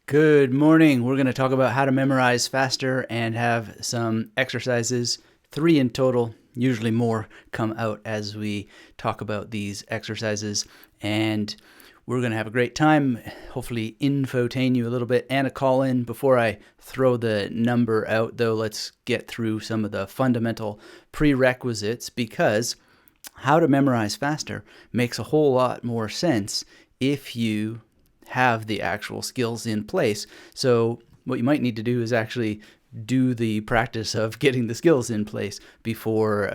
Good morning. We're going to talk about how to memorize faster and have some exercises, 3 in total, usually more, come out as we talk about these exercises. And we're going to have a great time, hopefully infotain you a little bit and a call in. Before I throw the number out, though, let's get through some of the fundamental prerequisites, because how to memorize faster makes a whole lot more sense if you have the actual skills in place. So what you might need to do is actually do the practice of getting the skills in place before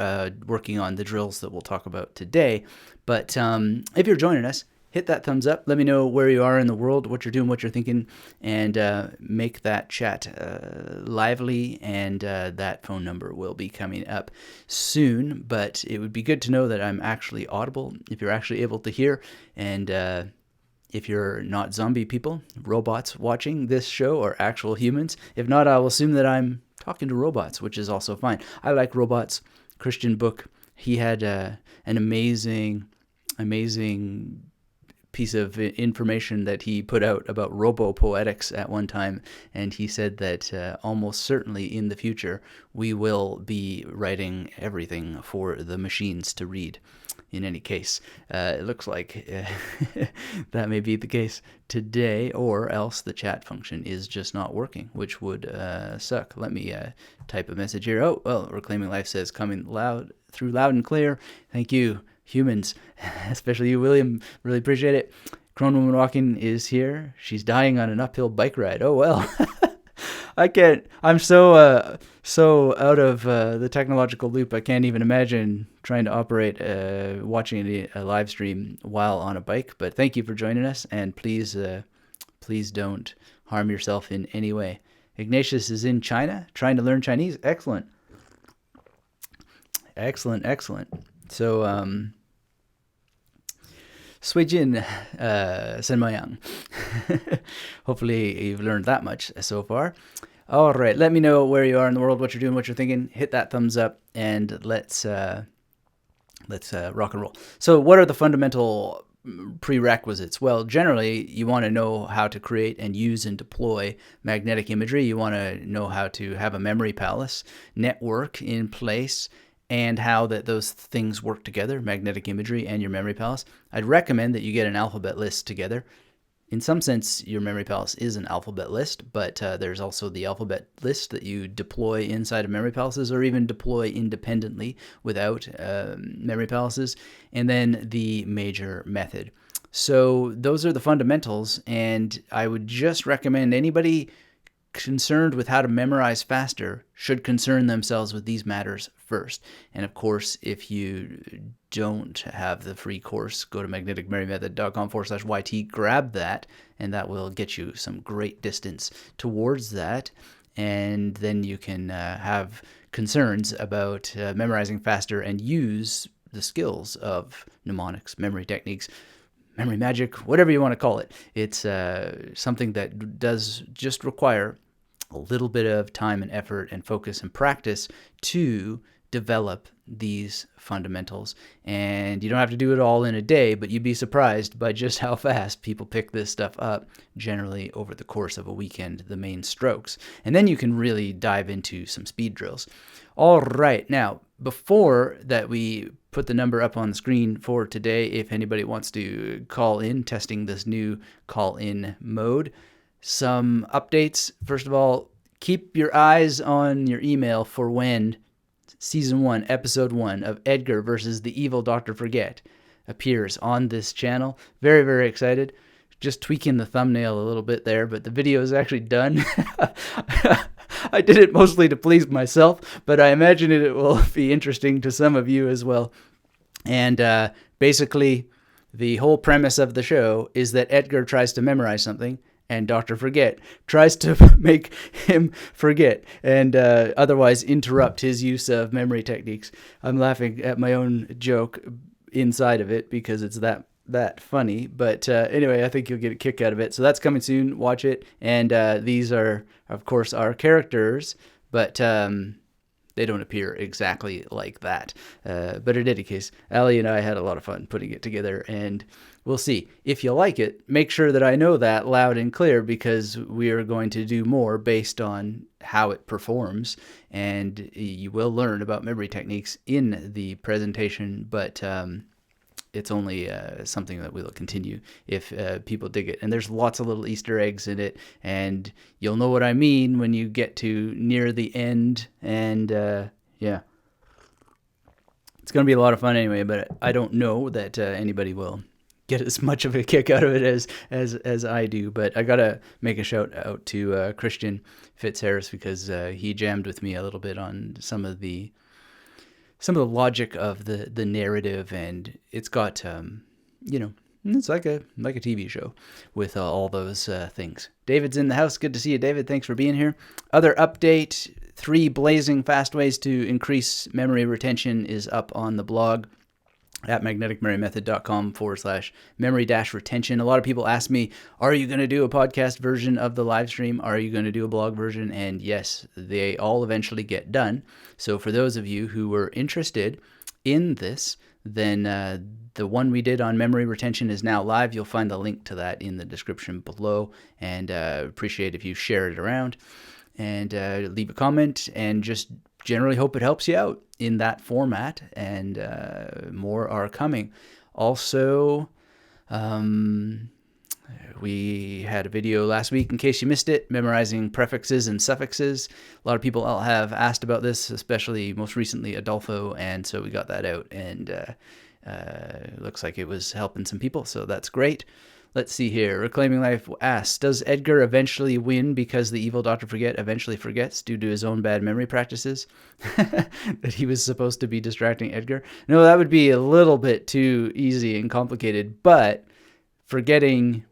working on the drills that we'll talk about today. But if you're joining us, hit that thumbs up. Let me know where you are in the world, what you're doing, what you're thinking, and make that chat lively. And that phone number will be coming up soon. But it would be good to know that I'm actually audible, if you're actually able to hear. And if you're not zombie people, robots watching this show are actual humans. If not, I'll assume that I'm talking to robots, which is also fine. I like robots. Christian book. He had an amazing piece of information that he put out about robo-poetics at one time, and he said that almost certainly in the future we will be writing everything for the machines to read. In any case, it looks like that may be the case today, or else the chat function is just not working, which would suck. Let me type a message here. Oh, well, Reclaiming Life says, coming loud and clear. Thank you, humans, especially you, William. Really appreciate it. Crone Woman Walking is here. She's dying on an uphill bike ride. Oh, well. I can't. I'm so out of the technological loop. I can't even imagine trying to operate watching a live stream while on a bike. But thank you for joining us, and please don't harm yourself in any way. Ignatius is in China trying to learn Chinese. Excellent. So Sui Jin, Sen Mayang. Hopefully you've learned that much so far. All right, let me know where you are in the world, what you're doing, what you're thinking. Hit that thumbs up, and let's rock and roll. So what are the fundamental prerequisites? Well, generally, you want to know how to create and use and deploy magnetic imagery. You want to know how to have a memory palace network in place, and how that those things work together, magnetic imagery and your memory palace. I'd recommend that you get an alphabet list together. In some sense, your memory palace is an alphabet list, but there's also the alphabet list that you deploy inside of memory palaces, or even deploy independently without memory palaces, and then the major method. So those are the fundamentals, and I would just recommend anybody concerned with how to memorize faster should concern themselves with these matters first. And of course, if you don't have the free course, go to magneticmemorymethod.com/YT, grab that, and that will get you some great distance towards that. And then you can have concerns about memorizing faster and use the skills of mnemonics, memory techniques, memory magic, whatever you want to call it. It's something that does just require a little bit of time and effort and focus and practice to develop these fundamentals. And you don't have to do it all in a day, but you'd be surprised by just how fast people pick this stuff up, generally over the course of a weekend, the main strokes. And then you can really dive into some speed drills. All right, now, before that we put the number up on the screen for today, if anybody wants to call in, testing this new call-in mode, some updates. First of all, keep your eyes on your email for when Season 1, Episode 1 of Edgar versus the Evil Dr. Forget appears on this channel. Very, very excited. Just tweaking the thumbnail a little bit there, but the video is actually done. I did it mostly to please myself, but I imagine it will be interesting to some of you as well. And basically, the whole premise of the show is that Edgar tries to memorize something, and Dr. Forget tries to make him forget and otherwise interrupt his use of memory techniques. I'm laughing at my own joke inside of it because it's that funny. But anyway, I think you'll get a kick out of it. So that's coming soon. Watch it. And these are, of course, our characters, but they're they don't appear exactly like that. But in any case, Ali and I had a lot of fun putting it together, and we'll see. If you like it, make sure that I know that loud and clear, because we are going to do more based on how it performs, and you will learn about memory techniques in the presentation, but it's only something that we'll continue if people dig it. And there's lots of little Easter eggs in it, and you'll know what I mean when you get to near the end. And yeah, it's going to be a lot of fun anyway, but I don't know that anybody will get as much of a kick out of it as I do. But I got to make a shout out to Christian Fitzharris, because he jammed with me a little bit on some of the logic of the narrative, and it's got it's like a TV show with all those things. David's in the house. Good to see you, David. Thanks for being here. Other update: 3 blazing fast ways to increase memory retention is up on the blog at magneticmemorymethod.com/memory-retention. A lot of people ask me, are you going to do a podcast version of the live stream? Are you going to do a blog version? And yes, they all eventually get done. So for those of you who were interested in this, then the one we did on memory retention is now live. You'll find the link to that in the description below, and appreciate if you share it around and leave a comment, and just generally hope it helps you out in that format, and more are coming. Also, we had a video last week, in case you missed it, memorizing prefixes and suffixes. A lot of people have asked about this, especially most recently Adolfo, and so we got that out, and looks like it was helping some people, so that's great. Let's see here. Reclaiming Life asks, does Edgar eventually win because the evil Dr. Forget eventually forgets due to his own bad memory practices? That he was supposed to be distracting Edgar? No, that would be a little bit too easy and complicated, but forgetting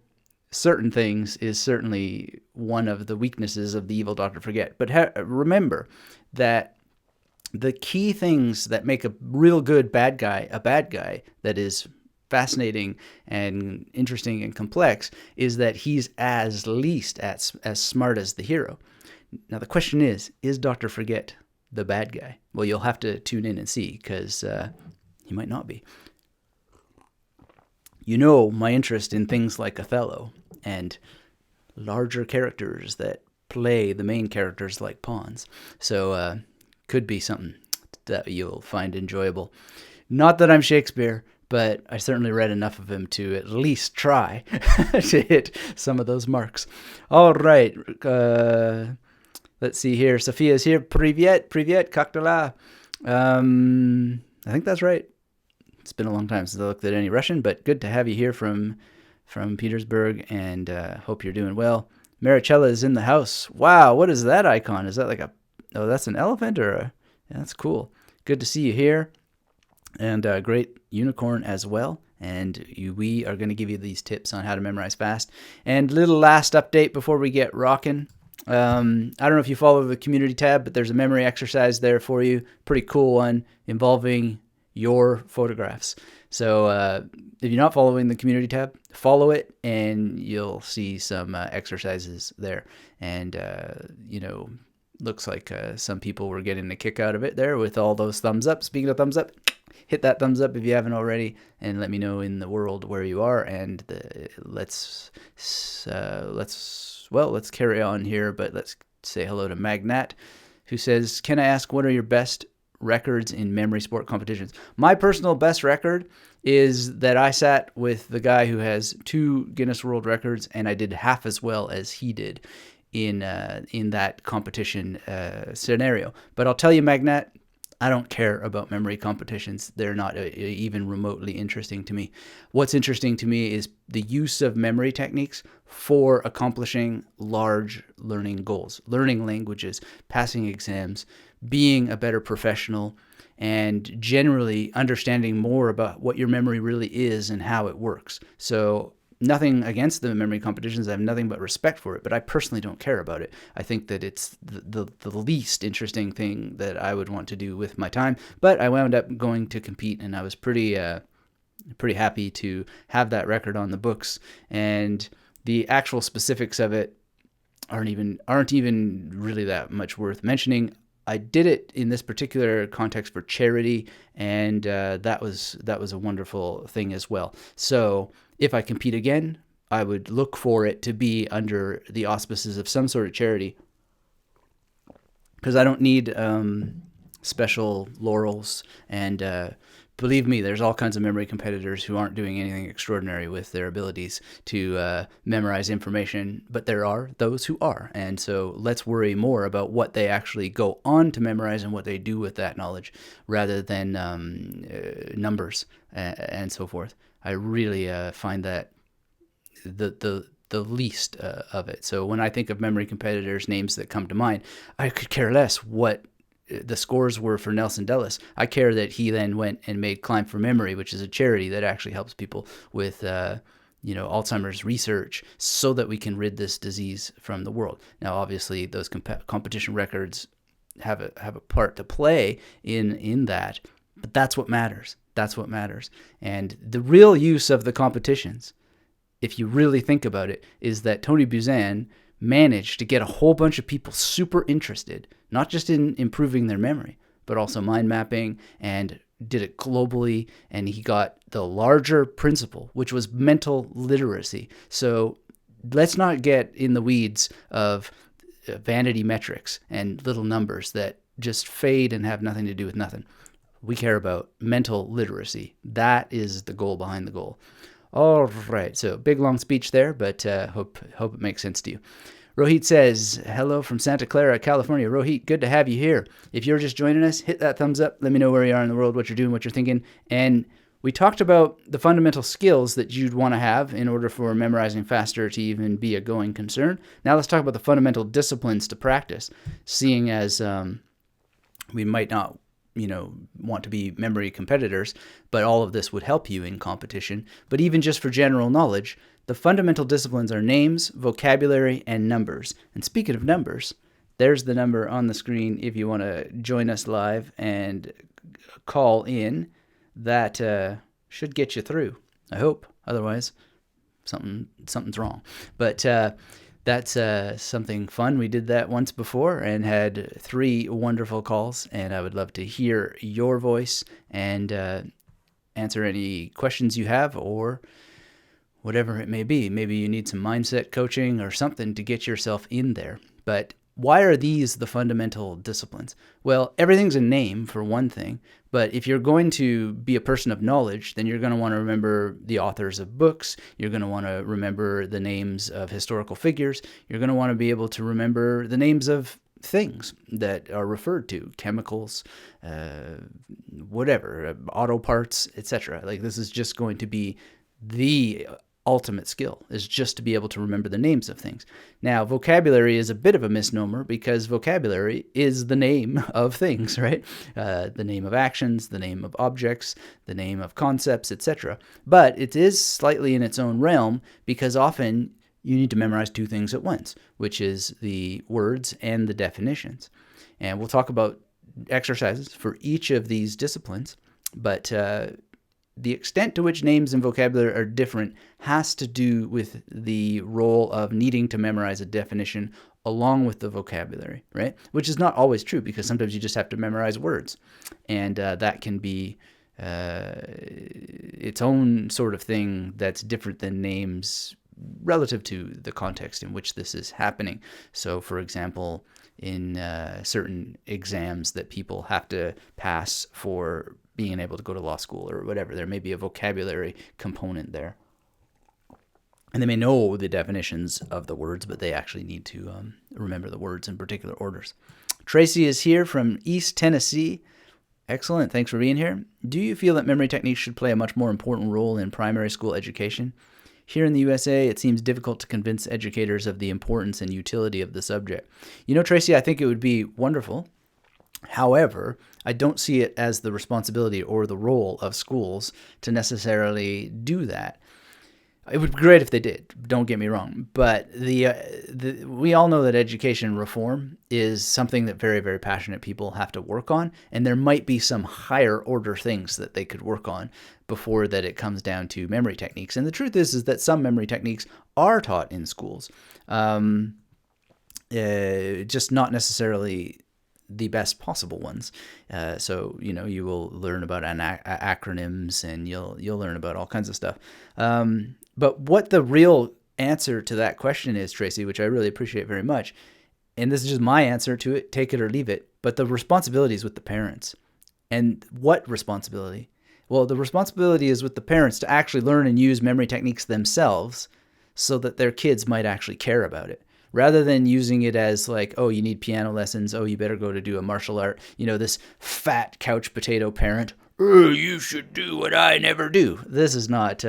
certain things is certainly one of the weaknesses of the evil Dr. Forget. But remember that the key things that make a real good bad guy a bad guy, that is fascinating and interesting and complex, is that he's as least as smart as the hero. Now the question is Dr. Forget the bad guy? Well, you'll have to tune in and see, because he might not be. You know my interest in things like Othello and larger characters that play the main characters like pawns. So could be something that you'll find enjoyable. Not that I'm Shakespeare, but I certainly read enough of him to at least try to hit some of those marks. All right. Let's see here. Sophia's here. Privyet, как dela? I think that's right. It's been a long time since I looked at any Russian, but good to have you here from Petersburg, and hope you're doing well. Maricella is in the house. Wow, what is that icon? Is that like that's an elephant or a... Yeah, that's cool. Good to see you here. And great unicorn as well. And we are going to give you these tips on how to memorize fast. And little last update before we get rocking. I don't know if you follow the community tab, but there's a memory exercise there for you. Pretty cool one involving your photographs. So if you're not following the community tab, follow it, and you'll see some exercises there. And, looks like some people were getting a kick out of it there with all those thumbs up. Speaking of thumbs up, hit that thumbs up if you haven't already, and let me know in the world where you are. And let's carry on here, but let's say hello to Magnat, who says, can I ask, what are your best records in memory sport competitions? My personal best record is that I sat with the guy who has 2 Guinness World Records, and I did half as well as he did in that competition scenario. But I'll tell you, Magnat, I don't care about memory competitions. They're not even remotely interesting to me. What's interesting to me is the use of memory techniques for accomplishing large learning goals, learning languages, passing exams, being a better professional, and generally understanding more about what your memory really is and how it works. So nothing against the memory competitions. I have nothing but respect for it, but I personally don't care about it. I think that it's the least interesting thing that I would want to do with my time. But I wound up going to compete, and I was pretty happy to have that record on the books. And the actual specifics of it aren't even really that much worth mentioning, I did it in this particular context for charity, and that was a wonderful thing as well. So if I compete again, I would look for it to be under the auspices of some sort of charity, because I don't need special laurels. And believe me, there's all kinds of memory competitors who aren't doing anything extraordinary with their abilities to memorize information, but there are those who are. And so let's worry more about what they actually go on to memorize and what they do with that knowledge, rather than numbers and so forth. I really find that the least of it. So when I think of memory competitors, names that come to mind, I could care less what the scores were for Nelson Dellis. I care that he then went and made Climb for Memory, which is a charity that actually helps people with Alzheimer's research, so that we can rid this disease from the world. Now, obviously, those competition records have a part to play in that, but that's what matters. That's what matters. And the real use of the competitions, if you really think about it, is that Tony Buzan managed to get a whole bunch of people super interested, not just in improving their memory, but also mind mapping, and did it globally. And he got the larger principle, which was mental literacy. So let's not get in the weeds of vanity metrics and little numbers that just fade and have nothing to do with nothing. We care about mental literacy. That is the goal behind the goal. All right, so big long speech there, but hope it makes sense to you. Rohit says, hello from Santa Clara, California. Rohit, good to have you here. If you're just joining us, hit that thumbs up. Let me know where you are in the world, what you're doing, what you're thinking. And we talked about the fundamental skills that you'd want to have in order for memorizing faster to even be a going concern. Now let's talk about the fundamental disciplines to practice, seeing as we might not want to be memory competitors, but all of this would help you in competition. But even just for general knowledge, the fundamental disciplines are names, vocabulary, and numbers. And speaking of numbers, there's the number on the screen if you want to join us live and call in. That should get you through, I hope. Otherwise, something's wrong. But that's something fun. We did that once before and had 3 wonderful calls, and I would love to hear your voice and answer any questions you have, or whatever it may be. Maybe you need some mindset coaching or something to get yourself in there. But why are these the fundamental disciplines? Well, everything's a name for one thing, but if you're going to be a person of knowledge, then you're going to want to remember the authors of books. You're going to want to remember the names of historical figures. You're going to want to be able to remember the names of things that are referred to, chemicals, whatever, auto parts, etc. Like, this is just going to be the ultimate skill, is just to be able to remember the names of things. Now, vocabulary is a bit of a misnomer, because vocabulary is the name of things, right? The name of actions, the name of objects, the name of concepts, etc. But it is slightly in its own realm, because often you need to memorize 2 things at once, which is the words and the definitions. And we'll talk about exercises for each of these disciplines, but the extent to which names and vocabulary are different has to do with the role of needing to memorize a definition along with the vocabulary, right? Which is not always true, because sometimes you just have to memorize words. And that can be its own sort of thing that's different than names relative to the context in which this is happening. So, for example, in certain exams that people have to pass for being able to go to law school or whatever, there may be a vocabulary component there. And they may know the definitions of the words, but they actually need to remember the words in particular orders. Tracy is here from East Tennessee. Excellent. Thanks for being here. Do you feel that memory techniques should play a much more important role in primary school education? Here in the USA, it seems difficult to convince educators of the importance and utility of the subject. Tracy, I think it would be wonderful. However, I don't see it as the responsibility or the role of schools to necessarily do that. It would be great if they did, don't get me wrong, but we all know that education reform is something that very, very passionate people have to work on, and there might be some higher order things that they could work on before that it comes down to memory techniques. And the truth is that some memory techniques are taught in schools, just not necessarily the best possible ones. So you will learn about acronyms, and you'll learn about all kinds of stuff. But what the real answer to that question is, Tracy, which I really appreciate very much, and this is just my answer to it, take it or leave it, but the responsibility is with the parents. And what responsibility? Well, the responsibility is with the parents to actually learn and use memory techniques themselves so that their kids might actually care about it, rather than using it as like, oh, you need piano lessons, oh, you better go to do a martial art. This fat couch potato parent, oh, you should do what I never do. This is not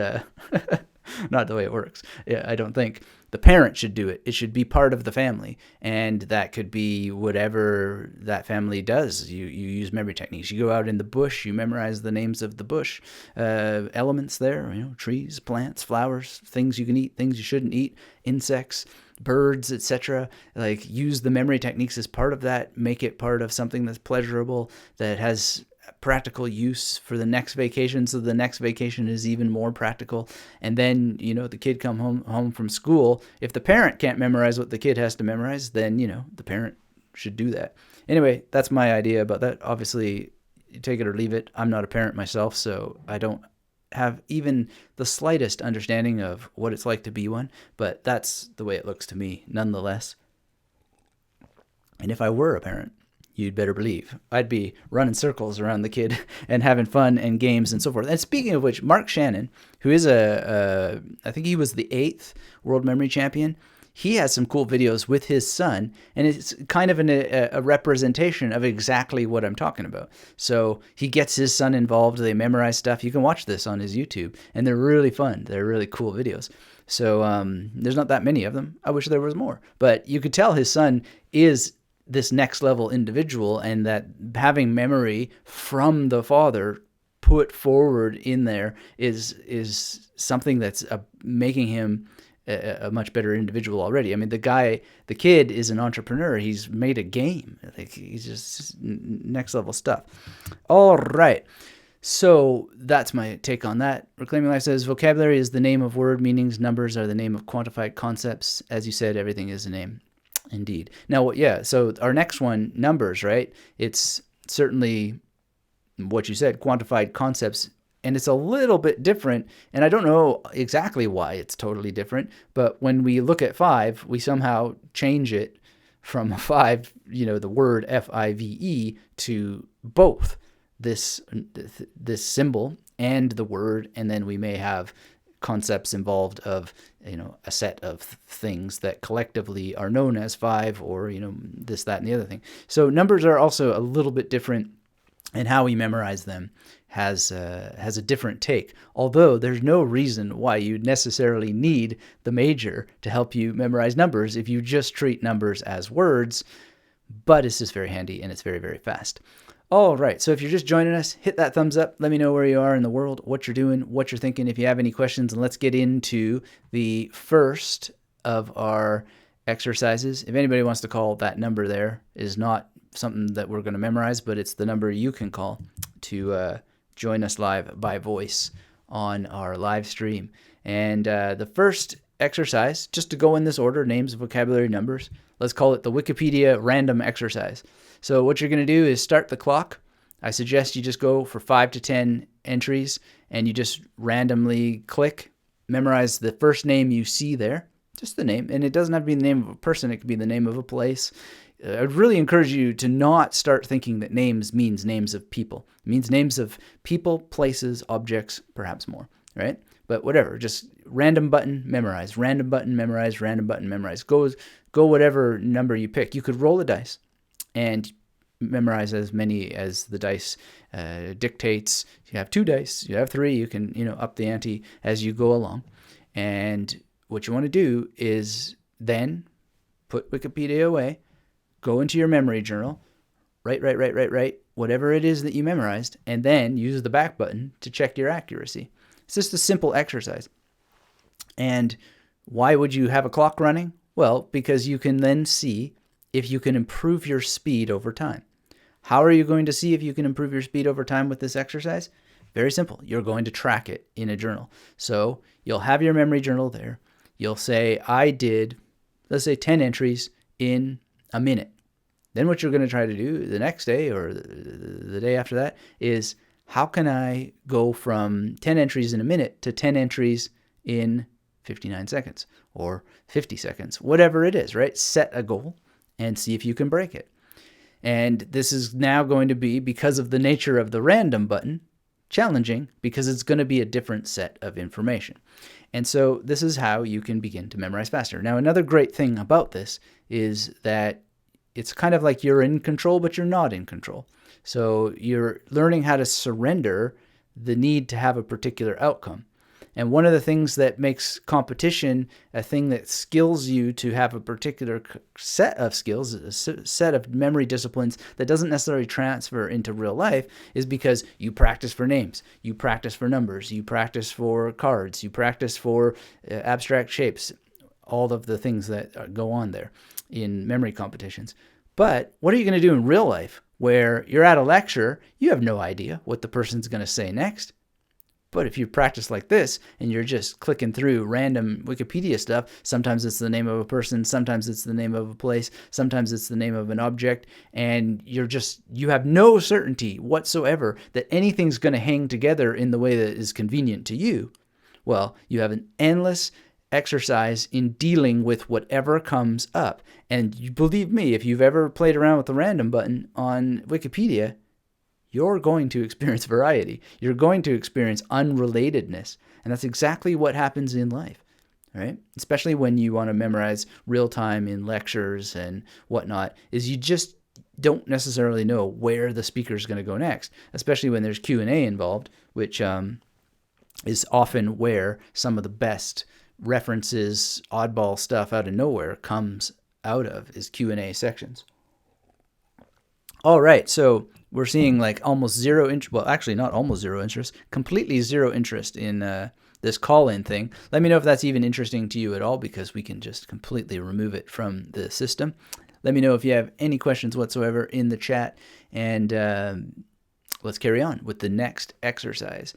not the way it works. Yeah, I don't think. The parent should do it. It should be part of the family. And that could be whatever that family does. You use memory techniques. You go out in the bush, you memorize the names of the bush elements there, trees, plants, flowers, things you can eat, things you shouldn't eat, insects, birds, etc. Like, use the memory techniques as part of that. Make it part of something that's pleasurable, that has practical use for the next vacation, so the next vacation is even more practical. And then the kid come home from school. If the parent can't memorize what the kid has to memorize, then the parent should do that. Anyway, that's my idea about that. Obviously, you take it or leave it. I'm not a parent myself, so I don't have even the slightest understanding of what it's like to be one, but that's the way it looks to me nonetheless. And if I were a parent, you'd better believe I'd be running circles around the kid and having fun and games and so forth. And speaking of which, Mark Shannon, who is I think he was the 8th world memory champion, he has some cool videos with his son, and it's kind of a representation of exactly what I'm talking about. So he gets his son involved. They memorize stuff. You can watch this on his YouTube, and they're really fun. They're really cool videos. So there's not that many of them. I wish there was more. But you could tell his son is this next level individual, and that having memory from the father put forward in there is something that's making him a much better individual already. I mean, the kid is an entrepreneur. He's made a game. Like, he's just next level stuff. All right. So that's my take on that. Reclaiming Life says, vocabulary is the name of word meanings. Numbers are the name of quantified concepts. As you said, everything is a name. Indeed. Now, so our next one, numbers, right? It's certainly what you said, quantified concepts, and it's a little bit different, and I don't know exactly why it's totally different, but when we look at 5, we somehow change it from 5, the word F-I-V-E, to both this symbol and the word, and then we may have concepts involved of a set of things that collectively are known as 5, or this, that, and the other thing. So numbers are also a little bit different, and how we memorize them has a different take. Although there's no reason why you'd necessarily need the major to help you memorize numbers if you just treat numbers as words, but it's just very handy, and it's very, very fast. All right, so if you're just joining us, hit that thumbs up. Let me know where you are in the world, what you're doing, what you're thinking, if you have any questions, and let's get into the first of our exercises. If anybody wants to call, that number there is not something that we're going to memorize, but it's the number you can call to join us live by voice on our live stream. And the first exercise, just to go in this order, names, vocabulary, numbers, let's call it the Wikipedia random exercise. So what you're going to do is start the clock. I suggest you just go for 5 to 10 entries, and you just randomly click, memorize the first name you see there, just the name. And it doesn't have to be the name of a person. It could be the name of a place. I'd really encourage you to not start thinking that names means names of people. It means names of people, places, objects, perhaps more, right? But whatever, just random button, memorize, random button, memorize, random button, memorize. Go whatever number you pick. You could roll a dice and memorize as many as the dice dictates. You have 2 dice, you have 3, you can up the ante as you go along. And what you want to do is then put Wikipedia away, go into your memory journal, write whatever it is that you memorized, and then use the back button to check your accuracy. It's just a simple exercise. And why would you have a clock running? Well, because you can then see if you can improve your speed over time. How are you going to see if you can improve your speed over time with this exercise? Very simple. You're going to track it in a journal. So you'll have your memory journal there. You'll say, I did, let's say 10 entries in a minute. Then what you're going to try to do the next day or the day after that is, how can I go from 10 entries in a minute to 10 entries in 59 seconds or 50 seconds, whatever it is, right? Set a goal and see if you can break it. And this is now going to be, because of the nature of the random button, challenging, because it's going to be a different set of information. And so this is how you can begin to memorize faster. Now, another great thing about this is that it's kind of like you're in control, but you're not in control. So you're learning how to surrender the need to have a particular outcome. And one of the things that makes competition a thing that skills you to have a particular set of skills, a set of memory disciplines that doesn't necessarily transfer into real life, is because you practice for names, you practice for numbers, you practice for cards, you practice for abstract shapes, all of the things that go on there in memory competitions. But what are you going to do in real life where you're at a lecture, you have no idea what the person's going to say next? But if you practice like this and you're just clicking through random Wikipedia stuff, sometimes it's the name of a person, sometimes it's the name of a place, sometimes it's the name of an object, and you have no certainty whatsoever that anything's going to hang together in the way that is convenient to you. Well, you have an endless exercise in dealing with whatever comes up. And you believe me, if you've ever played around with the random button on Wikipedia, you're going to experience variety. You're going to experience unrelatedness. And that's exactly what happens in life, right? Especially when you want to memorize real time in lectures and whatnot, is you just don't necessarily know where the speaker is going to go next, especially when there's Q&A involved, which is often where some of the best references, oddball stuff out of nowhere comes out of, is Q&A sections. All right, so we're seeing like almost zero interest. Well, actually not almost zero interest, completely zero interest in this call-in thing. Let me know if that's even interesting to you at all, because we can just completely remove it from the system. Let me know if you have any questions whatsoever in the chat, and let's carry on with the next exercise.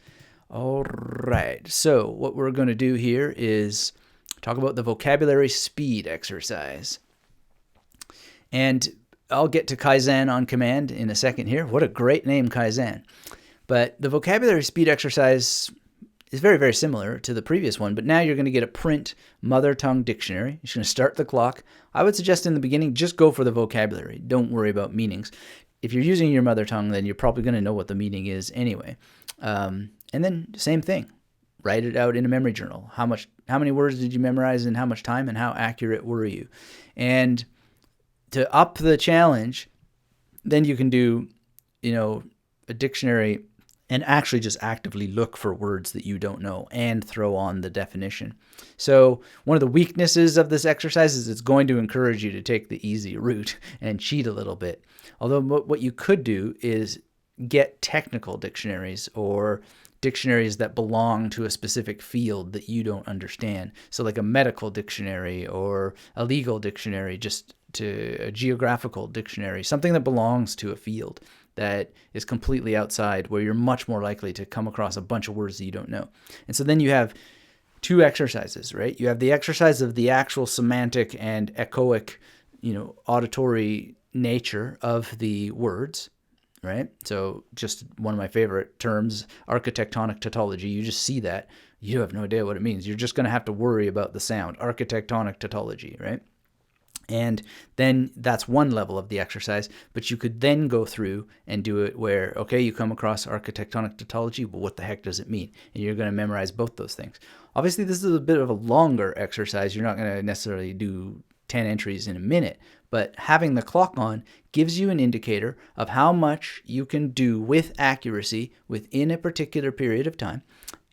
All right, so what we're going to do here is talk about the vocabulary speed exercise. And I'll get to Kaizen on command in a second here. What a great name, Kaizen. But the vocabulary speed exercise is very, very similar to the previous one, but now you're going to get a print mother tongue dictionary. You're going to start the clock. I would suggest in the beginning, just go for the vocabulary. Don't worry about meanings. If you're using your mother tongue, then you're probably going to know what the meaning is anyway. And then same thing, write it out in a memory journal. How many words did you memorize in how much time, and how accurate were you? And to up the challenge, then you can do, a dictionary and actually just actively look for words that you don't know and throw on the definition. So one of the weaknesses of this exercise is it's going to encourage you to take the easy route and cheat a little bit. Although what you could do is get technical dictionaries, or dictionaries that belong to a specific field that you don't understand. So like a medical dictionary or a legal dictionary, just to a geographical dictionary, something that belongs to a field that is completely outside, where you're much more likely to come across a bunch of words that you don't know. And so then you have two exercises, right? You have the exercise of the actual semantic and echoic, auditory nature of the words, right? So just one of my favorite terms, architectonic tautology. You just see that. You have no idea what it means. You're just going to have to worry about the sound. Architectonic tautology, right? And then that's one level of the exercise, but you could then go through and do it where, okay, you come across architectonic tautology, but what the heck does it mean? And you're going to memorize both those things. Obviously, this is a bit of a longer exercise. You're not going to necessarily do 10 entries in a minute, but having the clock on gives you an indicator of how much you can do with accuracy within a particular period of time.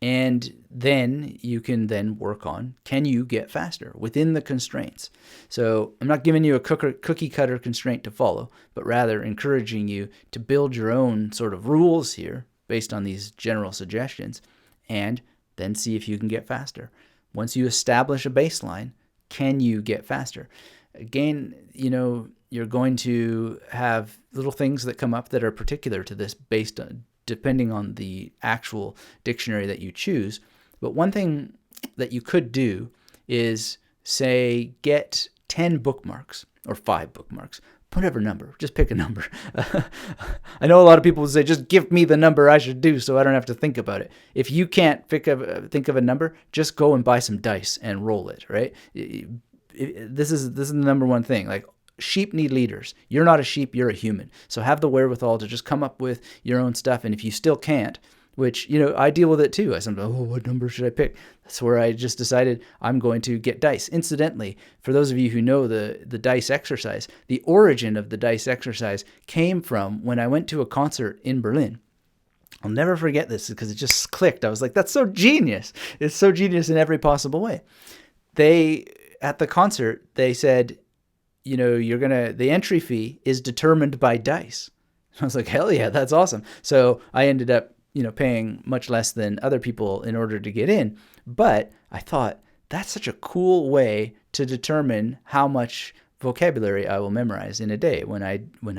And then you can then work on, can you get faster within the constraints? So I'm not giving you a cookie cutter constraint to follow, but rather encouraging you to build your own sort of rules here based on these general suggestions, and then see if you can get faster. Once you establish a baseline, can you get faster? Again, you're going to have little things that come up that are particular to this based on, depending on the actual dictionary that you choose. But one thing that you could do is, say, get 10 bookmarks or 5 bookmarks, whatever number, just pick a number. I know a lot of people will say, just give me the number I should do so I don't have to think about it. If you can't think of a number, just go and buy some dice and roll it, right? This is the number one thing. Like, sheep need leaders. You're not a sheep, you're a human. So have the wherewithal to just come up with your own stuff. And if you still can't, which, I deal with it too. I sometimes, what number should I pick? That's where I just decided I'm going to get dice. Incidentally, for those of you who know the dice exercise, the origin of the dice exercise came from when I went to a concert in Berlin. I'll never forget this because it just clicked. I was like, that's so genius. It's so genius in every possible way. At the concert, they said, the entry fee is determined by dice. I was like, hell yeah, that's awesome. So I ended up paying much less than other people in order to get in. But I thought, that's such a cool way to determine how much vocabulary I will memorize in a day when I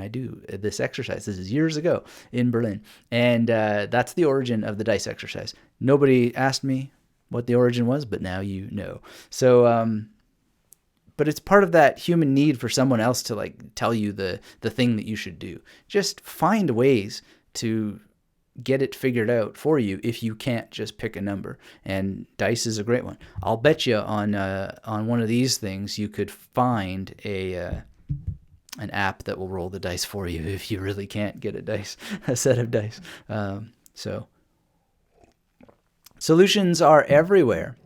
do this exercise. This is years ago in Berlin. And that's the origin of the dice exercise. Nobody asked me what the origin was, but now you know. So, but it's part of that human need for someone else to tell you the thing that you should do. Just find ways to get it figured out for you if you can't just pick a number. And dice is a great one. I'll bet you on one of these things you could find an app that will roll the dice for you if you really can't get a set of dice. So solutions are everywhere.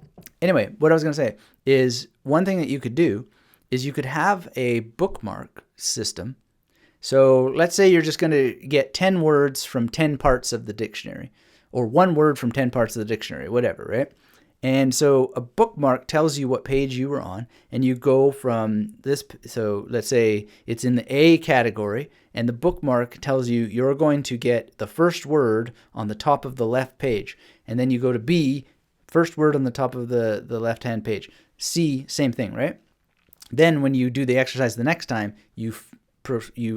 Anyway, what I was going to say is one thing that you could do is you could have a bookmark system. So let's say you're just going to get 10 words from 10 parts of the dictionary, or one word from 10 parts of the dictionary, whatever, right? And so a bookmark tells you what page you were on, and you go from this. So let's say it's in the A category, and the bookmark tells you you're going to get the first word on the top of the left page. And then you go to B, first word on the top of the left-hand page. C, same thing, right? Then when you do the exercise the next time, you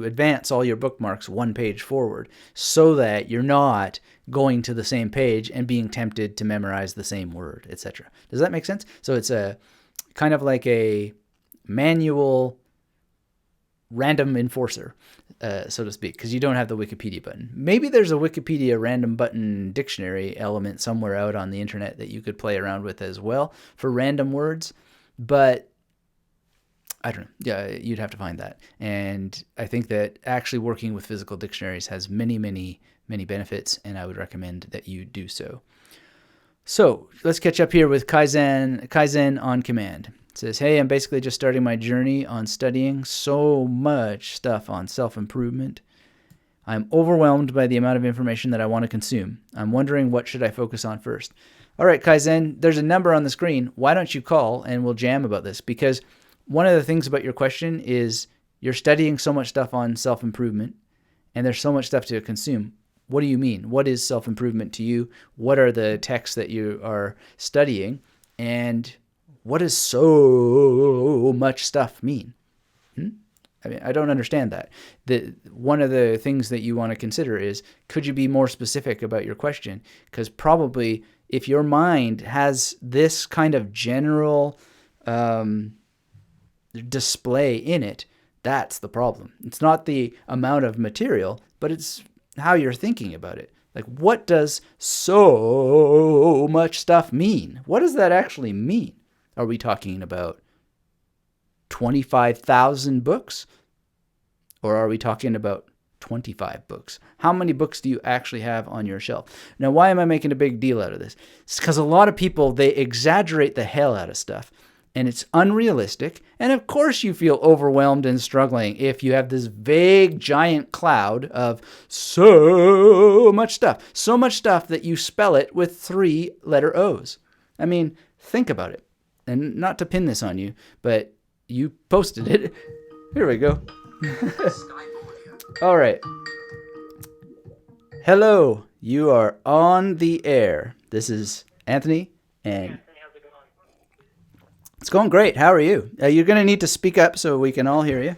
advance all your bookmarks one page forward so that you're not going to the same page and being tempted to memorize the same word, etc. Does that make sense? So it's a kind of like a manual random enforcer, so to speak, because you don't have the Wikipedia button. Maybe there's a Wikipedia random button dictionary element somewhere out on the internet that you could play around with as well for random words, but I don't know. Yeah, you'd have to find that. And I think that actually working with physical dictionaries has many, many, many benefits, and I would recommend that you do so. So let's catch up here with Kaizen on Command. It says, hey, I'm basically just starting my journey on studying so much stuff on self-improvement. I'm overwhelmed by the amount of information that I want to consume. I'm wondering, what should I focus on first? All right, Kaizen, there's a number on the screen. Why don't you call and we'll jam about this? Because one of the things about your question is you're studying so much stuff on self-improvement and there's so much stuff to consume. What do you mean? What is self-improvement to you? What are the texts that you are studying? And what does so much stuff mean? I mean, I don't understand that. One of the things that you want to consider is, could you be more specific about your question? Because probably if your mind has this kind of general display in it, that's the problem. It's not the amount of material, but it's how you're thinking about it. Like, what does so much stuff mean? What does that actually mean? Are we talking about 25,000 books? Or are we talking about 25 books? How many books do you actually have on your shelf? Now, why am I making a big deal out of this? It's because a lot of people, they exaggerate the hell out of stuff. And it's unrealistic. And of course you feel overwhelmed and struggling if you have this vague giant cloud of so much stuff. So much stuff that you spell it with 3-letter O's. I mean, think about it. And not to pin this on you, but you posted it. Here we go. All right. Hello. You are on the air. This is Anthony and... It's going great. How are you? You're going to need to speak up so we can all hear you.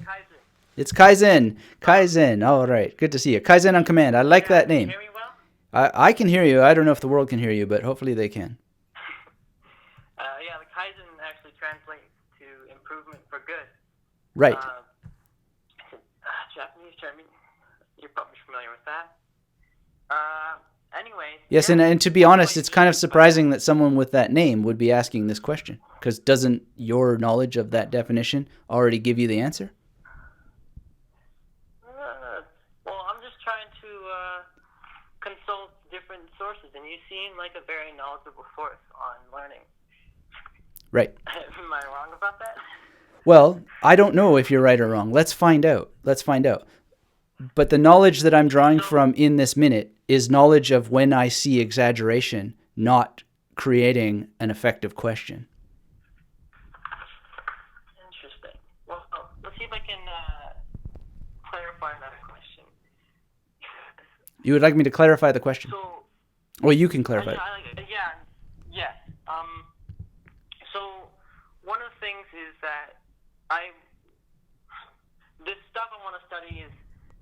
It's Kaizen. Kaizen. All right. Good to see you. Kaizen on Command. I like that name. Can you hear me well? I can hear you. I don't know if the world can hear you, but hopefully they can. Yeah, the Kaizen actually translates to improvement for good. Right. familiar with that. Anyways. Yes, Yeah, and to be honest, it's kind of surprising that someone with that name would be asking this question, because doesn't your knowledge of that definition already give you the answer? Well, I'm just trying to consult different sources, and you seem like a very knowledgeable source on learning. Right. Am I wrong about that? Well, I don't know if you're right or wrong. Let's find out. But the knowledge that I'm drawing from in this minute is knowledge of when I see exaggeration, not creating an effective question. Interesting. Well, let's see if I can clarify that question. You would like me to clarify the question? Well, you can clarify it. Yes. So one of the things is that this stuff I want to study is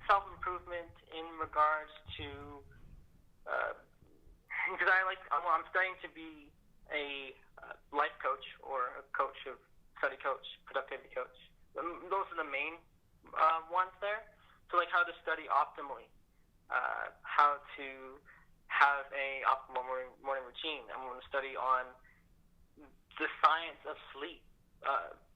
self-improvement in regards to, because I'm studying to be a life coach or a study coach, productivity coach. Those are the main ones there. So like how to study optimally, how to have a optimal morning routine. I'm going to study on the science of sleep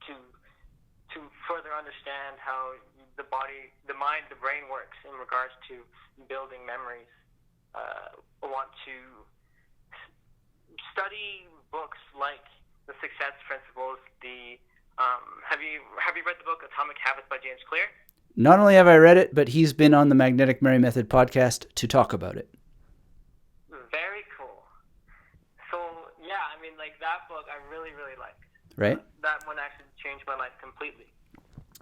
to further understand how the body, the mind, the brain works in regards to building memories. I want to study books like the Success Principles. Have you read the book Atomic Habits by James Clear? Not only have I read it, but he's been on the Magnetic Mary Method podcast to talk about it. Very cool. So yeah, I mean, like that book I really, really liked. Right. That one actually changed my life completely.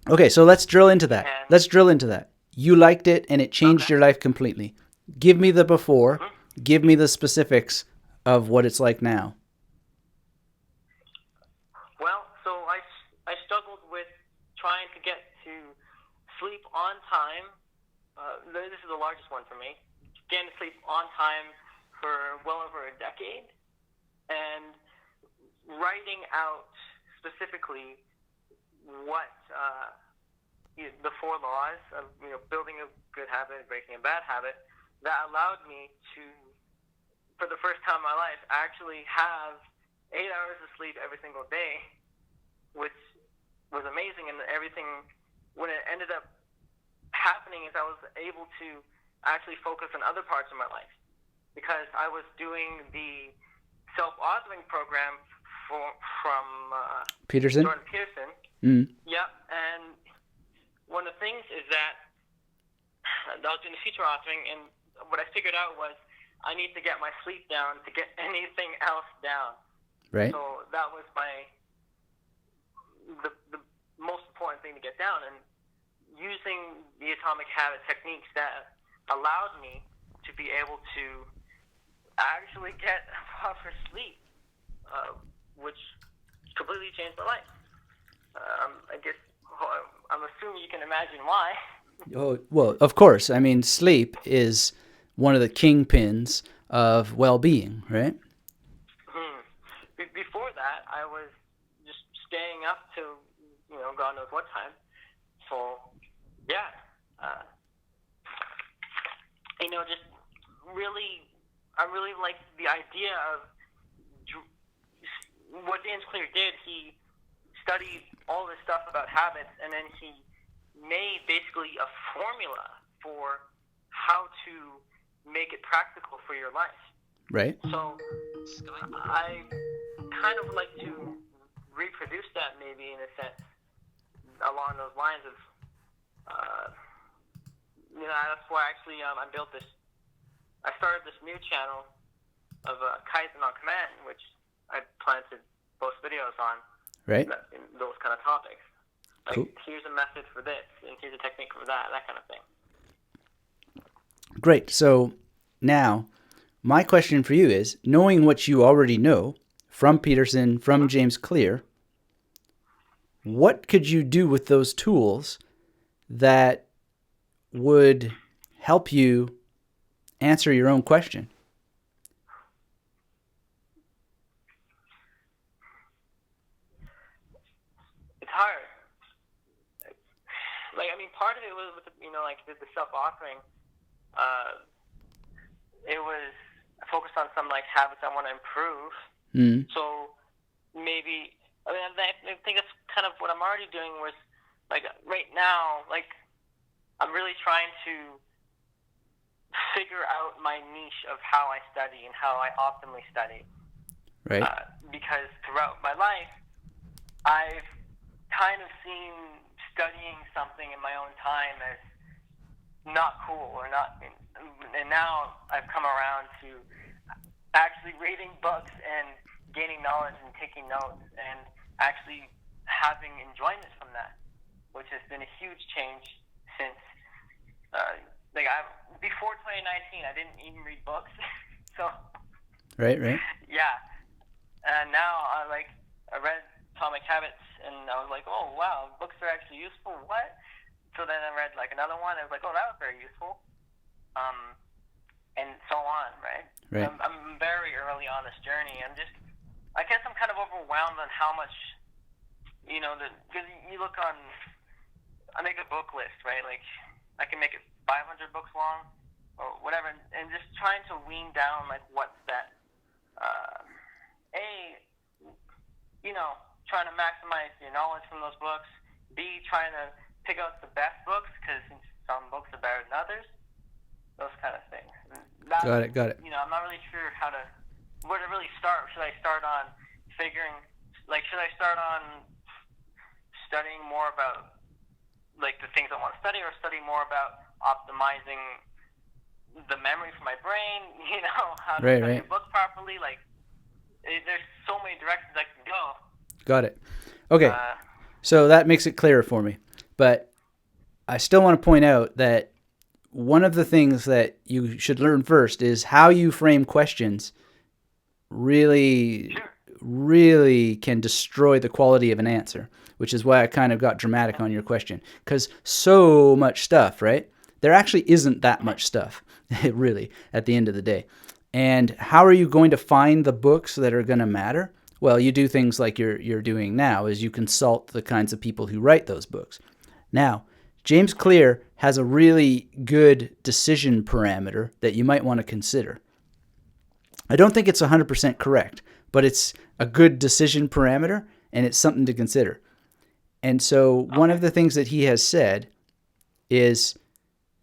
Okay, so let's drill into that. You liked it and it changed your life completely. Give me the before. Mm-hmm. Give me the specifics of what it's like now. Well, so I struggled with trying to get to sleep on time. This is the largest one for me. Getting to sleep on time for well over a decade. And writing out specifically what the 4 laws of building a good habit, breaking a bad habit, that allowed me to, for the first time in my life, actually have 8 hours of sleep every single day, which was amazing. And everything, when it ended up happening, is I was able to actually focus on other parts of my life, because I was doing the self-authoring program from Peterson. Jordan Peterson. Mm. Yep. And one of the things is that I was doing the feature authoring, and what I figured out was I need to get my sleep down to get anything else down. Right. So that was the most important thing to get down, and using the atomic habit techniques that allowed me to be able to actually get proper sleep, which completely changed my life. I guess I'm assuming you can imagine why. Oh, well, of course. I mean, sleep is one of the kingpins of well-being, right? Before that, I was just staying up till God knows what time. So yeah, just really, I really like the idea of what James Clear did. He studied all this stuff about habits, and then he made basically a formula for how to make it practical for your life. Right. So I kind of like to reproduce that, maybe in a sense, along those lines of, that's why actually I built this. I started this new channel of Kaizen on Command, which I plan to post videos on. Right. Those kind of topics. Like, cool. Here's a method for this, and here's a technique for that kind of thing. Great. So now, my question for you is, knowing what you already know from Peterson, from James Clear, what could you do with those tools that would help you answer your own question? It's hard. Part of it was with the self-authoring. Uh, it was focused on some like habits I want to improve. Mm. So maybe I think that's kind of what I'm already doing. Was like right now, like I'm really trying to figure out my niche of how I study and how I optimally study. Right. Because throughout my life, I've kind of seen studying something in my own time as not cool or not, and now I've come around to actually reading books and gaining knowledge and taking notes and actually having enjoyment from that, which has been a huge change since like before 2019 I didn't even read books. So Right. yeah, and now I read Atomic Habits and I was like, oh wow, books are actually useful. What? So then I read like another one. I was like, oh, that was very useful. And so on, right? Right. I'm very early on this journey. I guess I'm kind of overwhelmed on how much, because you look on, I make a book list, right? Like, I can make it 500 books long or whatever, and just trying to wean down, like, what's that, trying to maximize your knowledge from those books, B, trying to pick out the best books, because some books are better than others, those kind of things. Got it. I'm not really sure where to really start. Should I start on should I start on studying more about, like, the things I want to study, or study more about optimizing the memory for my brain, how to study a book properly? Like, there's so many directions I can go. Got it. Okay. So that makes it clearer for me. But I still want to point out that one of the things that you should learn first is how you frame questions really can destroy the quality of an answer, which is why I kind of got dramatic on your question. Because so much stuff, right? There actually isn't that much stuff, really, at the end of the day. And how are you going to find the books that are going to matter? Well, you do things like you're doing now, is you consult the kinds of people who write those books. Now, James Clear has a really good decision parameter that you might want to consider. I don't think it's 100% correct, but it's a good decision parameter, and it's something to consider. And so one of the things that he has said is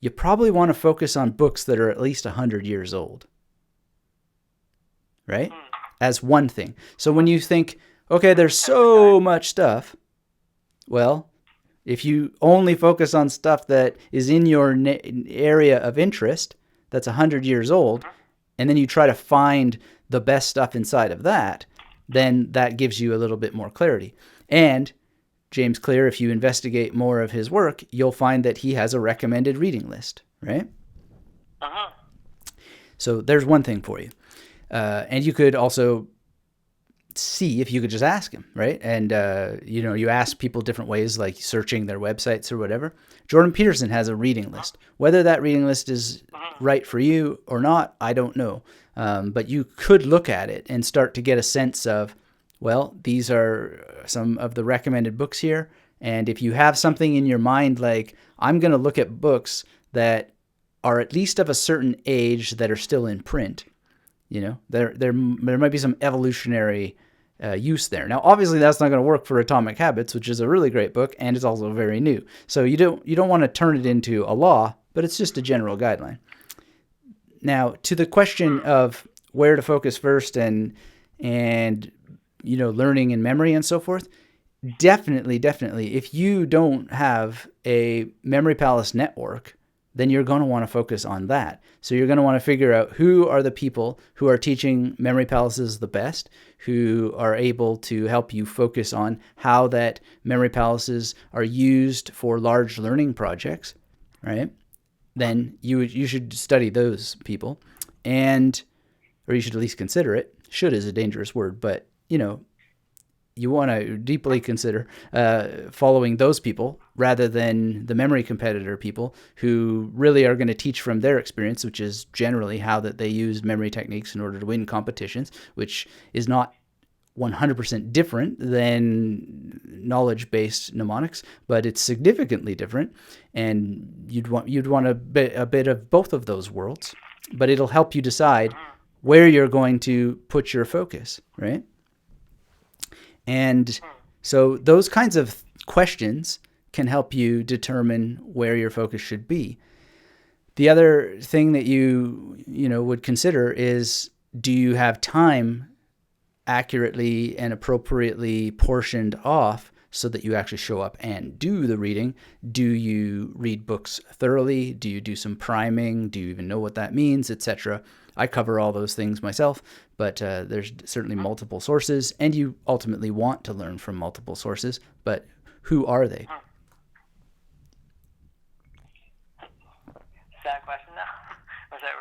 you probably want to focus on books that are at least 100 years old. Right? As one thing. So when you think, okay, there's so much stuff, well, if you only focus on stuff that is in your area of interest, that's 100 years old, and then you try to find the best stuff inside of that, then that gives you a little bit more clarity. And James Clear, if you investigate more of his work, you'll find that he has a recommended reading list, right? So there's one thing for you. And you could also see if you could just ask him, right? And, you ask people different ways, like searching their websites or whatever. Jordan Peterson has a reading list. Whether that reading list is right for you or not, I don't know. But you could look at it and start to get a sense of, well, these are some of the recommended books here. And if you have something in your mind, like, I'm going to look at books that are at least of a certain age that are still in print, there might be some evolutionary use there. Now, obviously, that's not going to work for Atomic Habits, which is a really great book, and it's also very new. So you don't want to turn it into a law, but it's just a general guideline. Now, to the question of where to focus first and learning and memory and so forth, definitely, if you don't have a Memory Palace network, then you're going to want to focus on that. So you're going to want to figure out who are the people who are teaching Memory Palaces the best, who are able to help you focus on how that Memory Palaces are used for large learning projects, right? Then you should study those people, or you should at least consider it. Should is a dangerous word, but you want to deeply consider following those people rather than the memory competitor people who really are going to teach from their experience, which is generally how that they use memory techniques in order to win competitions, which is not 100% different than knowledge-based mnemonics, but it's significantly different, and you'd want a bit of both of those worlds, but it'll help you decide where you're going to put your focus, right? And so those kinds of questions can help you determine where your focus should be. The other thing that you would consider is, do you have time accurately and appropriately portioned off so that you actually show up and do the reading? Do you read books thoroughly? Do you do some priming? Do you even know what that means, etc.? I cover all those things myself, but there's certainly multiple sources, and you ultimately want to learn from multiple sources, but who are they? Is that a question now? Or is that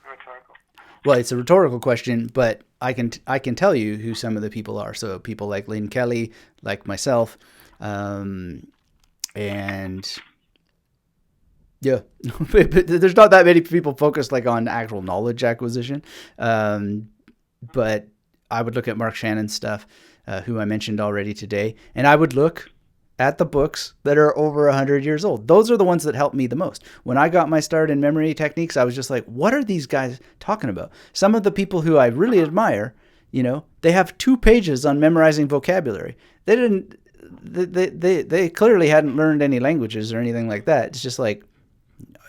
rhetorical? Well, it's a rhetorical question, but I can tell you who some of the people are. So people like Lynn Kelly, like myself, and yeah, there's not that many people focused like on actual knowledge acquisition. But I would look at Mark Shannon's stuff, who I mentioned already today, and I would look at the books that are over 100 years old. Those are the ones that helped me the most. When I got my start in memory techniques, I was just like, what are these guys talking about? Some of the people who I really admire, they have 2 pages on memorizing vocabulary. They clearly hadn't learned any languages or anything like that. It's just like,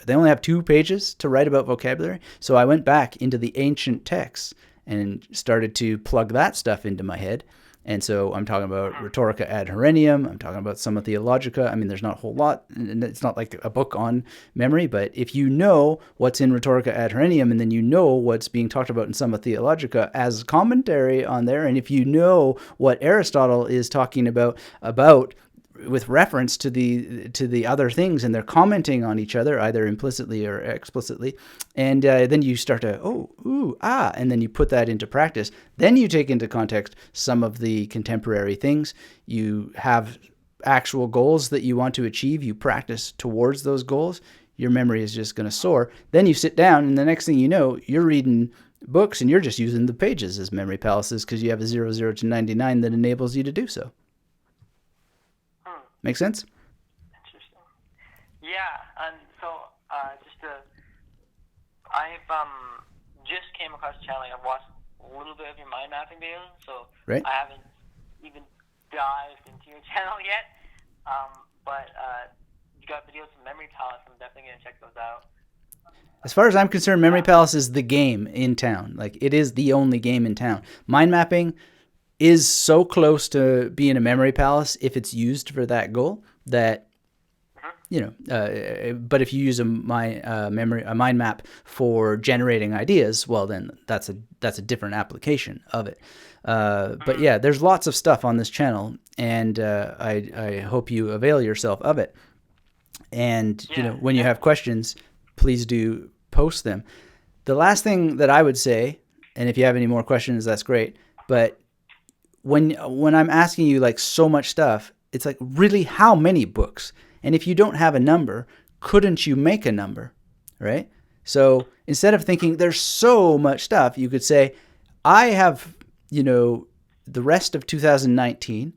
they only have 2 pages to write about vocabulary. So I went back into the ancient texts and started to plug that stuff into my head. And so I'm talking about Rhetorica ad Herennium. I'm talking about Summa Theologica. I mean, there's not a whole lot, and it's not like a book on memory, but if you know what's in Rhetorica ad Herennium, and then you know what's being talked about in Summa Theologica as commentary on there, and if you know what Aristotle is talking about with reference to the other things, and they're commenting on each other either implicitly or explicitly, and then you start to and then you put that into practice. Then you take into context some of the contemporary things. You have actual goals that you want to achieve. You practice towards those goals. Your memory is just going to soar. Then you sit down, and the next thing you know, you're reading books, and you're just using the pages as memory palaces because you have a 00 to 99 that enables you to do so. Make sense? Interesting. Yeah, and so I've just came across the channel. I've watched a little bit of your mind mapping videos, so right. I haven't even dived into your channel yet. But you got videos from Memory Palace. I'm definitely gonna check those out. As far as I'm concerned, Memory Palace is the game in town. Like, it is the only game in town. Mind mapping is so close to being a memory palace if it's used for that goal that, but if you use a mind map for generating ideas, well, then that's a different application of it. But yeah, there's lots of stuff on this channel, and I hope you avail yourself of it. And when you have questions, please do post them. The last thing that I would say, and if you have any more questions, that's great, but when I'm asking you like so much stuff, it's like, really, how many books? And if you don't have a number, couldn't you make a number, right? So instead of thinking there's so much stuff, you could say, I have, the rest of 2019,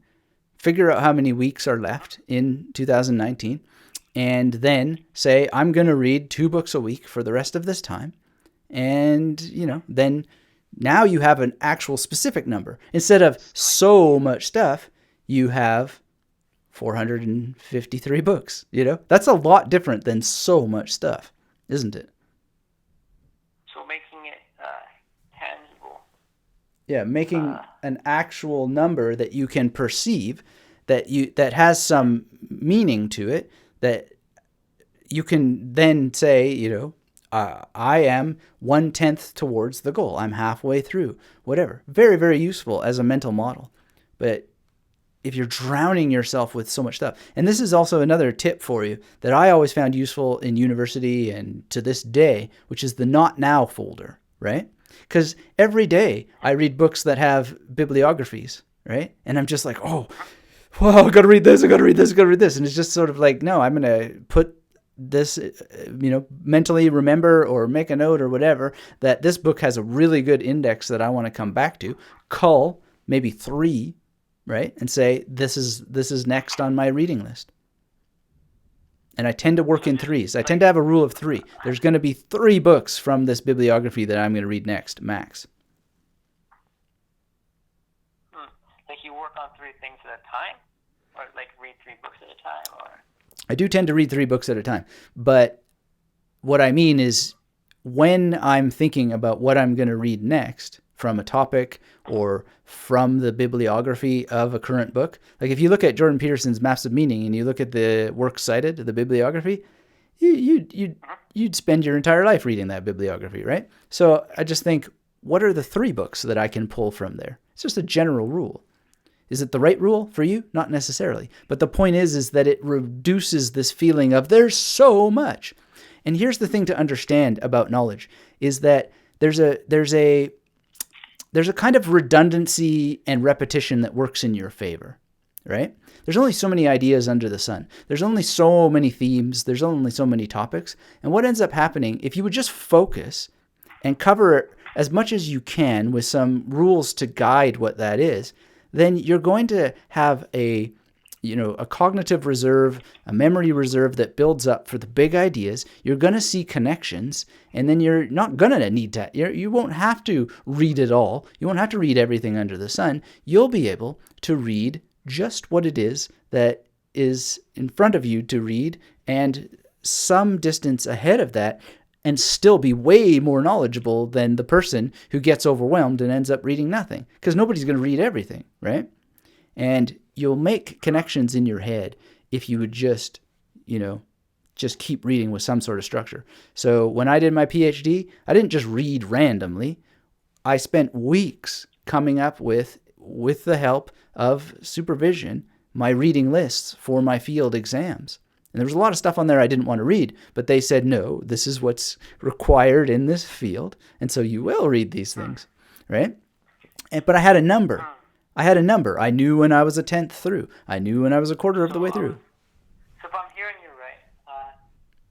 figure out how many weeks are left in 2019, and then say, I'm going to read 2 books a week for the rest of this time. And, then now you have an actual specific number. Instead of so much stuff, you have 453 books. That's a lot different than so much stuff, isn't it? So making it tangible. Yeah, making an actual number that you can perceive, that has some meaning to it, that you can then say, I am 1/10 towards the goal. I'm halfway through, whatever. Very, very useful as a mental model. But if you're drowning yourself with so much stuff, and this is also another tip for you that I always found useful in university and to this day, which is the Not Now folder, right? Because every day I read books that have bibliographies, right? And I'm just like, I got to read this, I got to read this, I got to read this. And it's just sort of like, no, I'm going to put this, mentally remember or make a note or whatever, that this book has a really good index that I want to come back to. Cull maybe 3, right? And say, this is next on my reading list. And I tend to work in 3s. I tend to have a rule of 3. There's going to be 3 books from this bibliography that I'm going to read next, max. Like you work on 3 things at a time? Or like read 3 books at a time? Or I do tend to read 3 books at a time. But what I mean is when I'm thinking about what I'm going to read next from a topic or from the bibliography of a current book, like if you look at Jordan Peterson's Maps of Meaning and you look at the works cited, the bibliography, you'd spend your entire life reading that bibliography, right? So I just think, what are the 3 books that I can pull from there? It's just a general rule. Is it the right rule for you? Not necessarily. But the point is that it reduces this feeling of there's so much. And here's the thing to understand about knowledge is that there's a kind of redundancy and repetition that works in your favor, right? There's only so many ideas under the sun. There's only so many themes. There's only so many topics. And what ends up happening, if you would just focus and cover as much as you can with some rules to guide what that is, then you're going to have a cognitive reserve, a memory reserve that builds up for the big ideas. You're going to see connections, and then you're not going to need to, you won't have to read it all. You won't have to read everything under the sun. You'll be able to read just what it is that is in front of you to read, and some distance ahead of that, and still be way more knowledgeable than the person who gets overwhelmed and ends up reading nothing. Because nobody's going to read everything, right? And you'll make connections in your head if you would just keep reading with some sort of structure. So when I did my PhD, I didn't just read randomly. I spent weeks coming up with the help of supervision, my reading lists for my field exams. And there was a lot of stuff on there I didn't want to read, but they said, no, this is what's required in this field, and so you will read these things, right? But I had a number. I knew when I was a 10th through. I knew when I was a quarter of the way through. So if I'm hearing you right,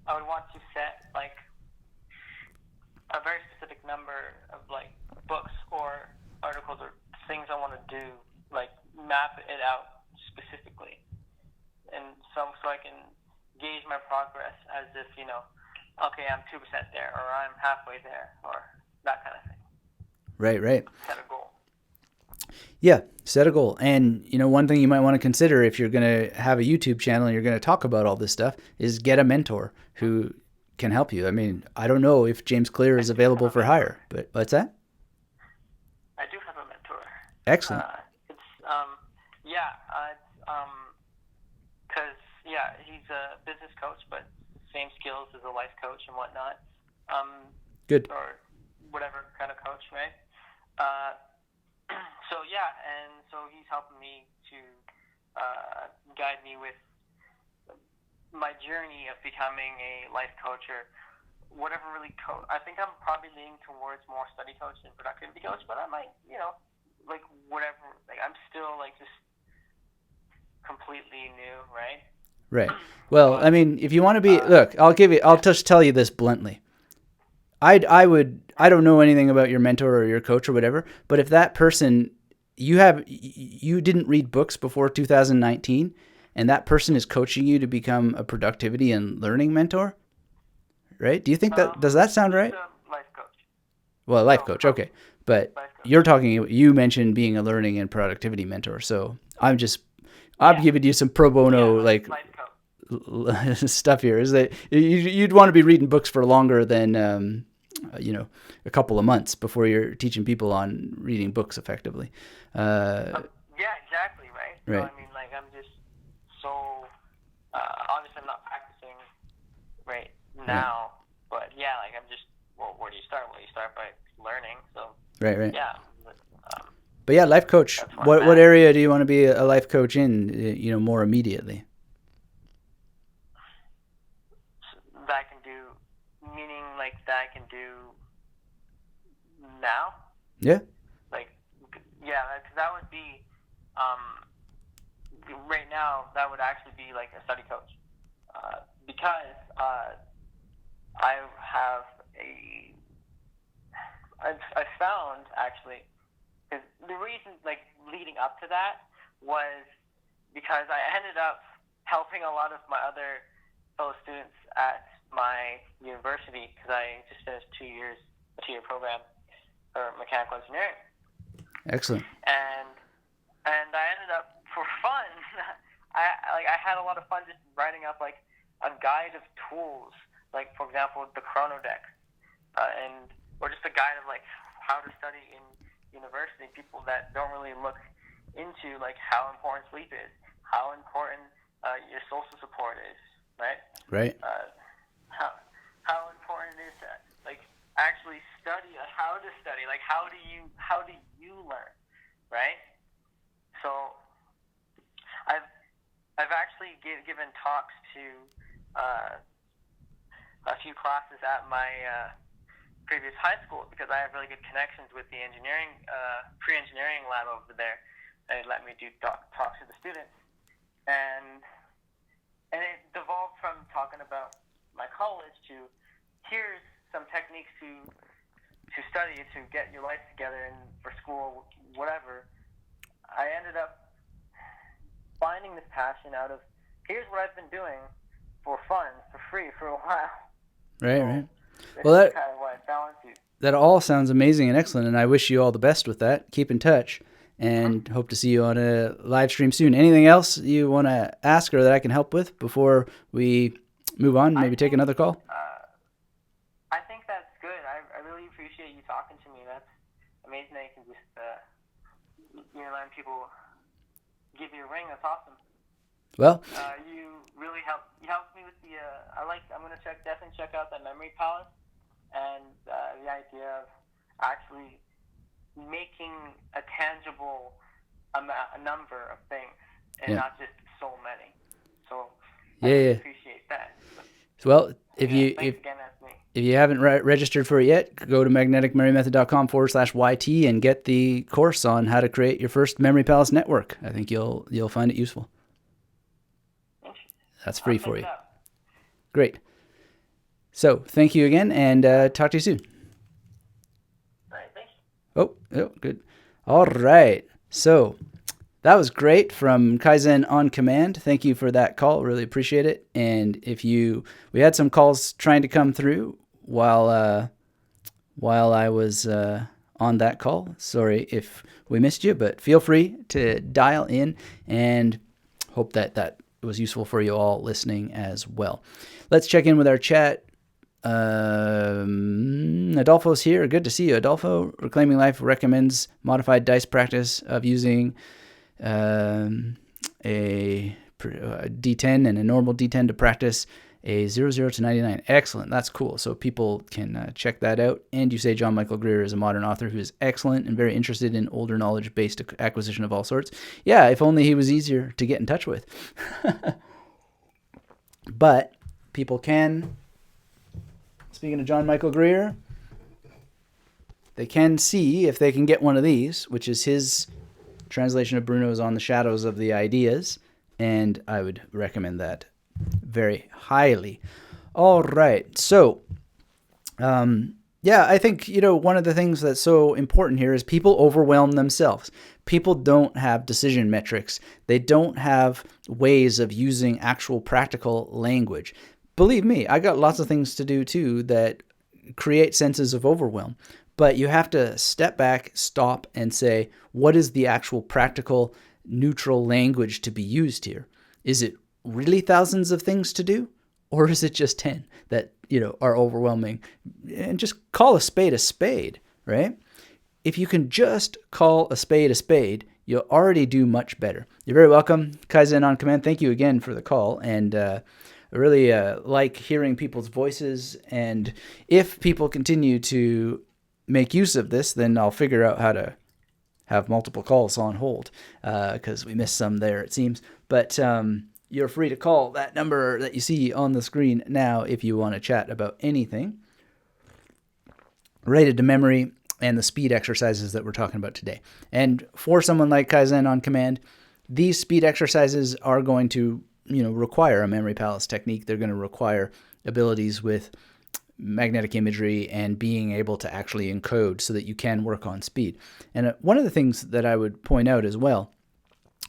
I would want to set like a very specific number of like books or articles or things I want to do, like map it out specifically, and so I can gauge my progress as if, okay, I'm 2% there, or I'm halfway there, or that kind of thing. Right. Set a goal. Yeah, set a goal. And, one thing you might want to consider if you're going to have a YouTube channel and you're going to talk about all this stuff is get a mentor who can help you. I mean, I don't know if James Clear is available for hire, but what's that? I do have a mentor. Excellent. Because he's a business coach, but same skills as a life coach and whatnot. Good. Or whatever kind of coach, right? So he's helping me to guide me with my journey of becoming a life coach or whatever really coach. I think I'm probably leaning towards more study coach than productivity coach, but I might, like whatever. Like I'm still like just completely new, right? Right. Well, I mean, if you want to be, look, I'll just tell you this bluntly. I don't know anything about your mentor or your coach or whatever, but if that person, you didn't read books before 2019, and that person is coaching you to become a productivity and learning mentor, right? Do you think does that sound right? Life coach. Well, life coach, okay. But you mentioned being a learning and productivity mentor, so I'm giving you some pro bono, like, stuff here. Is that you'd want to be reading books for longer than a couple of months before you're teaching people on reading books effectively. Exactly, right. Right. So, I mean, like, I'm just so obviously I'm not practicing right now, but like I'm just where do you start? Well, you start by learning. So right. Yeah. But yeah, life coach. What area do you want to be a life coach in? More immediately. That I can do, meaning like that I can do now. Yeah. Because that would be right now. That would actually be like a study coach, because I have I found actually, because the reason, like brought to that was because I ended up helping a lot of my other fellow students at my university, because I just finished a two-year program for mechanical engineering. Excellent. And I ended up, for fun, I had a lot of fun just writing up like a guide of tools, like for example the chronodex, or just a guide of like how to study in university. People that don't really look into like how important sleep is, how important your social support is, right? Right. How important it is to like actually study, how to study, like how do you learn, right? So I've actually given talks to a few classes at my previous high school, because I have really good connections with the pre-engineering lab over there. They let me do talks to the students, and it devolved from talking about my college to here's some techniques to study, to get your life together, and for school, whatever. I ended up finding this passion out of here's what I've been doing for fun, for free, for a while. Right, So, right. Well, that's kind of what I fell into. That all sounds amazing and excellent, and I wish you all the best with that. Keep in touch, and hope to see you on a live stream soon. Anything else you want to ask or that I can help with before we move on? Maybe take another call? I think that's good. I really appreciate you talking to me. That's amazing that you can just let people give you a ring. That's awesome. Well, you really helped. You helped me with the. I'm gonna definitely check out that memory palace, and the idea of actually making a tangible a number of things, and not just so many. So I really appreciate that. Well, if you haven't registered for it yet, go to magneticmemorymethod.com/YT and get the course on how to create your first Memory Palace network. I think you'll find it useful. That's free for you. Great. So thank you again, and talk to you soon. All right, thanks. Oh, good. All right. So that was great from Kaizen on Command. Thank you for that call. Really appreciate it. And we had some calls trying to come through while I was on that call. Sorry if we missed you, but feel free to dial in, and hope that was useful for you all listening as well. Let's check in with our chat. Adolfo's here. Good to see you, Adolfo. Reclaiming Life recommends modified dice practice of using a D10 and a normal D10 to practice a 00 to 99. Excellent. That's cool. So people can check that out. And you say John Michael Greer is a modern author who is excellent and very interested in older knowledge-based acquisition of all sorts. Yeah, if only he was easier to get in touch with. But people can, speaking of John Michael Greer, they can see if they can get one of these, which is his translation of Bruno's On the Shadows of the Ideas, and I would recommend that very highly. All right, so I think one of the things that's so important here is people overwhelm themselves. People don't have decision metrics. They don't have ways of using actual practical language. Believe me, I got lots of things to do too that create senses of overwhelm. But you have to step back, stop, and say, what is the actual practical, neutral language to be used here? Is it really thousands of things to do? Or is it just 10 that, are overwhelming? And just call a spade, right? If you can just call a spade, you'll already do much better. You're very welcome, Kaizen on Command. Thank you again for the call. And I really like hearing people's voices. And if people continue to make use of this, then I'll figure out how to have multiple calls on hold, because we missed some there, it seems. But you're free to call that number that you see on the screen now if you want to chat about anything related to memory and the speed exercises that we're talking about today. And for someone like Kaizen on Command, these speed exercises are going to require a memory palace technique. They're going to require abilities with magnetic imagery and being able to actually encode so that you can work on speed. And one of the things that I would point out as well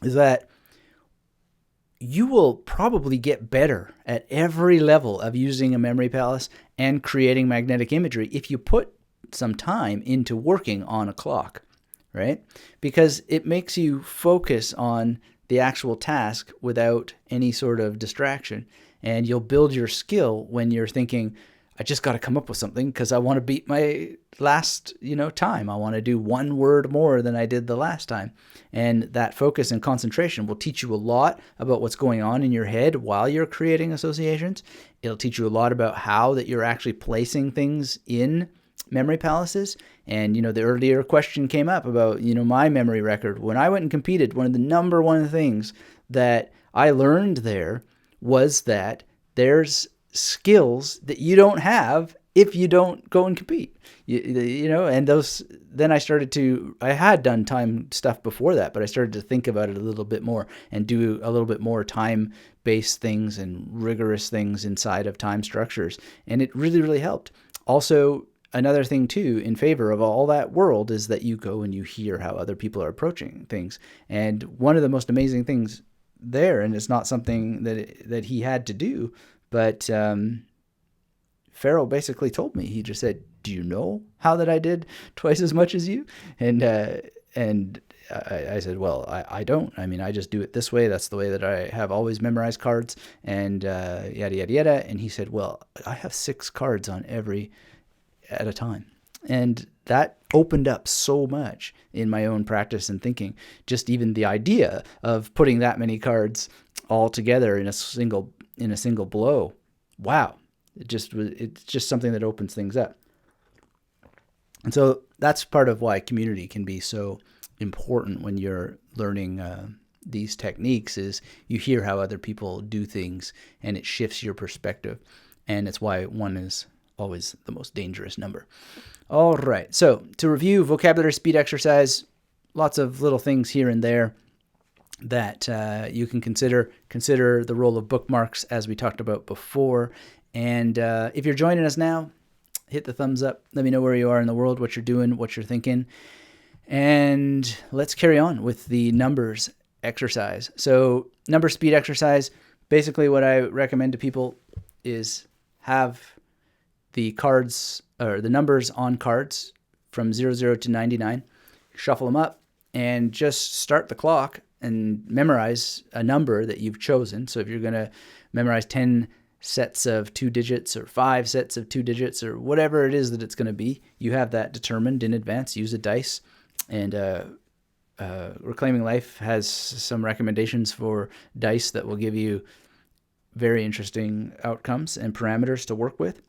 is that you will probably get better at every level of using a memory palace and creating magnetic imagery if you put some time into working on a clock, right? Because it makes you focus on the actual task without any sort of distraction. And you'll build your skill when you're thinking, I just got to come up with something because I want to beat my last, time. I want to do one word more than I did the last time. And that focus and concentration will teach you a lot about what's going on in your head while you're creating associations. It'll teach you a lot about how that you're actually placing things in memory palaces. And, the earlier question came up about, my memory record. When I went and competed, one of the number one things that I learned there was that there's skills that you don't have if you don't go and compete, and those, then I had done time stuff before that, but I started to think about it a little bit more and do a little bit more time-based things and rigorous things inside of time structures. And it really, really helped. Also, another thing too, in favor of all that world, is that you go and you hear how other people are approaching things. And one of the most amazing things there, and it's not something that he had to do, but Farrell basically told me, he just said, do you know how that I did twice as much as you? And I said, well, I don't. I mean, I just do it this way. That's the way that I have always memorized cards, and yada, yada, yada. And he said, well, I have 6 cards on every at a time. And that opened up so much in my own practice and thinking. Just even the idea of putting that many cards all together in a single blow. Wow. It's just something that opens things up. And so that's part of why community can be so important when you're learning these techniques, is you hear how other people do things and it shifts your perspective. And it's why 1 is always the most dangerous number. All right. So to review, vocabulary speed exercise, lots of little things here and there that you can consider. Consider the role of bookmarks, as we talked about before. And if you're joining us now, hit the thumbs up. Let me know where you are in the world, what you're doing, what you're thinking. And let's carry on with the numbers exercise. So number speed exercise, basically what I recommend to people is have the cards, or the numbers on cards from 00 to 99, shuffle them up, and just start the clock and memorize a number that you've chosen. So if you're going to memorize 10 sets of 2 digits or 5 sets of 2 digits or whatever it is that it's going to be, you have that determined in advance. Use a dice. And Reclaiming Life has some recommendations for dice that will give you very interesting outcomes and parameters to work with.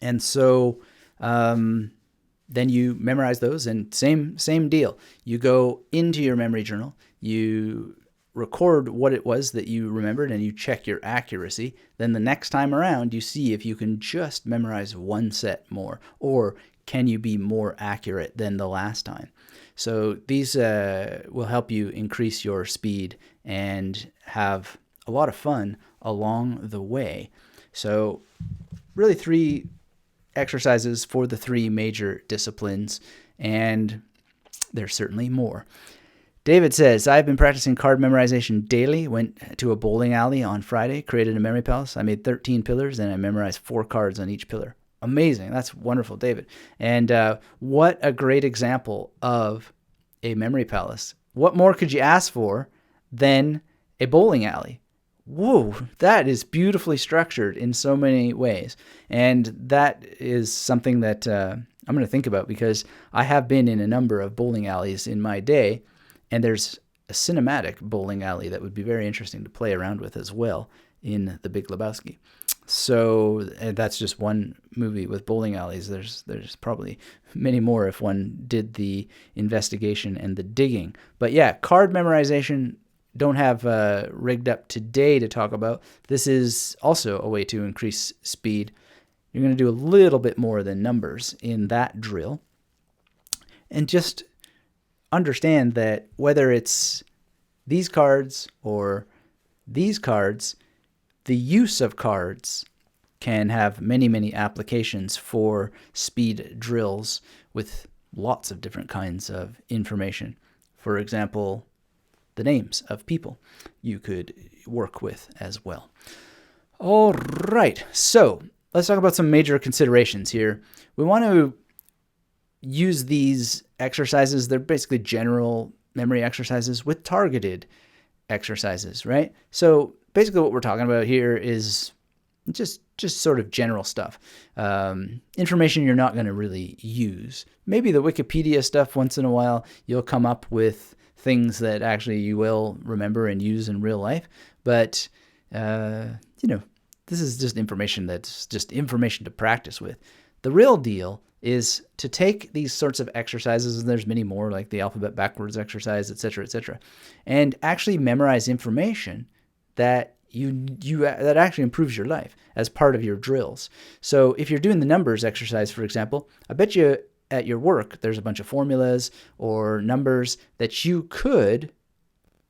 And so then you memorize those, and same deal. You go into your memory journal, you record what it was that you remembered, and you check your accuracy. Then the next time around, you see if you can just memorize 1 set more, or can you be more accurate than the last time. So these will help you increase your speed and have a lot of fun along the way. So really 3 exercises for the 3 major disciplines, and there's certainly more. David says, I've been practicing card memorization daily, went to a bowling alley on Friday, created a memory palace. I made 13 pillars, and I memorized 4 cards on each pillar. Amazing. That's wonderful, David. And what a great example of a memory palace. What more could you ask for than a bowling alley? Whoa, that is beautifully structured in so many ways. And that is something that I'm going to think about, because I have been in a number of bowling alleys in my day, and there's a cinematic bowling alley that would be very interesting to play around with as well in The Big Lebowski. So that's just one movie with bowling alleys. There's probably many more if one did the investigation and the digging. But yeah, card memorization, don't have rigged up today to talk about. This is also a way to increase speed. You're going to do a little bit more than numbers in that drill. And just understand that whether it's these cards or these cards, the use of cards can have many, many applications for speed drills with lots of different kinds of information. For example, the names of people you could work with as well. All right, so let's talk about some major considerations here. We want to use these exercises. They're basically general memory exercises with targeted exercises, right? So basically what we're talking about here is just sort of general stuff. Information you're not going to really use. Maybe the Wikipedia stuff once in a while, you'll come up with things that actually you will remember and use in real life. But, this is just information that's just information to practice with. The real deal is to take these sorts of exercises, and there's many more like the alphabet backwards exercise, etc., and actually memorize information that that actually improves your life as part of your drills. So if you're doing the numbers exercise, for example, I bet you at your work there's a bunch of formulas or numbers that you could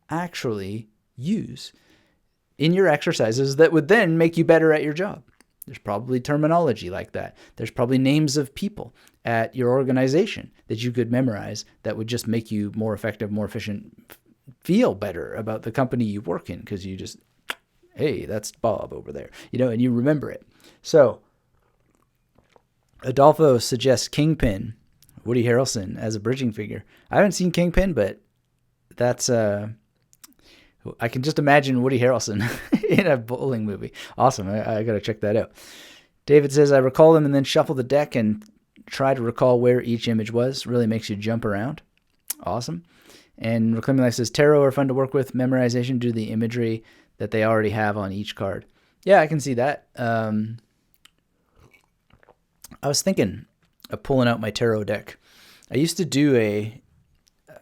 actually use in your exercises that would then make you better at your job. There's probably terminology like that. There's probably names of people at your organization that you could memorize that would just make you more effective, more efficient, feel better about the company you work in because you just, hey, that's Bob over there, and you remember it. So Adolfo suggests Kingpin, Woody Harrelson, as a bridging figure. I haven't seen Kingpin, but that's I can just imagine Woody Harrelson in a bowling movie. Awesome. I got to check that out. David says, I recall them and then shuffle the deck and try to recall where each image was. Really makes you jump around. Awesome. And Reclaiming Life says, tarot are fun to work with. Memorization due to the imagery that they already have on each card. Yeah, I can see that. I was thinking of pulling out my tarot deck. I used to do a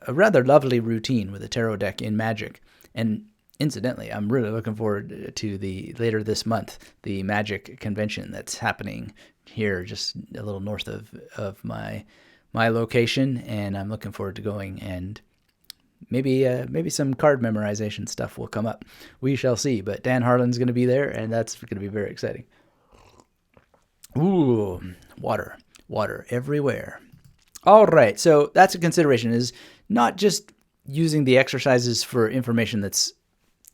rather lovely routine with a tarot deck in Magic. And incidentally, I'm really looking forward to later this month, the Magic convention that's happening here just a little north of my location. And I'm looking forward to going, and maybe some card memorization stuff will come up. We shall see. But Dan Harlan's going to be there, and that's going to be very exciting. Ooh, water everywhere. All right, so that's a consideration, is not just using the exercises for information that's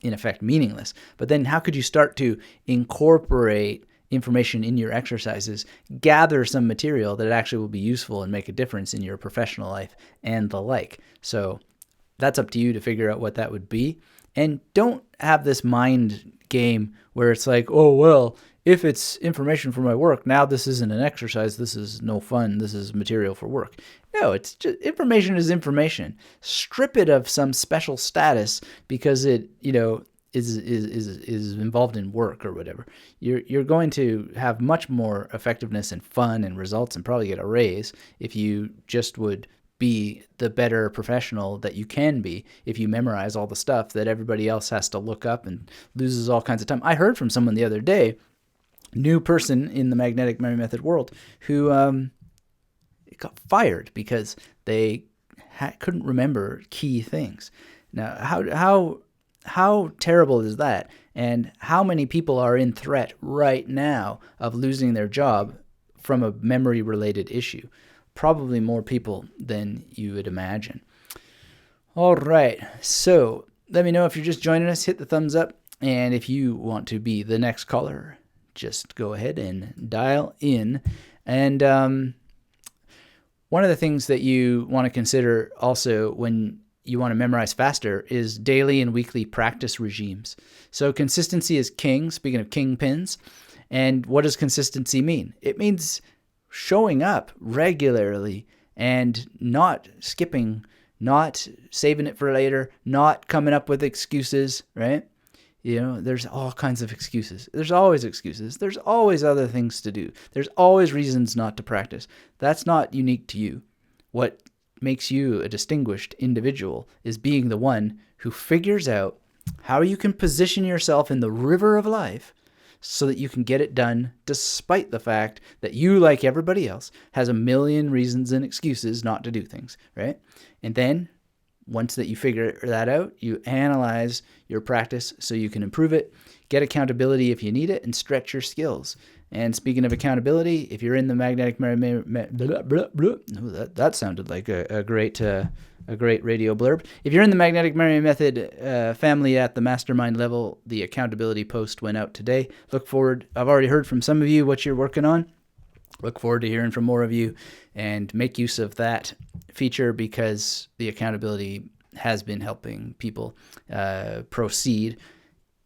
in effect meaningless, but then how could you start to incorporate information in your exercises, gather some material that actually will be useful and make a difference in your professional life and the like. So that's up to you to figure out what that would be. And don't have this mind game where it's like, oh, well, if it's information for my work, now this isn't an exercise, this is no fun, this is material for work. No, it's just information is information. Strip it of some special status because it, is involved in work or whatever. You're going to have much more effectiveness and fun and results and probably get a raise if you just would be the better professional that you can be if you memorize all the stuff that everybody else has to look up and loses all kinds of time. I heard from someone the other day, new person in the magnetic memory method world, who got fired because they couldn't remember key things. Now, how terrible is that? And how many people are in threat right now of losing their job from a memory-related issue? Probably more people than you would imagine. All right, so let me know if you're just joining us. Hit the thumbs up, and if you want to be the next caller, just go ahead and dial in. And one of the things that you want to consider also when you want to memorize faster is daily and weekly practice regimes. So consistency is king, speaking of kingpins. And what does consistency mean? It means showing up regularly and not skipping, not saving it for later, not coming up with excuses, right? There's all kinds of excuses. There's always excuses. There's always other things to do. There's always reasons not to practice. That's not unique to you. What makes you a distinguished individual is being the one who figures out how you can position yourself in the river of life so that you can get it done despite the fact that you, like everybody else, has a million reasons and excuses not to do things, right? And then once that you figure that out, you analyze your practice so you can improve it, get accountability if you need it, and stretch your skills. And speaking of accountability, if you're in the magnetic memory, that sounded like a great a great radio blurb. If you're in the Magnetic Memory Method family at the mastermind level, the accountability post went out today. Look forward. I've already heard from some of you what you're working on. Look forward to hearing from more of you, and make use of that feature, because the accountability has been helping people proceed,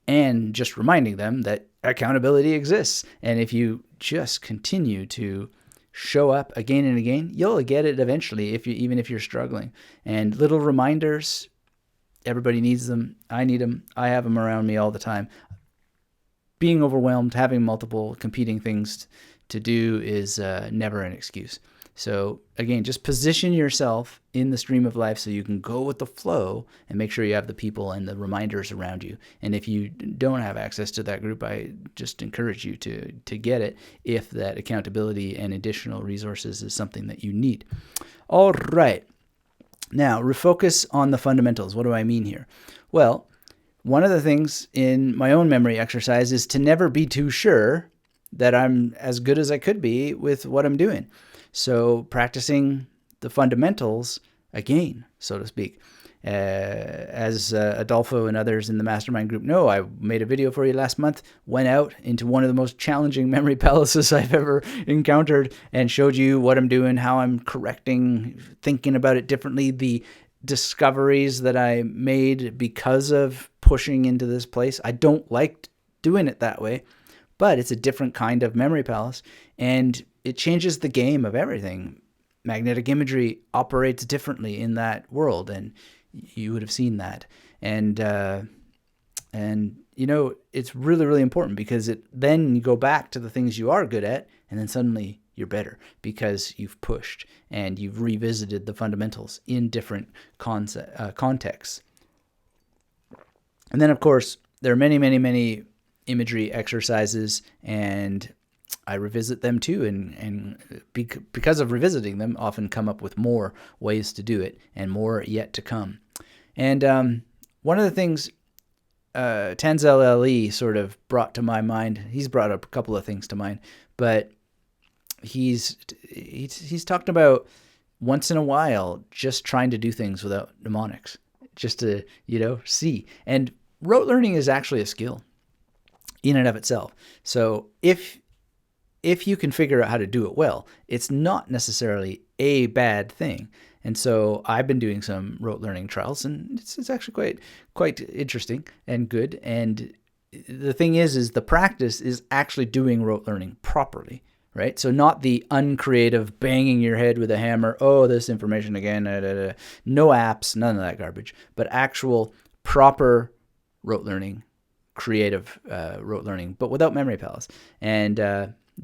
and just reminding them that accountability exists. And if you just continue to show up again and again, you'll get it eventually, even if you're struggling. And little reminders, everybody needs them. I need them. I have them around me all the time. Being overwhelmed, having multiple competing things to do is never an excuse. So again, just position yourself in the stream of life so you can go with the flow, and make sure you have the people and the reminders around you. And if you don't have access to that group, I just encourage you to get it, if that accountability and additional resources is something that you need. All right. Now, refocus on the fundamentals. What do I mean here? Well, one of the things in my own memory exercise is to never be too sure that I'm as good as I could be with what I'm doing. So practicing the fundamentals again, so to speak. As Adolfo and others in the mastermind group know, I made a video for you last month, went out into one of the most challenging memory palaces I've ever encountered, and showed you what I'm doing, how I'm correcting, thinking about it differently, the discoveries that I made because of pushing into this place. I don't like doing it that way, but it's a different kind of memory palace, and it changes the game of everything. Magnetic imagery operates differently in that world, and you would have seen that. And you know, it's really, really important, because then you go back to the things you are good at, and then suddenly you're better because you've pushed and you've revisited the fundamentals in different contexts. And then, of course, there are many, many, many imagery exercises, and I revisit them too, and because of revisiting them, often come up with more ways to do it, and more yet to come. And one of the things Tanzel Ali sort of brought to my mind, he's brought up a couple of things to mind, but he's talked about once in a while just trying to do things without mnemonics, just to, see. And rote learning is actually a skill in and of itself. So if you can figure out how to do it well, it's not necessarily a bad thing. And so I've been doing some rote learning trials, and it's actually quite interesting and good. And the thing is the practice is actually doing rote learning properly, right? So not the uncreative banging your head with a hammer, oh, this information again, no apps, none of that garbage, but actual proper rote learning, creative rote learning, but without memory palace. And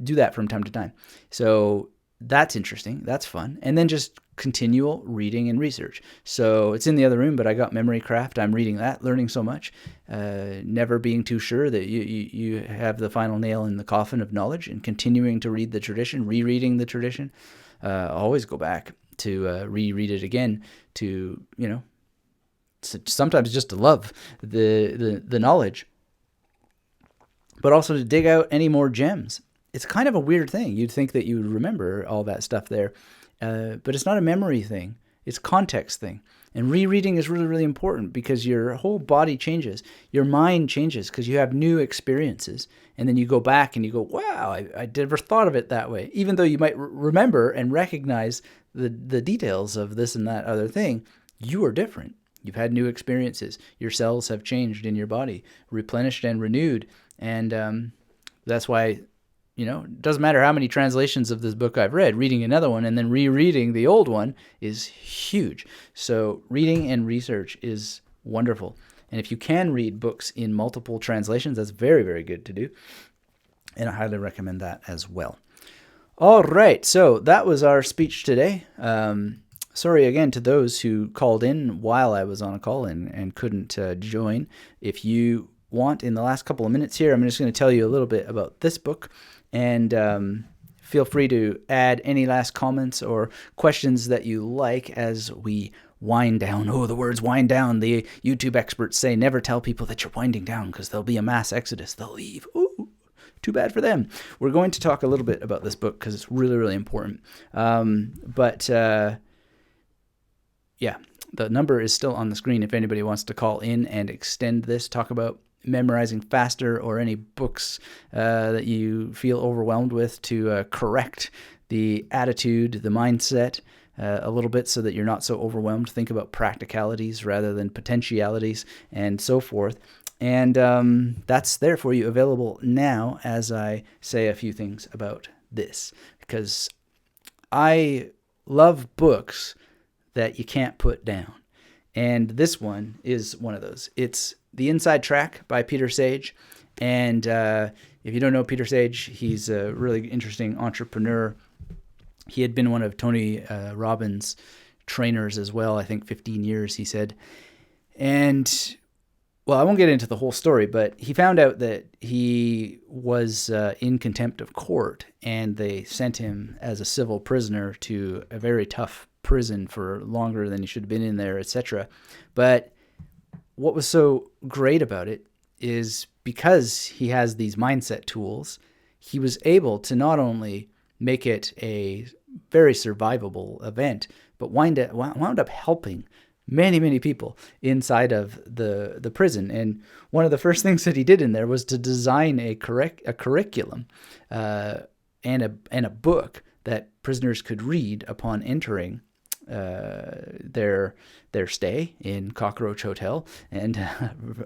do that from time to time. So that's interesting. That's fun. And then just continual reading and research. So it's in the other room, but I got Memory Craft. I'm reading that, learning so much, never being too sure that you have the final nail in the coffin of knowledge, and continuing to read the tradition, rereading the tradition. Always go back to reread it again, to, sometimes just to love the knowledge, but also to dig out any more gems. It's kind of a weird thing. You'd think that you would remember all that stuff there, but it's not a memory thing. It's a context thing. And rereading is really, really important, because your whole body changes. Your mind changes because you have new experiences. And then you go back and you go, wow, I never thought of it that way. Even though you might remember and recognize the details of this and that other thing, you are different. You've had new experiences. Your cells have changed in your body, replenished and renewed. And that's why, it doesn't matter how many translations of this book I've read, reading another one and then rereading the old one is huge. So reading and research is wonderful. And if you can read books in multiple translations, that's very, very good to do. And I highly recommend that as well. All right. So that was our speech today. Sorry again to those who called in while I was on a call and couldn't join. If you want, in the last couple of minutes here, I'm just going to tell you a little bit about this book, and feel free to add any last comments or questions that you like as we wind down. Oh, the words wind down. The YouTube experts say never tell people that you're winding down, because there'll be a mass exodus. They'll leave. Ooh, too bad for them. We're going to talk a little bit about this book because it's really, really important. The number is still on the screen if anybody wants to call in and extend this, talk about memorizing faster or any books that you feel overwhelmed with to correct the attitude, the mindset a little bit so that you're not so overwhelmed. Think about practicalities rather than potentialities and so forth. And that's there for you, available now as I say a few things about this, because I love books that you can't put down. And this one is one of those. It's The Inside Track by Peter Sage. And if you don't know Peter Sage, he's a really interesting entrepreneur. He had been one of Tony Robbins' trainers as well, I think 15 years, he said. And, well, I won't get into the whole story, but he found out that he was in contempt of court, and they sent him as a civil prisoner to a very tough prison for longer than he should have been in there, etc. But what was so great about it is because he has these mindset tools, he was able to not only make it a very survivable event, but wound up helping many, many people inside of the prison. And one of the first things that he did in there was to design a curriculum and a book that prisoners could read upon entering their stay in Cockroach Hotel, and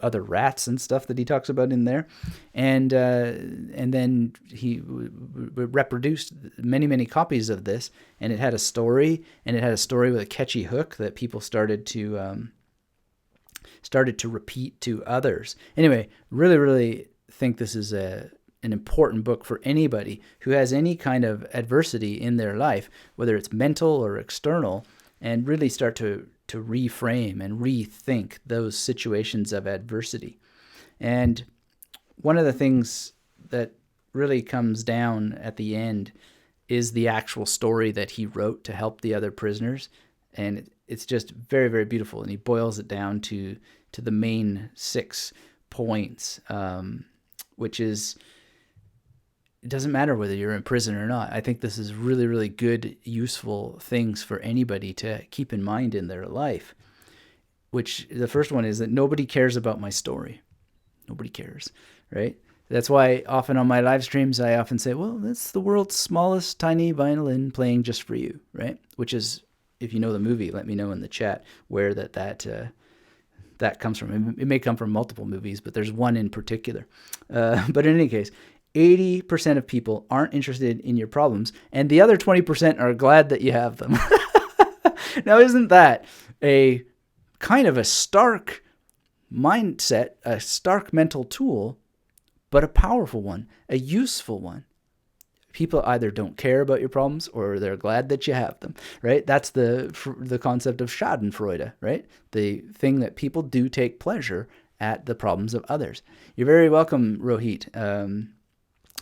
other rats and stuff that he talks about in there, and then he reproduced many copies of this, and it had a story, with a catchy hook that people started to repeat to others. Anyway, really think this is an important book for anybody who has any kind of adversity in their life, whether it's mental or external, and really start to reframe and rethink those situations of adversity. And one of the things that really comes down at the end is the actual story that he wrote to help the other prisoners. And it's just very beautiful. And he boils it down to the main 6 points, which is, it doesn't matter whether you're in prison or not. I think this is really good, useful things for anybody to keep in mind in their life. Which, the first one is that nobody cares about my story. Nobody cares, right? That's why often on my live streams, I often say, well, that's the world's smallest tiny violin playing just for you, right? Which is, if you know the movie, let me know in the chat where that comes from. It may come from multiple movies, but there's one in particular. But in any case, 80% of people aren't interested in your problems, and the other 20% are glad that you have them. Now, isn't that a kind of a stark mindset, a stark mental tool, but a powerful one, a useful one? People either don't care about your problems or they're glad that you have them, right? That's the concept of Schadenfreude, right? The thing that people do take pleasure at the problems of others. You're very welcome, Rohit.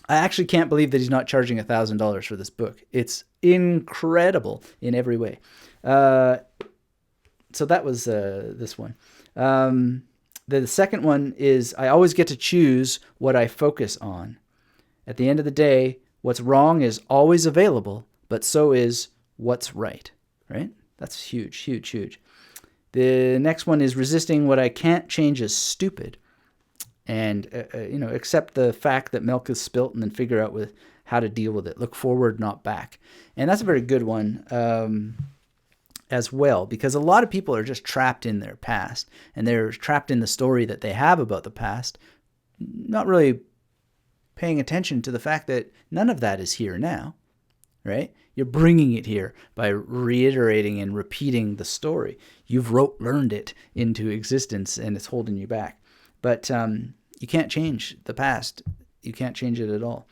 I actually can't believe that he's not charging $1,000 for this book. It's incredible in every way. So that was this one. The second one is, I always get to choose what I focus on. At the end of the day, what's wrong is always available, but so is what's right, right? That's huge. The next one is, resisting what I can't change is stupid. And, accept the fact that milk is spilt and then figure out how to deal with it. Look forward, not back. And that's a very good one as well, because a lot of people are just trapped in their past, and they're trapped in the story that they have about the past, not really paying attention to the fact that none of that is here now, right? You're bringing it here by reiterating and repeating the story. You've learned it into existence, and it's holding you back. But you can't change the past. You can't change it at all.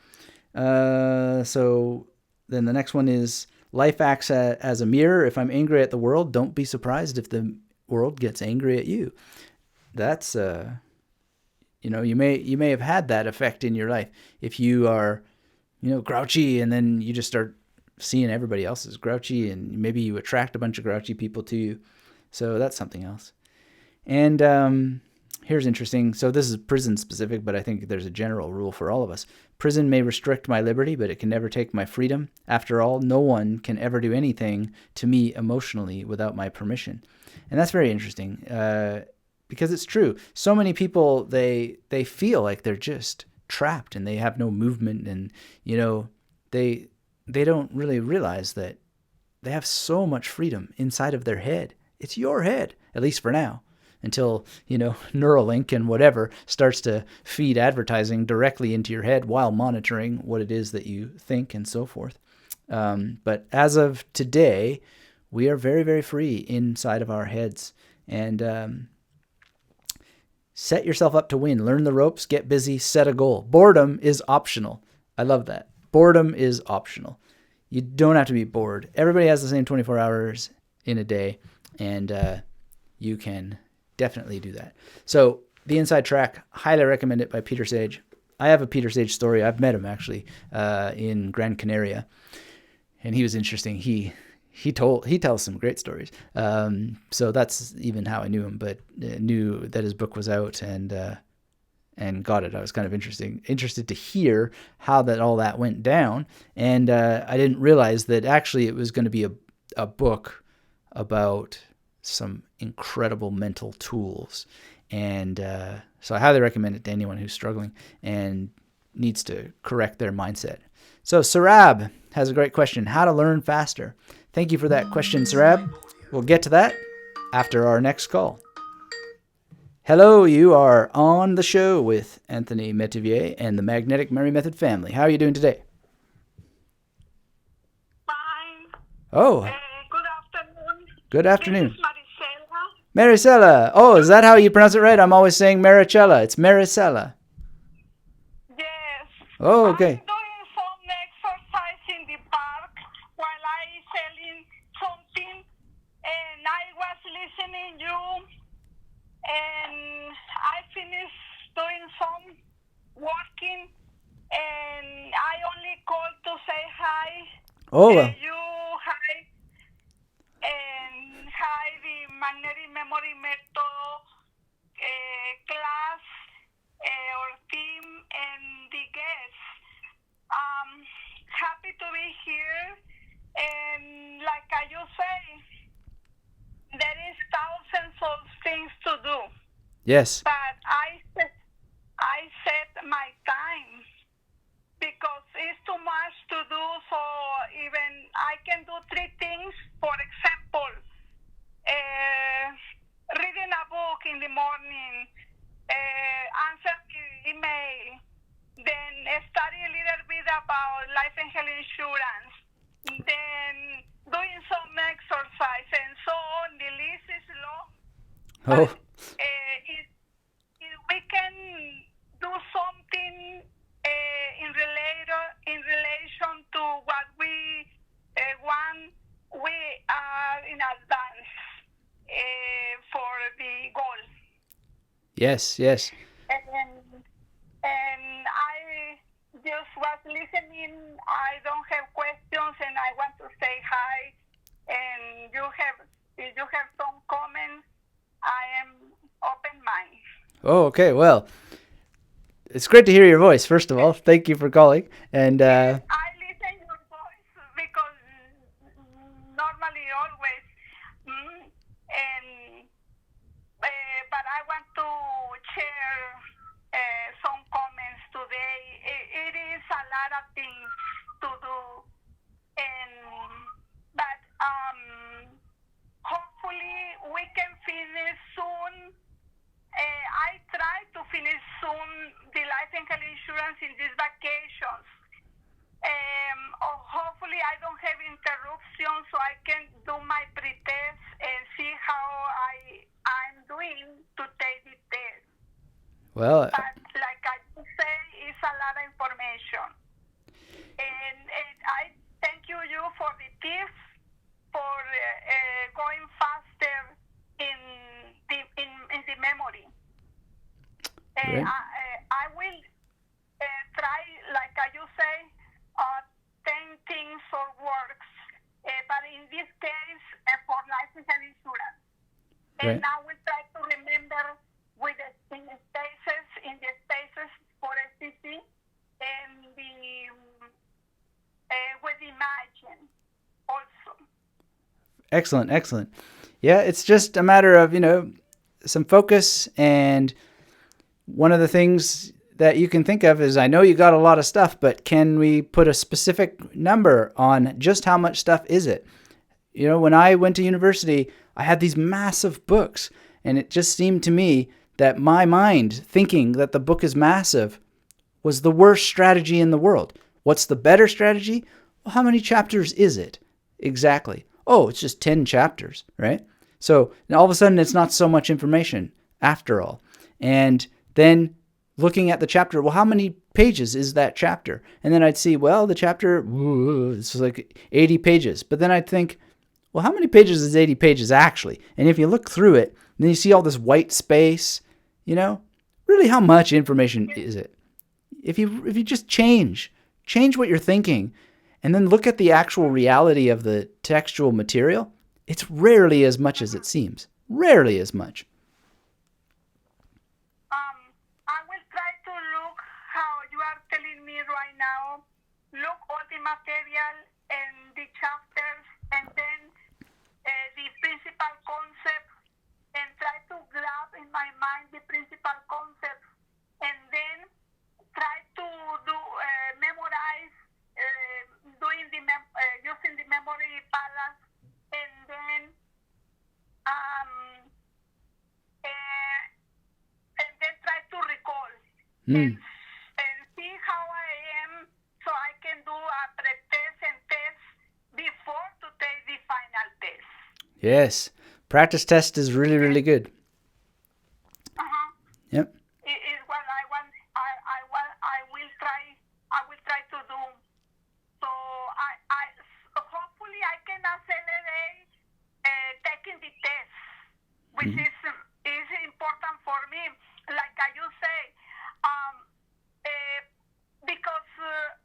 So then the next one is, life acts as a mirror. If I'm angry at the world, don't be surprised if the world gets angry at you. That's, you may have had that effect in your life. If you are, grouchy, and then you just start seeing everybody else as grouchy, and maybe you attract a bunch of grouchy people to you. So that's something else. And Here's interesting. So this is prison specific, but I think there's a general rule for all of us. Prison may restrict my liberty, but it can never take my freedom. After all, no one can ever do anything to me emotionally without my permission. And that's very interesting because it's true. So many people, they feel like they're just trapped and they have no movement, and they don't really realize that they have so much freedom inside of their head. It's your head, at least for now, until, Neuralink and whatever starts to feed advertising directly into your head while monitoring what it is that you think and so forth. But as of today, we are very, very free inside of our heads. And set yourself up to win. Learn the ropes, get busy, set a goal. Boredom is optional. I love that. Boredom is optional. You don't have to be bored. Everybody has the same 24 hours in a day, and you can definitely do that. So The Inside Track, highly recommend it by Peter Sage. I have a Peter Sage story. I've met him actually in Gran Canaria, and he was interesting. He tells some great stories. So that's even how I knew him, but knew that his book was out and got it. I was kind of interested to hear how all that went down, and I didn't realize that actually it was going to be a book about some incredible mental tools. And so I highly recommend it to anyone who's struggling and needs to correct their mindset. So Sarab has a great question: how to learn faster. Thank you for that question, Sarab. We'll get to that after our next call. Hello, you are on the show with Anthony Metivier and the Magnetic Memory Method family. How are you doing today? Fine. Oh. Good afternoon. Good afternoon. This is Maricela. Maricela. Oh, is that how you pronounce it right? I'm always saying Maricela. It's Maricela. Yes. Oh, okay. I'm doing some exercise in the park while I selling something, and I was listening you, and I finished doing some walking, and I only called to say hi. Oh. You hi, and hi the magnetic memory method class or team and the guests. Happy to be here, and like I just say, there is thousands of things to do. Yes. But I set my time because it's too much to do. So even I can do 3 things. For example, reading a book in the morning, answer the email, then study a little bit about life and health insurance, then doing some exercise, and so on. The list is long. Oh. But if we can do something in relation to what we want, we are in advance for the goal. Yes. And I just was listening. I don't have questions, and I want to say hi. And if you have some comments, I am open mind. Oh, okay. Well, it's great to hear your voice, first of all. Thank you for calling. And I listen your voice because normally always, but I want to share some comments today. It is a lot of things to do, but hopefully we can finish soon. I try to finish soon the life and health insurance in these vacations. Hopefully I don't have interruptions, so I can do my pre-test and see how I'm doing to take the test. Well, but like I say, it's a lot of information. And I thank you for the tips for going faster in the memory. Right. I will try, like you say, 10 things or works, but in this case, for life and health insurance. And Right. I will try to remember with the Excellent, excellent. Yeah, it's just a matter of, some focus. And one of the things that you can think of is, I know you got a lot of stuff, but can we put a specific number on just how much stuff is it? When I went to university, I had these massive books, and it just seemed to me that my mind thinking that the book is massive was the worst strategy in the world. What's the better strategy? Well, how many chapters is it? Exactly. Oh, it's just 10 chapters, right? So all of a sudden, it's not so much information after all. And then looking at the chapter, well, how many pages is that chapter? And then I'd see, well, the chapter, it's like 80 pages. But then I'd think, well, how many pages is 80 pages actually? And if you look through it, then you see all this white space, really how much information is it? If you just change what you're thinking, and then look at the actual reality of the textual material, it's rarely as much as it seems. Rarely as much. I will try to look how you are telling me right now. Look all the material and the chapters, and then the principal concepts, and try to grab in my mind the principal concepts, and then try to do memorize using the memory palace, and then try to recall and see how I am, so I can do a pre-test and test before to take the final test. Yes, practice test is really, really good. Yep. It is what I want. I will try to do. So hopefully I can accelerate taking the test, which is important for me. Like you say, because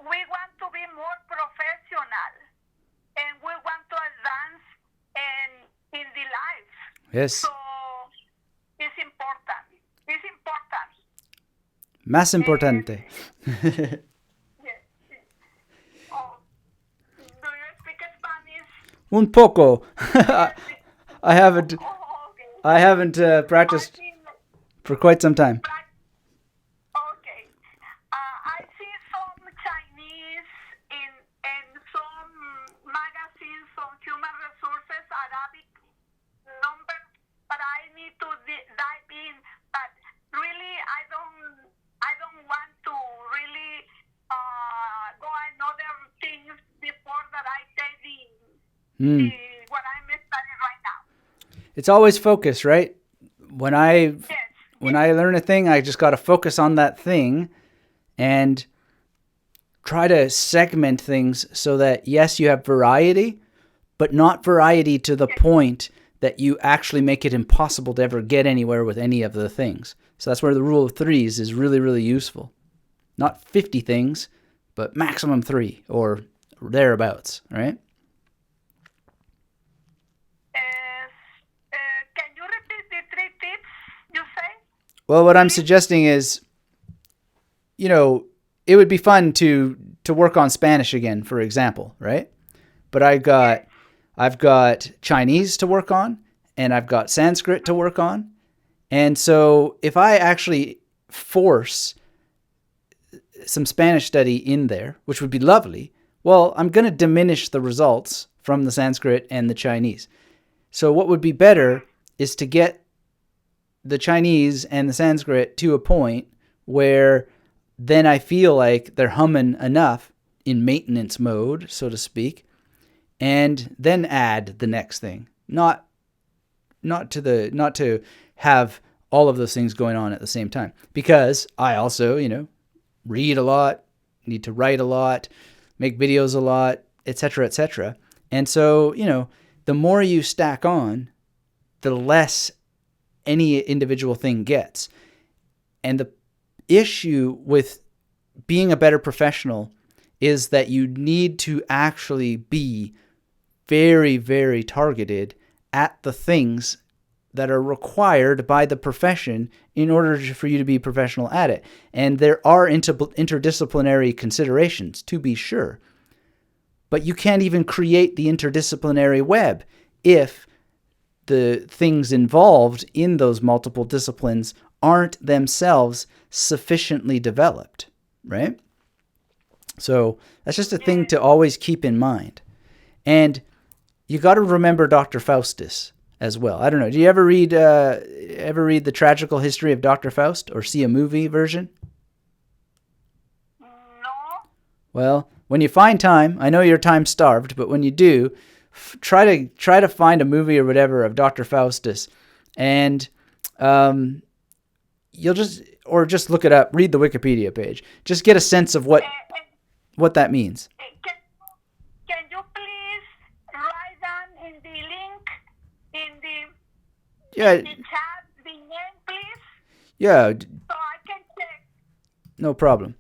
we want to be more professional, and we want to advance in the life. Yes. So it's important. It's important. Más importante. Yes. Oh, do you speak Spanish? Un poco. I haven't Okay. practiced for quite some time. Okay. I see some Chinese in some magazines, some human resources, Arabic numbers, but I need to dive in. But really, I don't want to really go another things before that I take what I'm studying right now. It's always focus, right? When I learn a thing, I just got to focus on that thing and try to segment things so that, yes, you have variety, but not variety to the point that you actually make it impossible to ever get anywhere with any of the things. So that's where the rule of threes is really, really useful. Not 50 things, but maximum 3 or thereabouts, right? Can you repeat the 3 tips you say? Well, what I'm suggesting is, it would be fun to work on Spanish again, for example, right? But I've got Chinese to work on, and I've got Sanskrit to work on. And so if I actually force some Spanish study in there, which would be lovely, well, I'm going to diminish the results from the Sanskrit and the Chinese. So what would be better is to get the Chinese and the Sanskrit to a point where then I feel like they're humming enough in maintenance mode, so to speak, and then add the next thing. Not to have all of those things going on at the same time. Because I also, read a lot, need to write a lot, make videos a lot, etc., etc. And so, the more you stack on, the less any individual thing gets. And the issue with being a better professional is that you need to actually be very, very targeted at the things that are required by the profession in order for you to be professional at it. And there are interdisciplinary considerations, to be sure. But you can't even create the interdisciplinary web if the things involved in those multiple disciplines aren't themselves sufficiently developed, right? So that's just a thing to always keep in mind. And you got to remember Dr. Faustus as well. I don't know. Do you ever read the tragical history of Dr. Faust or see a movie version? No. Well, when you find time, I know you're time starved, but when you do, try to find a movie or whatever of Dr. Faustus, and you'll just look it up, read the Wikipedia page, just get a sense of what that means. Can you please write down in the link in the chat the name, please? Yeah. So I can check. No problem.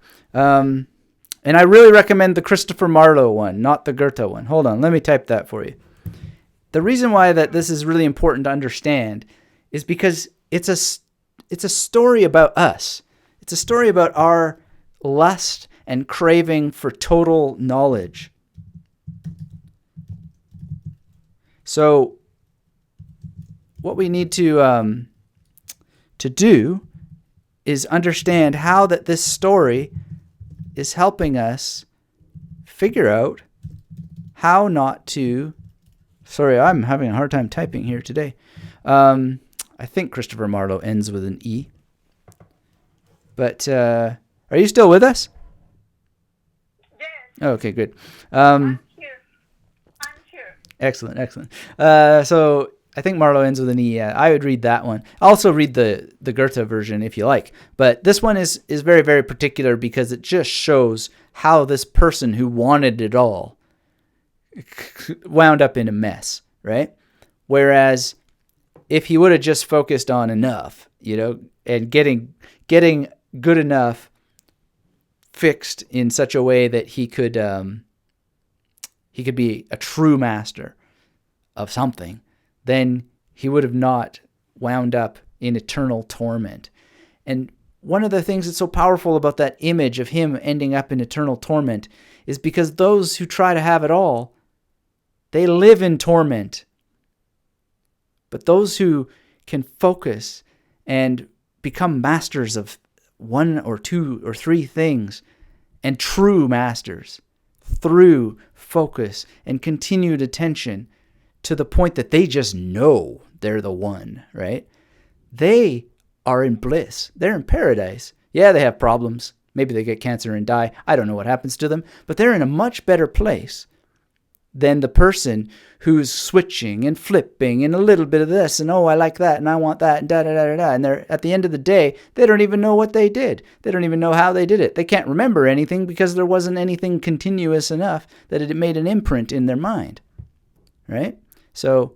And I really recommend the Christopher Marlowe one, not the Goethe one. Hold on, let me type that for you. The reason why that this is really important to understand is because it's a story about us. It's a story about our lust and craving for total knowledge. So what we need to do is understand how that this story is helping us figure out how not to... Sorry, I'm having a hard time typing here today. I think Christopher Marlowe ends with an E. But are you still with us? Yes. Okay, good. I'm here. Excellent. So I think Marlowe ends with an E. I would read that one. Also read the Goethe version if you like. But this one is very, very particular because it just shows how this person who wanted it all wound up in a mess, right? Whereas if he would have just focused on enough, and getting good enough fixed in such a way that he could be a true master of something, then he would have not wound up in eternal torment. And one of the things that's so powerful about that image of him ending up in eternal torment is because those who try to have it all, they live in torment. But those who can focus and become masters of one or two or three things, and true masters, through focus and continued attention to the point that they just know they're the one, right? They are in bliss. They're in paradise. Yeah, they have problems. Maybe they get cancer and die. I don't know what happens to them, but they're in a much better place than the person who's switching and flipping and a little bit of this and I like that and I want that and da-da-da-da-da. And they're at the end of the day, they don't even know what they did. They don't even know how they did it. They can't remember anything because there wasn't anything continuous enough that it made an imprint in their mind, right? So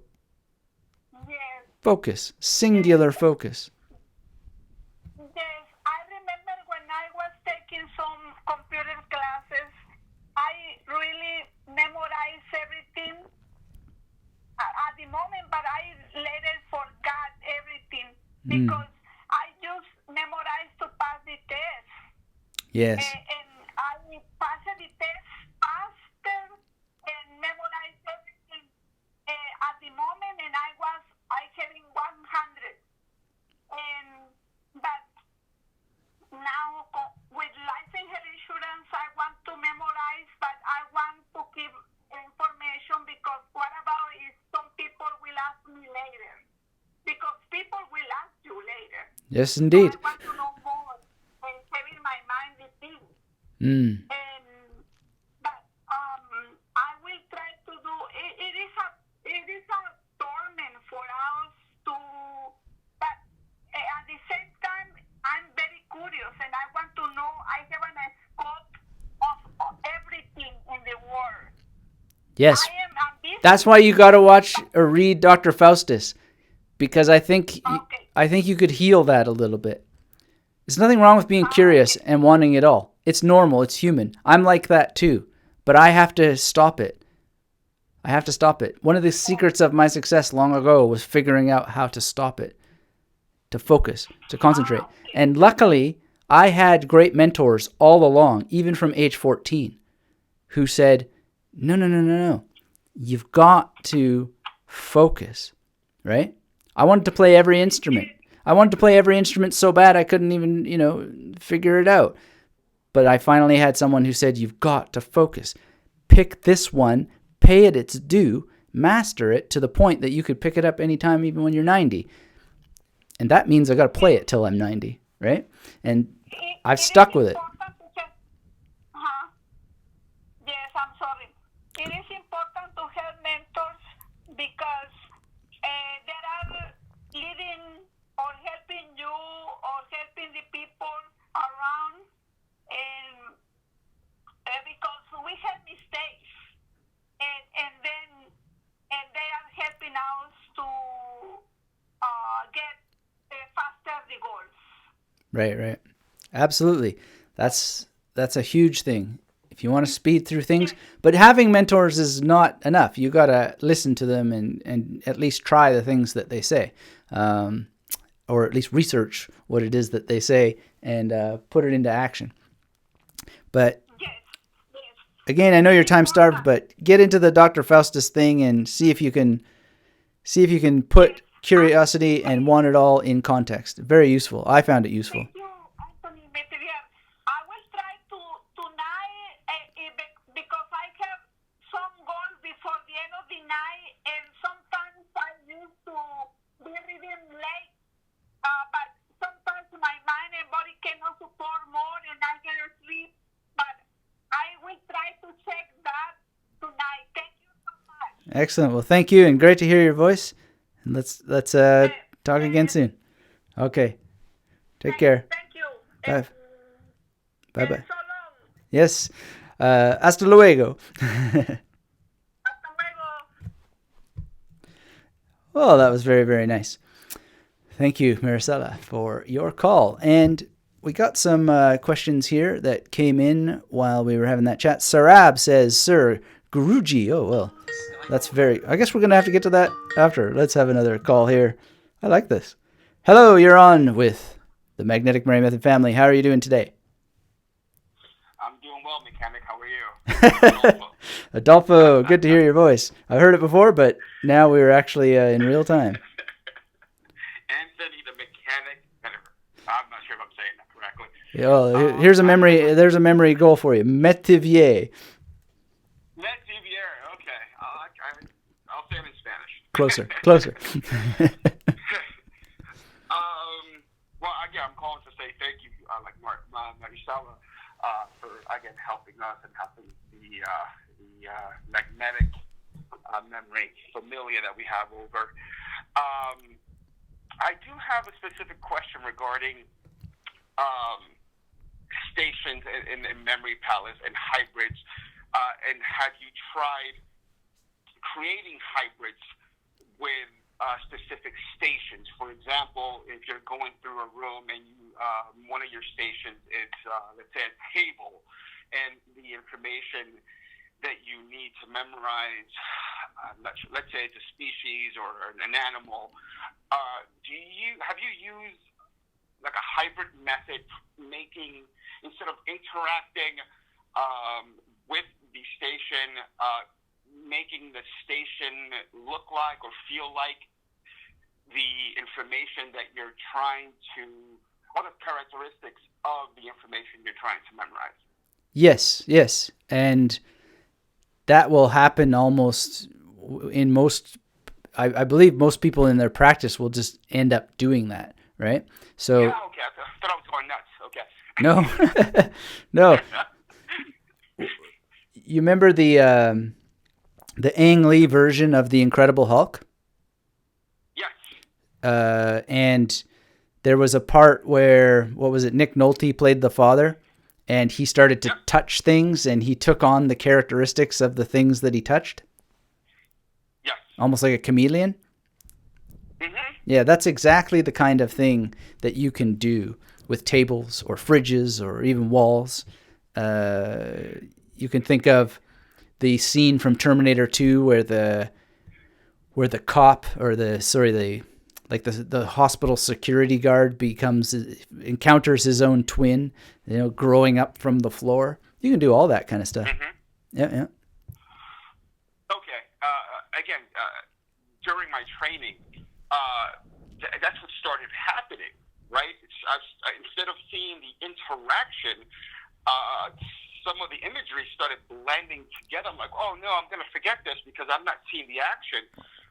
focus, singular focus. Yes, I remember when I was taking some computer classes, I really memorized everything at the moment, but I later forgot everything because I just memorized to pass the test. Yes. And I passed the test faster and memorized everything at the moment, and I having 100. But now with life and health insurance, I want to memorize, but I want to keep information because what about if some people will ask me later? Because people will ask you later. Yes, indeed. So I want to know more and having my mind with things. But I will try to do. It is a torment for us to. But at the same time, I'm very curious and I want to know. I have an scope of everything in the world. Yes. That's why you got to watch or read Dr. Faustus, because I think you could heal that a little bit. There's nothing wrong with being curious and wanting it all. It's normal. It's human. I'm like that too, but I have to stop it. One of the secrets of my success long ago was figuring out how to stop it, to focus, to concentrate. And luckily, I had great mentors all along, even from age 14, who said, no. You've got to focus, right? I wanted to play every instrument. I wanted to play every instrument so bad I couldn't even, figure it out. But I finally had someone who said, you've got to focus. Pick this one, pay it its due, master it to the point that you could pick it up anytime, even when you're 90. And that means I got to play it till I'm 90, right? And I've stuck with it. Yes, I'm sorry. It is important to have mentors because there are leading or helping you or helping the people around, and because we have mistakes, and they are helping us to get faster the goals. Right. Absolutely. That's a huge thing. If you want to speed through things, but having mentors is not enough. You got to listen to them and at least try the things that they say, or at least research what it is that they say and put it into action. But again, I know you're time starved, but get into the Dr. Faustus thing and see if you can put curiosity and want it all in context. Very useful. I found it useful. Thank you, Anthony. I will try to tonight because I have some goals before the end of the night, and sometimes I used to be reading late, but sometimes my mind and body cannot support more, and I get asleep. But I will try to check that tonight. Thank you so much. Excellent. Well, thank you, and great to hear your voice. And let's talk again soon. Okay. Take care. Thank you. Bye. Bye. So long. Yes. Hasta luego. Hasta luego. Well, that was very, very nice. Thank you, Maricela, for your call. And we got some questions here that came in while we were having that chat. Sarab says, Sir Guruji. Oh, well, that's I guess we're going to have to get to that after. Let's have another call here. I like this. Hello, you're on with the Magnetic Memory Method family. How are you doing today? I'm doing well, mechanic. How are you? Adolfo, good to hear your voice. I've heard it before, but now we're actually in real time. Anthony the mechanic. I'm not sure if I'm saying that correctly. Yeah, well, here's a memory. There's a memory goal for you. Metivier. Metivier. Okay. I'll say it in Spanish. Closer. Well, again, I'm calling to say thank you, Maricela, for again helping us and helping the magnetic memory familia that we have over. I do have a specific question regarding stations in memory palace and hybrids. And have you tried creating hybrids with specific stations? For example, if you're going through a room and one of your stations is, let's say, a table, and the information that you need to memorize, let's say it's a species or an animal, have you used like a hybrid method, making, instead of interacting with the station, making the station look like or feel like the information that you're trying to, or the characteristics of the information you're trying to memorize? Yes. And that will happen almost in most, I believe most people in their practice will just end up doing that, right? So, yeah, okay. I thought I was going nuts. Okay. No. You remember the Ang Lee version of The Incredible Hulk? Yes. And there was a part where, what was it, Nick Nolte played the father, and he started to touch things, and he took on the characteristics of the things that he touched? Yes. Almost like a chameleon? Mm-hmm. Yeah, that's exactly the kind of thing that you can do with tables or fridges or even walls. You can think of the scene from Terminator 2 where the cop or the hospital security guard encounters his own twin, growing up from the floor. You can do all that kind of stuff. Mm-hmm. Yeah. Okay. Again, during my training, that's what started happening, right? Instead of seeing the interaction, some of the imagery started blending together. I'm like, oh no, I'm going to forget this because I'm not seeing the action.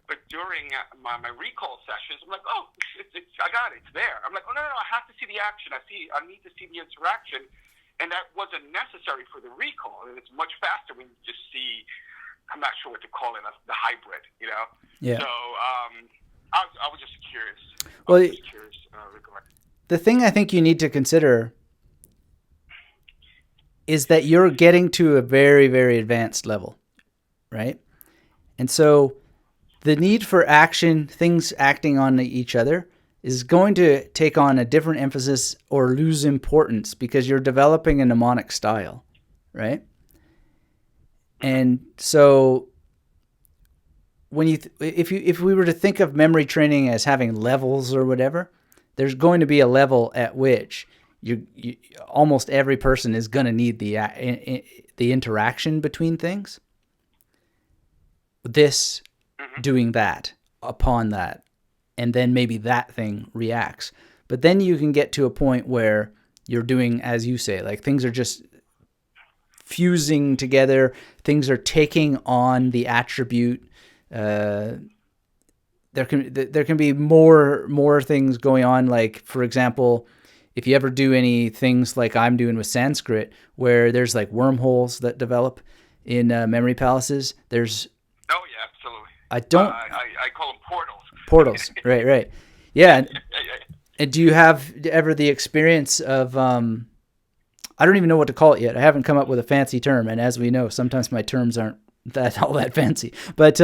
But during my recall sessions, I'm like, oh, I got it. It's there. I'm like, oh, no, I have to see the action. I need to see the interaction. And that wasn't necessary for the recall. And it's much faster when you just see, I'm not sure what to call it, the hybrid, you know? Yeah. So I was just curious. Regarding. The thing I think you need to consider is that you're getting to a very, very advanced level, right? And so the need for action, things acting on each other, is going to take on a different emphasis or lose importance because you're developing a mnemonic style, right? And so when if we were to think of memory training as having levels or whatever, there's going to be a level at which you almost every person is going to need the interaction between things. This doing that upon that, and then maybe that thing reacts. But then you can get to a point where you're doing, as you say, like things are just fusing together, things are taking on the attribute. There can be more things going on, like, for example, if you ever do any things like I'm doing with Sanskrit, where there's like wormholes that develop in memory palaces, there's Absolutely. I call them portals. Portals, right. Yeah. And do you have ever the experience of, I don't even know what to call it yet. I haven't come up with a fancy term. And as we know, sometimes my terms aren't all that fancy. But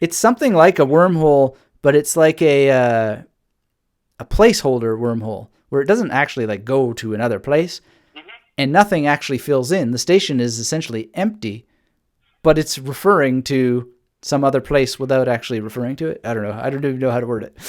it's something like a wormhole, but it's like a placeholder wormhole where it doesn't actually like go to another place and nothing actually fills in. The station is essentially empty, but it's referring to some other place without actually referring to it. I don't know. I don't even know how to word it. I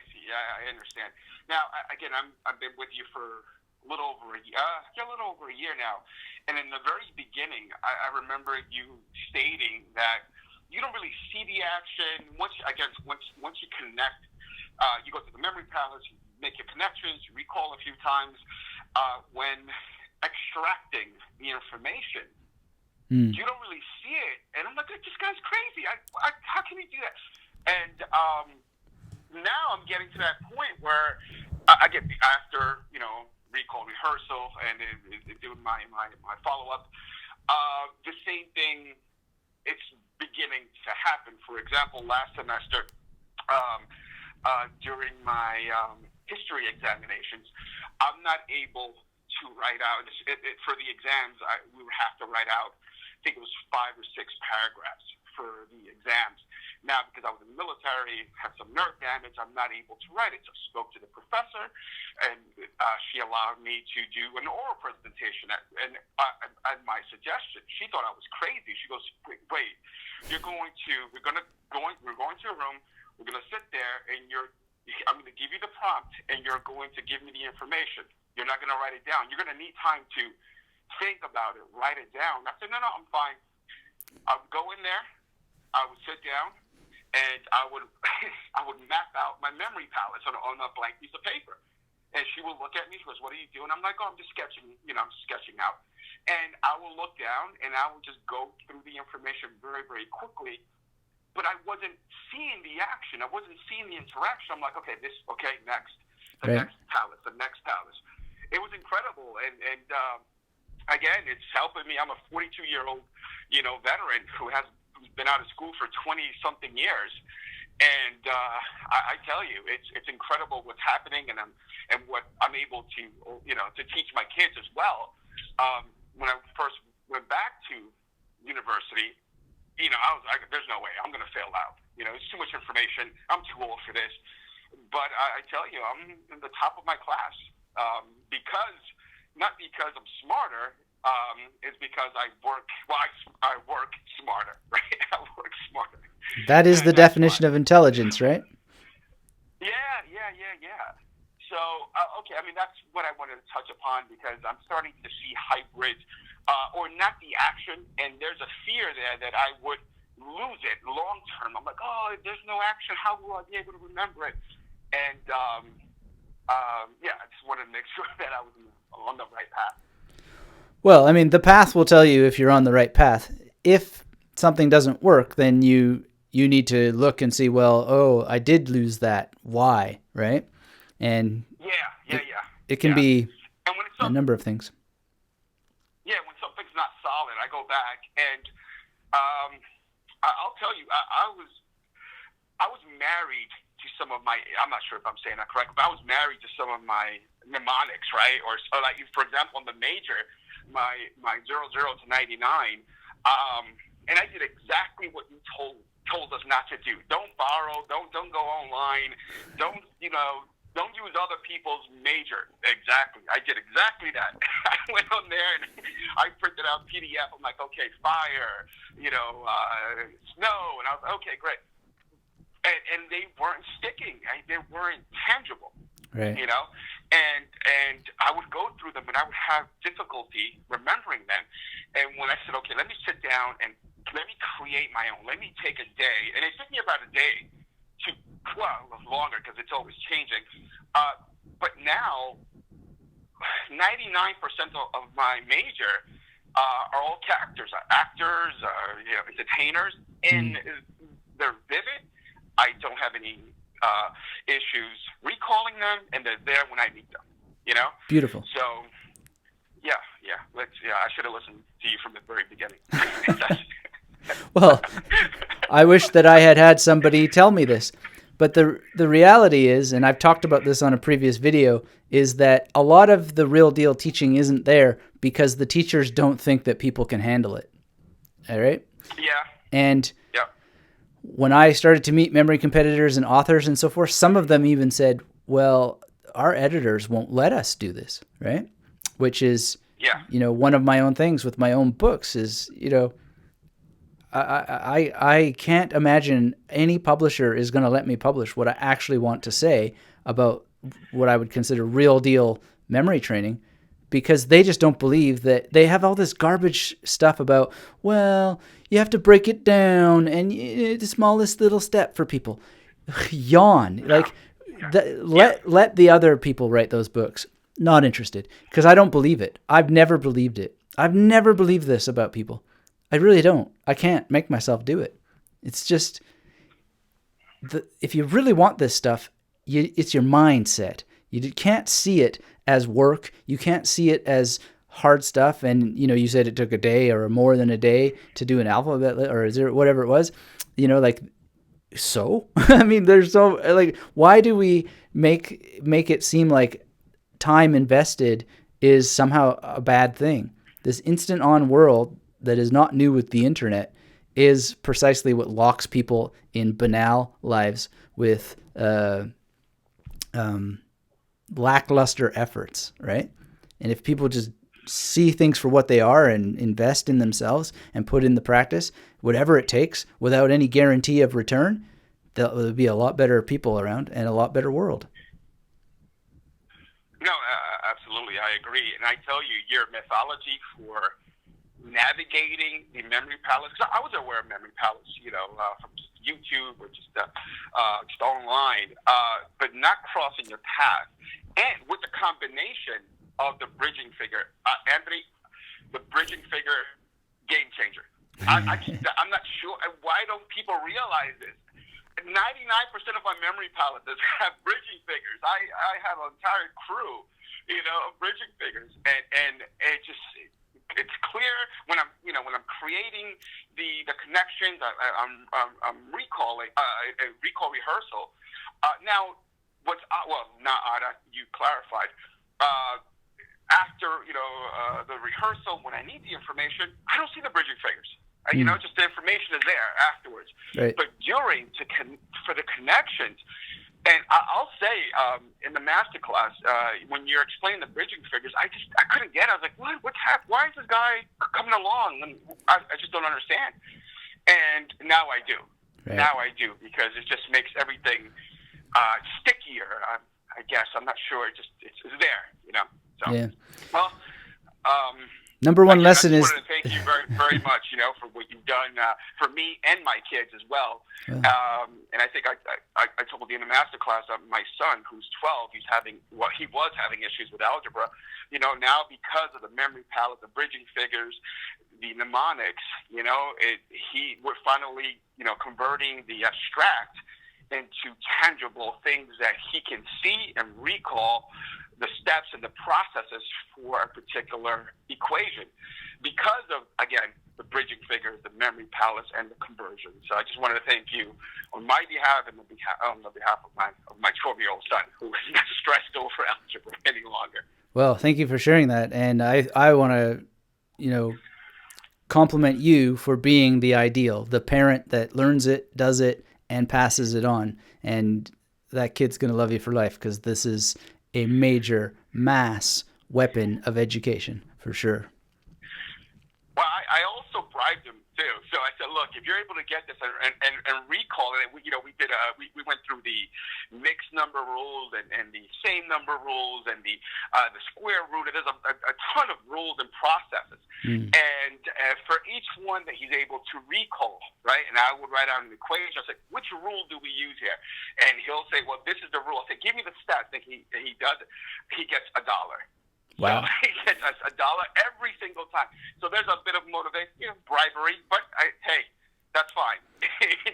see. Yeah, I understand. Now, again, I've been with you for a little over a year now. And in the very beginning, I remember you stating that you don't really see the action. Once you connect, you go to the memory palace, you make your connections, you recall a few times. When extracting the information, you don't really see it. And I'm like, this guy's crazy. How can he do that? And now I'm getting to that point where I get after, recall rehearsal and doing my follow-up, the same thing, it's beginning to happen. For example, last semester, during my history examinations, I'm not able to write out, for the exams, we would have to write out, I think it was 5 or 6 paragraphs for the exams. Now, because I was in the military, had some nerve damage, I'm not able to write it. So I spoke to the professor, and she allowed me to do an oral presentation at my suggestion. She thought I was crazy. She goes, wait, we're going to a room, we're going to sit there, and I'm going to give you the prompt, and you're going to give me the information. You're not going to write it down. You're going to need time to think about it, write it down. I said, no, I'm fine. I would go in there, I would sit down, and I would map out my memory palace on a blank piece of paper. And she will look at me, she goes, what are you doing? I'm like, oh, I'm just sketching, I'm sketching out. And I will look down, and I will just go through the information very, very quickly. But I wasn't seeing the action. I wasn't seeing the interaction. I'm like, okay, next. Next palace. It was incredible. And again, it's helping me. I'm a 42-year-old, veteran who's been out of school for 20-something years. And I tell you, it's incredible what's happening, and what I'm able to, to teach my kids as well. When I first went back to university, I was like, there's no way I'm going to fail out. It's too much information. I'm too old for this. But I tell you, I'm in the top of my class not because I'm smarter. It's because I work smarter, right? I work smarter. That is the definition of intelligence, right? Yeah. So, okay, that's what I wanted to touch upon, because I'm starting to see hybrids, or not the action, and there's a fear there that I would information, how will I be able to remember it? And I just wanted to make sure that I was on the right path. Well, I mean, the path will tell you if you're on the right path. If something doesn't work, then you need to look and see, well, oh, I did lose that. Why, right? And it can be a number of things. Yeah, when something's not solid, I go back and I'll tell you, I was married to some of my, I'm not sure if I'm saying that correct, but I was married to some of my mnemonics, right? Or like, for example, in the major, my 00 to 99, and I did exactly what you told us not to do. Don't borrow, don't go online, don't use other people's major. Exactly. I did exactly that. I went on there and I printed out PDF. I'm like, okay, fire, snow. And I was like, okay, great. And they weren't sticking. They weren't tangible. Right. And I would go through them and I would have difficulty remembering them. And when I said, okay, let me sit down and let me create my own. Let me take a day. And it took me about a day to, well, longer because it's always changing. But now, 99% of my major are all characters, actors, entertainers, and they're vivid. I don't have any issues recalling them, and they're there when I need them. Beautiful. So, I should have listened to you from the very beginning. Well, I wish that I had somebody tell me this. But the reality is, and I've talked about this on a previous video, is that a lot of the real deal teaching isn't there because the teachers don't think that people can handle it. All right? Yeah. And when I started to meet memory competitors and authors and so forth, some of them even said, well, our editors won't let us do this, right? Which is, one of my own things with my own books is, I can't imagine any publisher is going to let me publish what I actually want to say about what I would consider real deal memory training, because they just don't believe that. They have all this garbage stuff about, well, you have to break it down and the smallest little step for people. Yawn. Like, let the other people write those books. Not interested, because I don't believe it. I've never believed it. I've never believed this about people. I really don't. I can't make myself do it. It's just, if you really want this stuff, it's your mindset. You can't see it as work. You can't see it as hard stuff. And, you said it took a day or more than a day to do an alphabet or whatever it was, so, I mean, there's so, like, why do we make it seem like time invested is somehow a bad thing? This instant on world that is not new with the internet is precisely what locks people in banal lives with lackluster efforts, right? And if people just see things for what they are and invest in themselves and put in the practice, whatever it takes, without any guarantee of return, there'll be a lot better people around and a lot better world. No, absolutely, I agree. And I tell you, your methodology for navigating the memory palace, because I was aware of memory palace, from YouTube or just online, but not crossing your path. And with the combination of the bridging figure, Anthony, the bridging figure, game changer. I'm not sure. Why don't people realize this? 99% of my memory palaces have bridging figures. I have an entire crew, of bridging figures, and it's clear when I'm creating the connections. I'm recalling recall rehearsal. Now, not Ada, you clarified. After the rehearsal, when I need the information, I don't see the bridging figures. Just the information is there afterwards. Right. But during for the connections, and I'll say in the master class when you're explaining the bridging figures, I couldn't get it. I was like, what's happening? Why is this guy coming along? And I just don't understand. And now I do. Right. Now I do, because it just makes everything stickier. I guess I'm not sure. It's there. So, yeah. Well, Number one Again, lesson I is. just wanted to thank you very, very much, for what you've done for me and my kids as well. And I think I told you in the master class, my son, who's 12, he was having issues with algebra. Now because of the memory palette, the bridging figures, the mnemonics, we're finally, converting the abstract into tangible things that he can see and recall the steps and the processes for a particular equation because of, again, the bridging figures, the memory palettes, and the conversion. So I just wanted to thank you on my behalf and on the behalf of my 12-year-old son, who is not stressed over algebra any longer. Well, thank you for sharing that. And I want to, compliment you for being the ideal, the parent that learns it, does it, and passes it on. And that kid's going to love you for life, because this is a major mass weapon of education for sure. Well, I also bribed him too. So I said, look, if you're able to get this and recall it, we went through the mixed number rules and the same number rules and the square root. There's a ton of rules and processes. And for each one that he's able to recall, right? And I would write out an equation. I said, which rule do we use here? And he'll say, well, this is the rule. I said, give me the steps. And he does it. He gets $1. Wow. So he gets $1 every single time. So there's a bit of motivation, bribery, but hey, that's fine.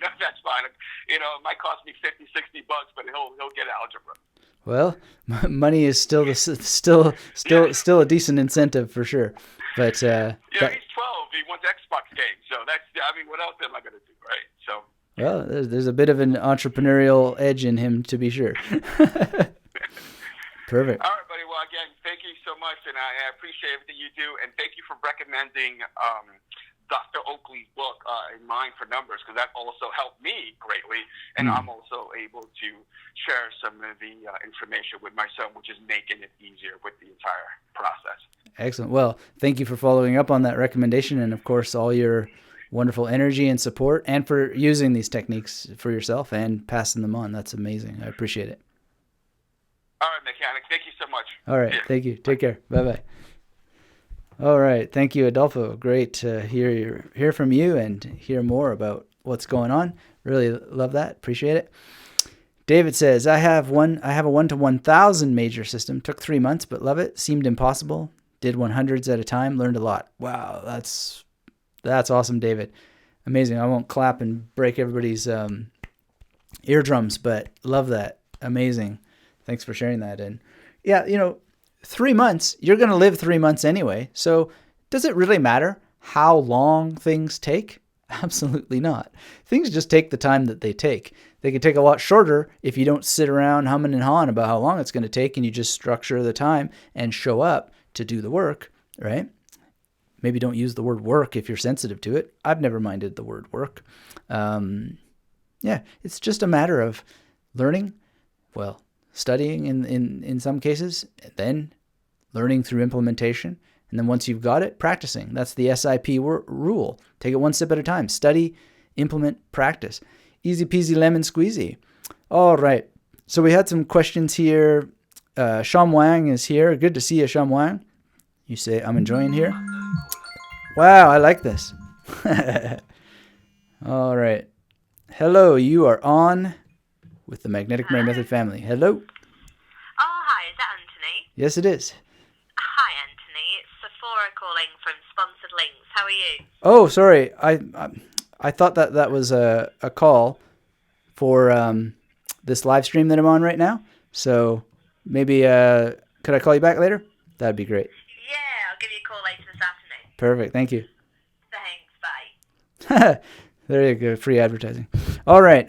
That's fine. It might cost me $50, $60, but he'll get algebra. Well, money is still a decent incentive for sure. But he's 12. He wants Xbox games. So what else am I going to do, right? So. Well, there's a bit of an entrepreneurial edge in him, to be sure. Perfect. All right, buddy. Well, again, thank you so much, and I appreciate everything you do, and thank you for recommending Dr. Oakley's book, In Mind for Numbers, because that also helped me greatly, and I'm also able to share some of the information with my son, which is making it easier with the entire process. Excellent. Well, thank you for following up on that recommendation, and of course, all your wonderful energy and support, and for using these techniques for yourself and passing them on. That's amazing. I appreciate it. All right, mechanic. Thank you so much. All right. Thank you. Take care. Bye-bye. All right. Thank you, Adolfo. Great to hear from you and hear more about what's going on. Really love that. Appreciate it. David says, I have a 1 to 1,000 major system. Took 3 months, but love it. Seemed impossible. Did 100s at a time. Learned a lot. Wow. That's awesome, David. Amazing. I won't clap and break everybody's eardrums, but love that. Amazing. Thanks for sharing that. And yeah, 3 months, you're going to live 3 months anyway. So does it really matter how long things take? Absolutely not. Things just take the time that they take. They can take a lot shorter if you don't sit around humming and hawing about how long it's going to take, and you just structure the time and show up to do the work, right? Maybe don't use the word work if you're sensitive to it. I've never minded the word work. Yeah, it's just a matter of learning, studying in some cases, then learning through implementation. And then once you've got it, practicing. That's the SIP rule. Take it one step at a time. Study, implement, practice. Easy peasy lemon squeezy. All right. So we had some questions here. Sham Wang is here. Good to see you, Sham Wang. You say, I'm enjoying here. Wow, I like this. All right. Hello, you are on with the Magnetic Brain Method family. Hello. Oh, hi. Is that Anthony? Yes, it is. Hi, Anthony. It's Sephora calling from Sponsored Links. How are you? Oh, sorry. I thought that was a call for this live stream that I'm on right now. So maybe could I call you back later? That'd be great. Yeah, I'll give you a call later this afternoon. Perfect. Thank you. Thanks. Bye. There you go. Free advertising. All right.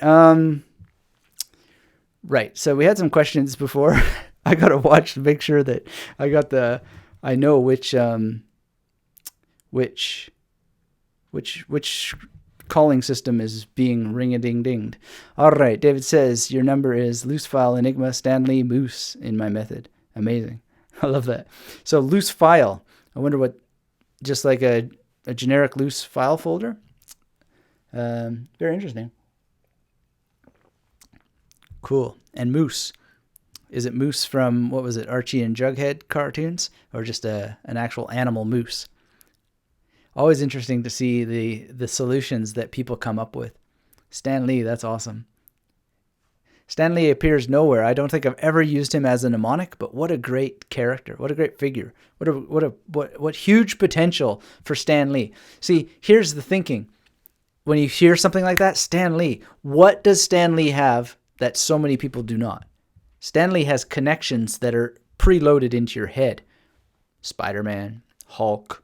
Right. So we had some questions before. I got to watch to make sure that I know which calling system is being ring-a-ding-dinged. All right. David says, your number is loose file enigma Stanley Moose in my method. Amazing. I love that. So loose file. I wonder what, just like a generic loose file folder. Very interesting. Cool. And Moose. Is it Moose from, what was it, Archie and Jughead cartoons? Or just an actual animal moose? Always interesting to see the solutions that people come up with. Stan Lee, that's awesome. Stan Lee appears nowhere. I don't think I've ever used him as a mnemonic, but what a great character. What a great figure. What huge potential for Stan Lee. See, here's the thinking. When you hear something like that, Stan Lee, what does Stan Lee have that so many people do not? Stan Lee has connections that are preloaded into your head. Spider-Man, Hulk,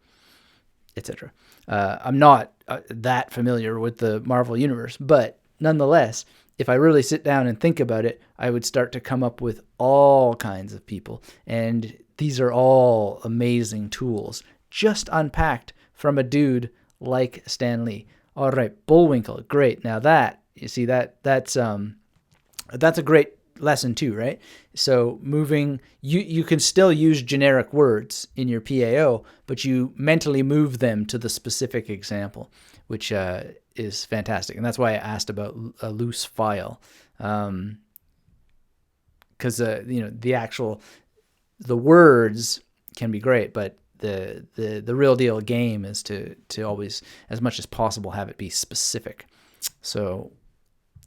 etc. I'm not that familiar with the Marvel Universe, but nonetheless, if I really sit down and think about it, I would start to come up with all kinds of people. And these are all amazing tools, just unpacked from a dude like Stan Lee. All right, Bullwinkle, great. Now that, you see, that's a great lesson too, right? So moving, you can still use generic words in your PAO, but you mentally move them to the specific example, which is fantastic. And that's why I asked about a loose file. Because, the words can be great, but the real deal game is to always, as much as possible, have it be specific. So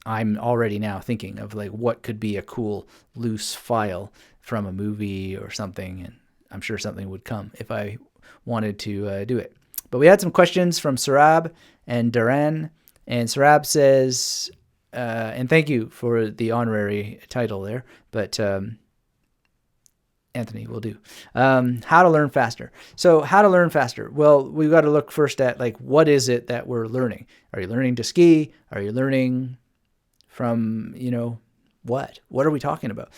I'm already now thinking of like what could be a cool loose file from a movie or something, and I'm sure something would come if I wanted to do it. But we had some questions from Sarab and Duran, and Sarab says, and thank you for the honorary title there, but Anthony will do. How to learn faster. So how to learn faster? Well, we've got to look first at like, what is it that we're learning? Are you learning to ski? Are you learning from, what? What are we talking about?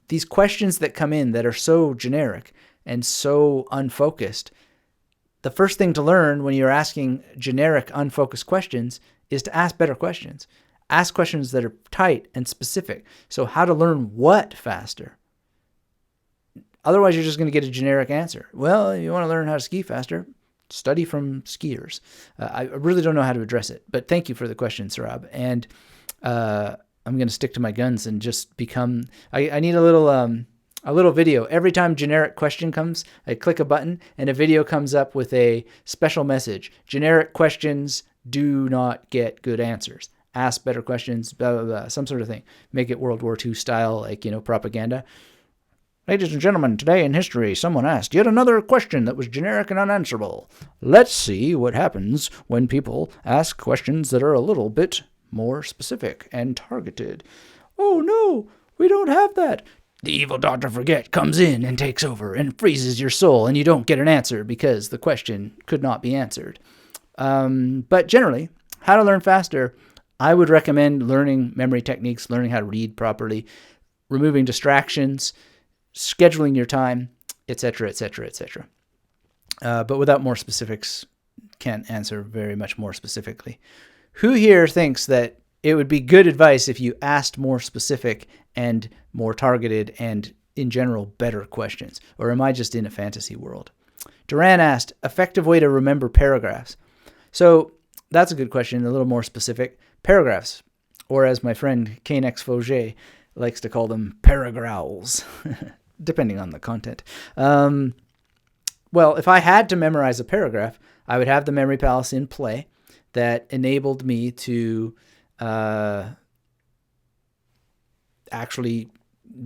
These questions that come in that are so generic and so unfocused, the first thing to learn when you're asking generic, unfocused questions is to ask better questions. Ask questions that are tight and specific. So how to learn what faster? Otherwise, you're just going to get a generic answer. Well, you want to learn how to ski faster? Study from skiers. I really don't know how to address it, but thank you for the question, Sarab. And I'm going to stick to my guns and just become... I need a little video. Every time generic question comes, I click a button and a video comes up with a special message. Generic questions do not get good answers. Ask better questions, blah, blah, blah, some sort of thing. Make it World War II style, like, propaganda. Ladies and gentlemen, today in history, someone asked yet another question that was generic and unanswerable. Let's see what happens when people ask questions that are a little bit more specific and targeted. Oh no, we don't have that. The evil Dr. Forget comes in and takes over and freezes your soul, and you don't get an answer because the question could not be answered. But generally, how to learn faster, I would recommend learning memory techniques, learning how to read properly, removing distractions, scheduling your time, etc., etc., etc. But without more specifics, can't answer very much more specifically. Who here thinks that it would be good advice if you asked more specific and more targeted and, in general, better questions? Or am I just in a fantasy world? Duran asked, effective way to remember paragraphs. So that's a good question, a little more specific. Paragraphs, or as my friend Kanex Fauger likes to call them, paragrowls, depending on the content. Well, if I had to memorize a paragraph, I would have the memory palace in play that enabled me to actually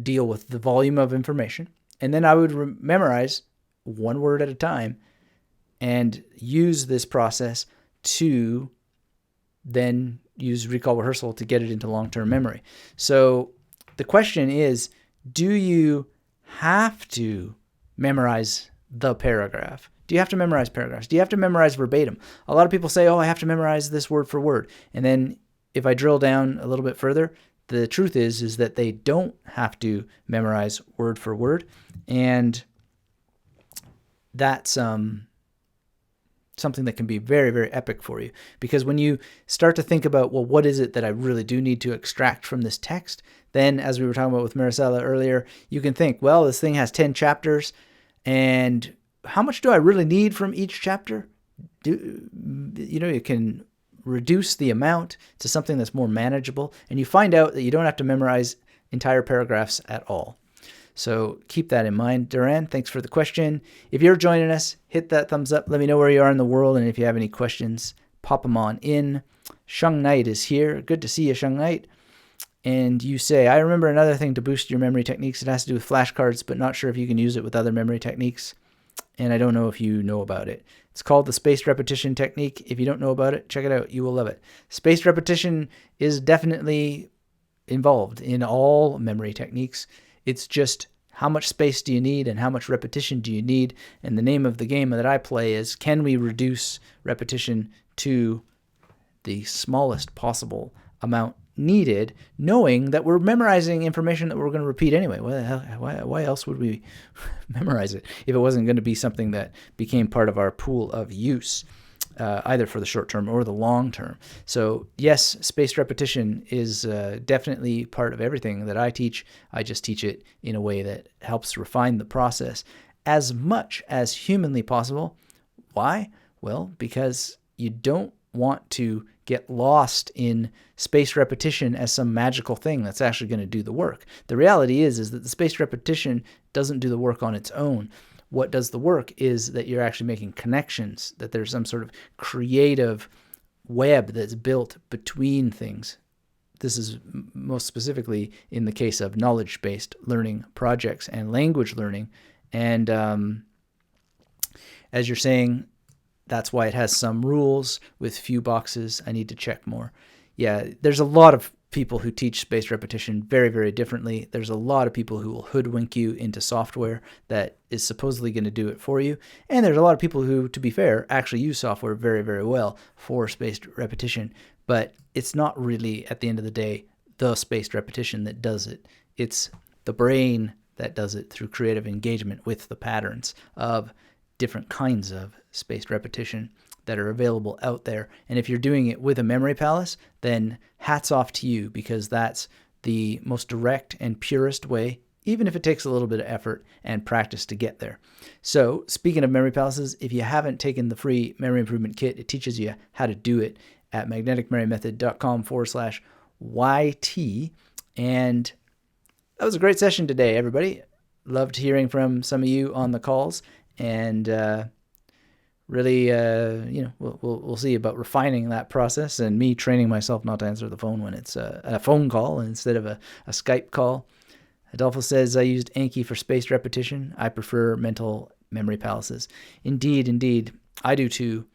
deal with the volume of information. And then I would memorize one word at a time and use this process to then use recall rehearsal to get it into long-term memory. So the question is, do you have to memorize the paragraph? Do you have to memorize paragraphs? Do you have to memorize verbatim? A lot of people say, oh, I have to memorize this word for word. And then if I drill down a little bit further, the truth is that they don't have to memorize word for word. And that's something that can be very, very epic for you. Because when you start to think about, well, what is it that I really do need to extract from this text? Then, as we were talking about with Maricela earlier, you can think, well, this thing has 10 chapters, and how much do I really need from each chapter? You can reduce the amount to something that's more manageable, and you find out that you don't have to memorize entire paragraphs at all. So keep that in mind. Duran, thanks for the question. If you're joining us, hit that thumbs up. Let me know where you are in the world, and if you have any questions, pop them on in. Shung Knight is here. Good to see you, Shung Knight. And you say, I remember another thing to boost your memory techniques. It has to do with flashcards, but not sure if you can use it with other memory techniques. And I don't know if you know about it. It's called the spaced repetition technique. If you don't know about it, check it out. You will love it. Spaced repetition is definitely involved in all memory techniques. It's just how much space do you need and how much repetition do you need? And the name of the game that I play is, can we reduce repetition to the smallest possible amount needed, knowing that we're memorizing information that we're going to repeat anyway. Why else would we memorize it if it wasn't going to be something that became part of our pool of use, either for the short term or the long term? So yes, spaced repetition is definitely part of everything that I teach. I just teach it in a way that helps refine the process as much as humanly possible. Why? Well, because you don't want to get lost in spaced repetition as some magical thing that's actually going to do the work. The reality is that the spaced repetition doesn't do the work on its own. What does the work is that you're actually making connections, that there's some sort of creative web that's built between things. This is most specifically in the case of knowledge-based learning projects and language learning. And as you're saying, that's why it has some rules with few boxes. I need to check more. Yeah, there's a lot of people who teach spaced repetition very, very differently. There's a lot of people who will hoodwink you into software that is supposedly going to do it for you. And there's a lot of people who, to be fair, actually use software very, very well for spaced repetition. But it's not really, at the end of the day, the spaced repetition that does it. It's the brain that does it through creative engagement with the patterns of different kinds of spaced repetition that are available out there. And if you're doing it with a memory palace, then hats off to you, because that's the most direct and purest way, even if it takes a little bit of effort and practice to get there. So speaking of memory palaces, if you haven't taken the free memory improvement kit, it teaches you how to do it at magneticmemorymethod.com/YT. And that was a great session today, everybody. Loved hearing from some of you on the calls. And really, we'll see about refining that process and me training myself not to answer the phone when it's a phone call instead of a Skype call. Adolfo says, I used Anki for spaced repetition. I prefer mental memory palaces. Indeed, I do too.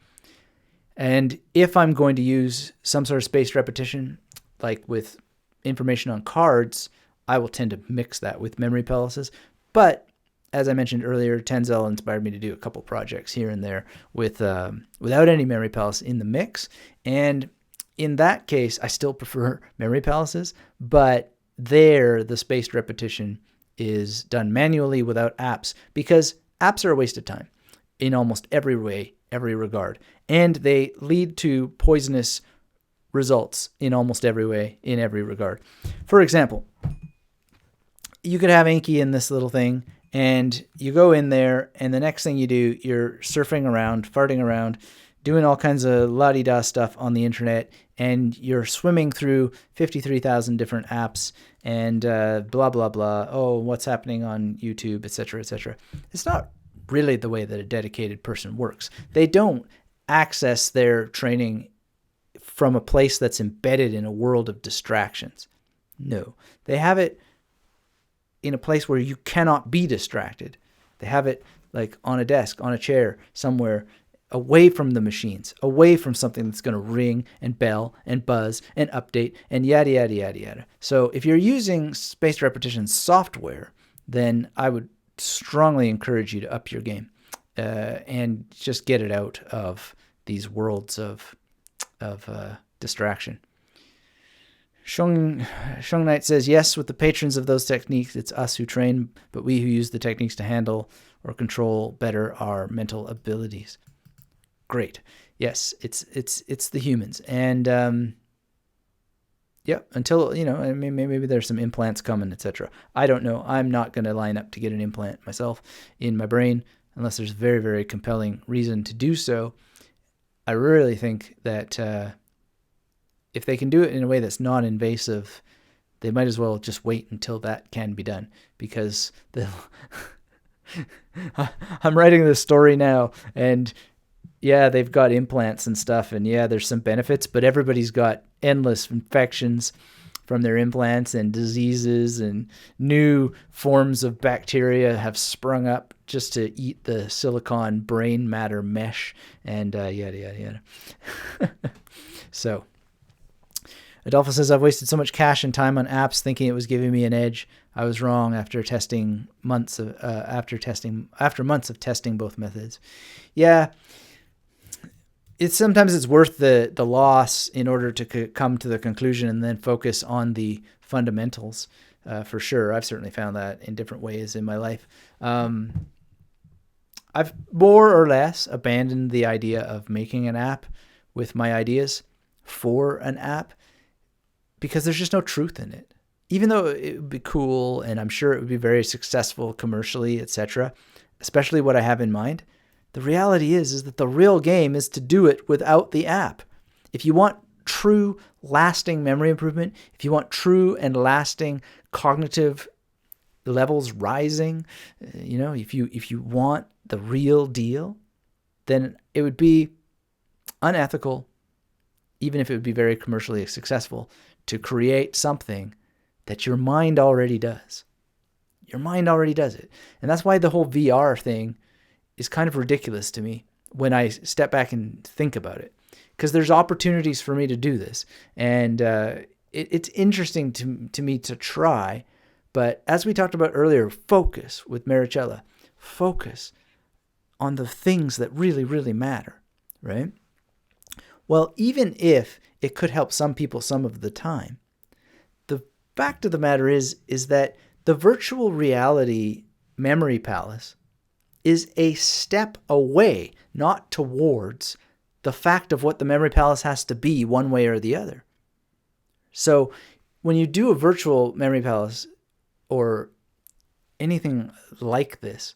And if I'm going to use some sort of spaced repetition, like with information on cards, I will tend to mix that with memory palaces. But as I mentioned earlier, Tenzel inspired me to do a couple projects here and there with without any memory palace in the mix. And in that case, I still prefer memory palaces, but there the spaced repetition is done manually without apps, because apps are a waste of time in almost every way, every regard. And they lead to poisonous results in almost every way, in every regard. For example, you could have Anki in this little thing, and you go in there, and the next thing you do, you're surfing around, farting around, doing all kinds of la-di-da stuff on the internet, and you're swimming through 53,000 different apps and blah, blah, blah. Oh, what's happening on YouTube, etc., etc. It's not really the way that a dedicated person works. They don't access their training from a place that's embedded in a world of distractions. No, they have it in a place where you cannot be distracted. They have it like on a desk, on a chair, somewhere away from the machines, away from something that's going to ring and bell and buzz and update and yada, yada, yada, yada. So if you're using spaced repetition software, then I would strongly encourage you to up your game and just get it out of these worlds of distraction. Shung Knight says, yes, with the patrons of those techniques, it's us who train, but we who use the techniques to handle or control better our mental abilities. Great. Yes, it's the humans. And until, maybe there's some implants coming, etc. I don't know. I'm not going to line up to get an implant myself in my brain unless there's very, very compelling reason to do so. I really think that if they can do it in a way that's non-invasive, they might as well just wait until that can be done, because I'm writing this story now, and yeah, they've got implants and stuff, and yeah, there's some benefits, but everybody's got endless infections from their implants, and diseases, and new forms of bacteria have sprung up just to eat the silicon brain matter mesh, and yada, yada, yada. So Adolfo says, I've wasted so much cash and time on apps thinking it was giving me an edge. I was wrong after months of testing both methods. Yeah, sometimes it's worth the loss in order to come to the conclusion and then focus on the fundamentals. For sure, I've certainly found that in different ways in my life. I've more or less abandoned the idea of making an app with my ideas for an app, because there's just no truth in it. Even though it would be cool, and I'm sure it would be very successful commercially, etc., especially what I have in mind, the reality is that the real game is to do it without the app. If you want true, lasting memory improvement, if you want true and lasting cognitive levels rising, if you want the real deal, then it would be unethical, even if it would be very commercially successful, to create something that your mind already does. Your mind already does it. And that's why the whole VR thing is kind of ridiculous to me when I step back and think about it. Because there's opportunities for me to do this. And it's interesting to me to try. But as we talked about earlier, focus with Maricela. Focus on the things that really, really matter, right? Well, even if it could help some people some of the time, the fact of the matter is that the virtual reality memory palace is a step away, not towards, the fact of what the memory palace has to be one way or the other. So when you do a virtual memory palace or anything like this,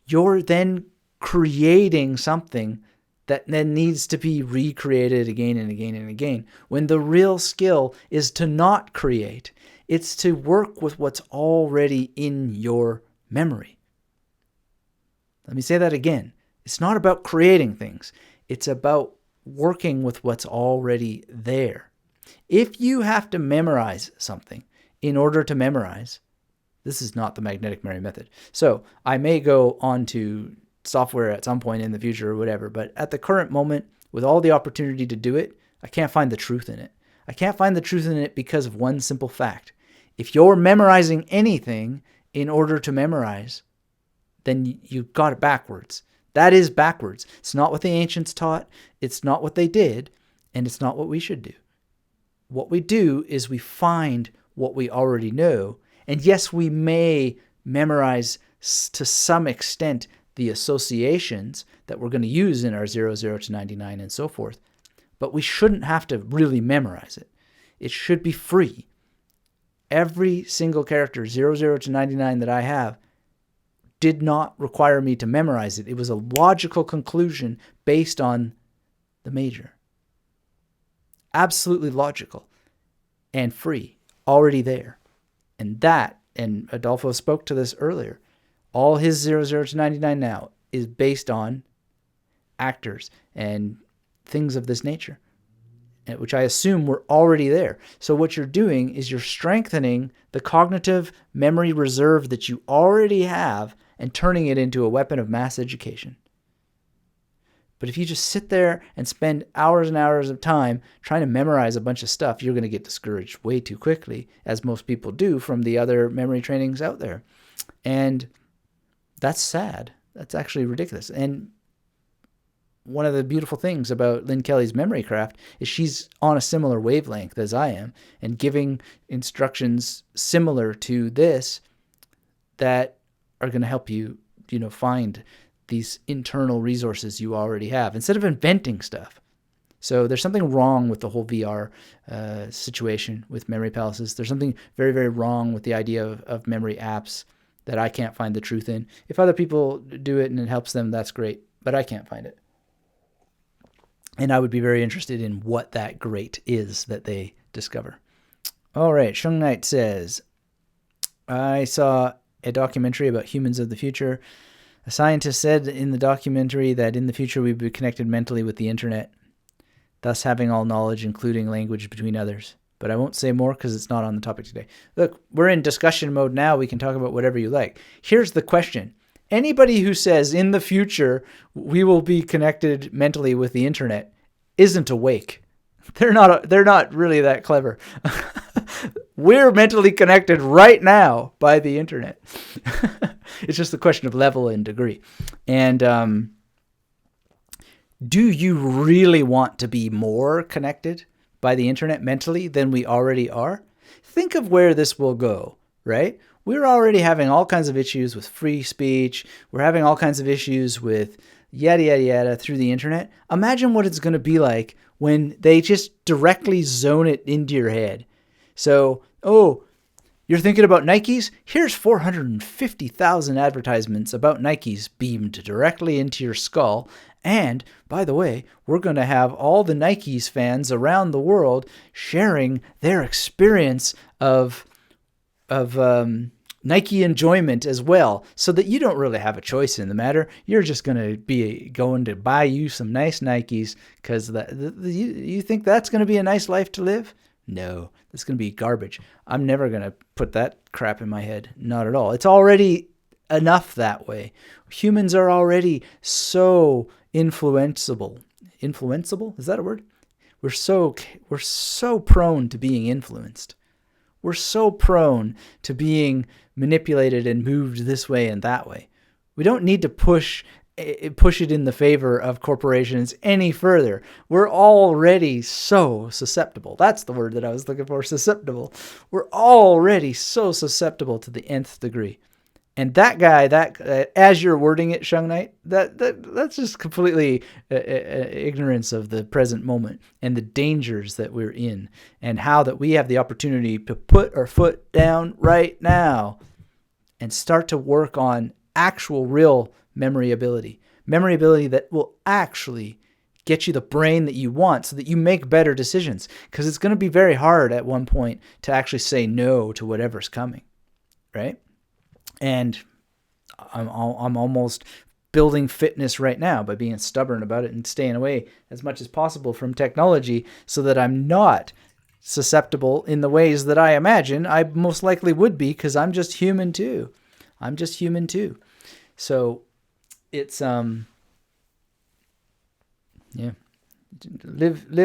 you're then creating something that then needs to be recreated again and again and again, when the real skill is to not create. It's to work with what's already in your memory. Let me say that again. It's not about creating things. It's about working with what's already there. If you have to memorize something in order to memorize, this is not the magnetic memory method. So I may go on to software at some point in the future or whatever, but at the current moment, with all the opportunity to do it, I can't find the truth in it. I can't find the truth in it because of one simple fact. If you're memorizing anything in order to memorize, then you got it backwards. That is backwards. It's not what the ancients taught. It's not what they did. And it's not what we should do. What we do is we find what we already know. And yes, we may memorize to some extent the associations that we're going to use in our 00 to 99 and so forth. But we shouldn't have to really memorize it. It should be free. Every single character, 00 to 99, that I have did not require me to memorize it. It was a logical conclusion based on the major. Absolutely logical and free, already there. And Adolfo spoke to this earlier, all his 00 to 99 now is based on actors and things of this nature, which I assume were already there. So what you're doing is you're strengthening the cognitive memory reserve that you already have and turning it into a weapon of mass education. But if you just sit there and spend hours and hours of time trying to memorize a bunch of stuff, you're going to get discouraged way too quickly, as most people do from the other memory trainings out there. And that's sad. That's actually ridiculous. And one of the beautiful things about Lynn Kelly's memory craft is she's on a similar wavelength as I am and giving instructions similar to this that are going to help you, find these internal resources you already have instead of inventing stuff. So there's something wrong with the whole VR situation with memory palaces. There's something very, very wrong with the idea of memory apps that I can't find the truth in. If other people do it and it helps them, that's great, but I can't find it. And I would be very interested in what that great is that they discover. All right. Shung Knight says, I saw a documentary about humans of the future. A scientist said in the documentary that in the future we'd be connected mentally with the internet, thus having all knowledge, including language between others. But I won't say more because it's not on the topic today. Look, we're in discussion mode now. We can talk about whatever you like. Here's the question. Anybody who says in the future we will be connected mentally with the internet isn't awake. They're not really that clever. We're mentally connected right now by the internet. It's just a question of level and degree. And do you really want to be more connected by the internet mentally than we already are? Think of where this will go, right? We're already having all kinds of issues with free speech. We're having all kinds of issues with yada, yada, yada through the internet. Imagine what it's going to be like when they just directly zone it into your head. So, you're thinking about Nikes? Here's 450,000 advertisements about Nikes beamed directly into your skull. And, by the way, we're going to have all the Nikes fans around the world sharing their experience of Nike enjoyment as well, so that you don't really have a choice in the matter. You're just going to be going to buy you some nice Nikes because you think that's going to be a nice life to live? No, that's going to be garbage. I'm never going to put that crap in my head. Not at all. It's already enough that way. Humans are already so influenceable. Influenceable? Is that a word? We're so prone to being influenced. We're so prone to being manipulated and moved this way and that way. We don't need to push it in the favor of corporations any further. We're already so susceptible. That's the word that I was looking for, susceptible. We're already so susceptible to the nth degree. And that guy, as you're wording it, Shung Knight, that's just completely ignorance of the present moment and the dangers that we're in, and how that we have the opportunity to put our foot down right now and start to work on actual, real memory ability that will actually get you the brain that you want so that you make better decisions. Because it's going to be very hard at one point to actually say no to whatever's coming, right? And I'm almost building fitness right now by being stubborn about it and staying away as much as possible from technology so that I'm not susceptible in the ways that I imagine I most likely would be, because I'm just human too. So it's live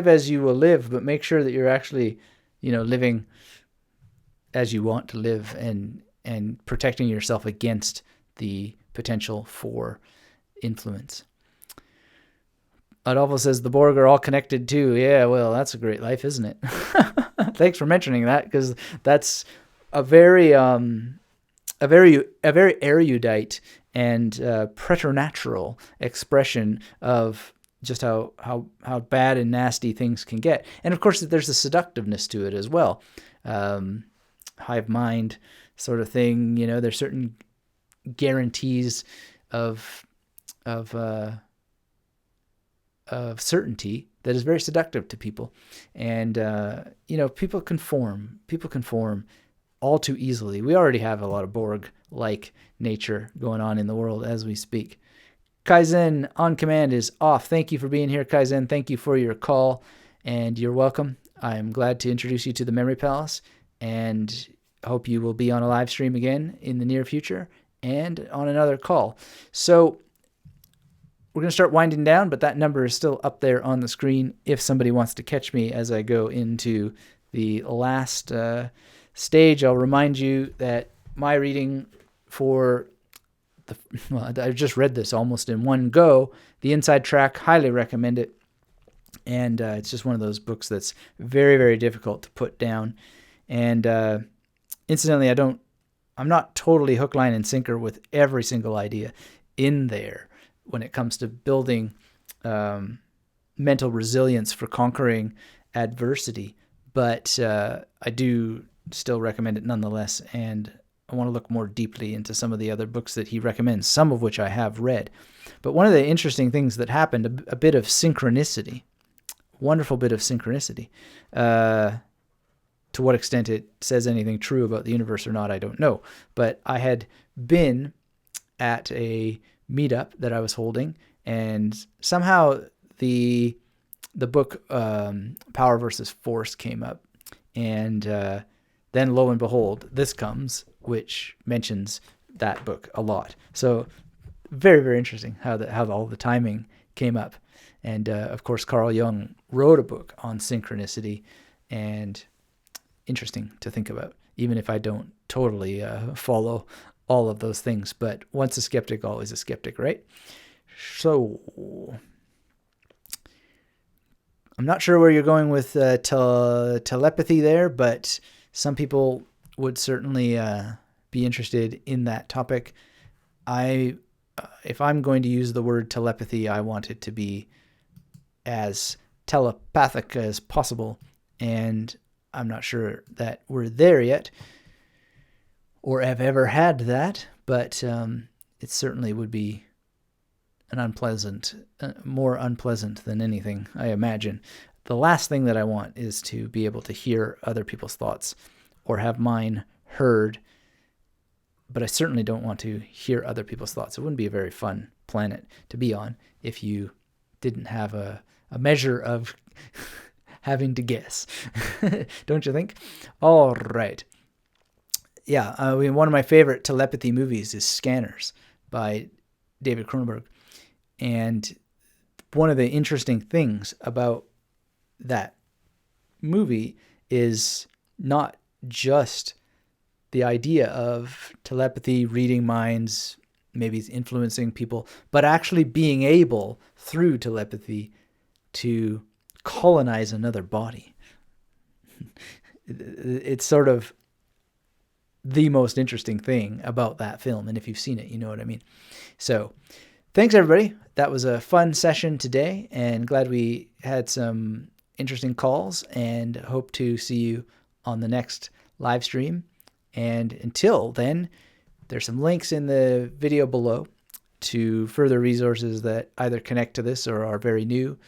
as you will live, but make sure that you're actually, living as you want to live, and protecting yourself against the potential for influence. Adolfo says the Borg are all connected too. Yeah, well, that's a great life, isn't it? Thanks for mentioning that, because that's a very erudite and preternatural expression of just how bad and nasty things can get. And of course, there's a seductiveness to it as well. Hive mind sort of thing, there's certain guarantees of certainty that is very seductive to people. And people conform all too easily. We already have a lot of Borg-like nature going on in the world as we speak. Kaizen on command is off. Thank you for being here, Kaizen. Thank you for your call, and you're welcome. I'm glad to introduce you to the Memory Palace, and hope you will be on a live stream again in the near future and on another call. So we're going to start winding down, but that number is still up there on the screen if somebody wants to catch me as I go into the last stage. I'll remind you that my reading for I just read this almost in one go. The Inside Track, highly recommend it. And it's just one of those books that's very, very difficult to put down. And incidentally, I'm not totally hook, line, and sinker with every single idea in there when it comes to building mental resilience for conquering adversity. But I do still recommend it nonetheless. And I want to look more deeply into some of the other books that he recommends, some of which I have read. But one of the interesting things that happened, a bit of synchronicity, wonderful bit of synchronicity. to what extent it says anything true about the universe or not, I don't know. But I had been at a meetup that I was holding, and somehow the book Power versus Force came up, and then lo and behold, this comes, which mentions that book a lot. So very, very interesting how all the timing came up. And of course, Carl Jung wrote a book on synchronicity, and interesting to think about, even if I don't totally follow all of those things. But once a skeptic, always a skeptic, right? So I'm not sure where you're going with telepathy there, but some people would certainly be interested in that topic. If I'm going to use the word telepathy, I want it to be as telepathic as possible, and I'm not sure that we're there yet or have ever had that, but it certainly would be more unpleasant than anything, I imagine. The last thing that I want is to be able to hear other people's thoughts or have mine heard, but I certainly don't want to hear other people's thoughts. It wouldn't be a very fun planet to be on if you didn't have a measure of having to guess. Don't you think? All right. Yeah, one of my favorite telepathy movies is Scanners by David Cronenberg. And one of the interesting things about that movie is not just the idea of telepathy, reading minds, maybe influencing people, but actually being able, through telepathy, to colonize another body. It's sort of the most interesting thing about that film. And if you've seen it, you know what I mean. So thanks, everybody. That was a fun session today, and glad we had some interesting calls, and hope to see you on the next live stream. And until then, there's some links in the video below to further resources that either connect to this or are very new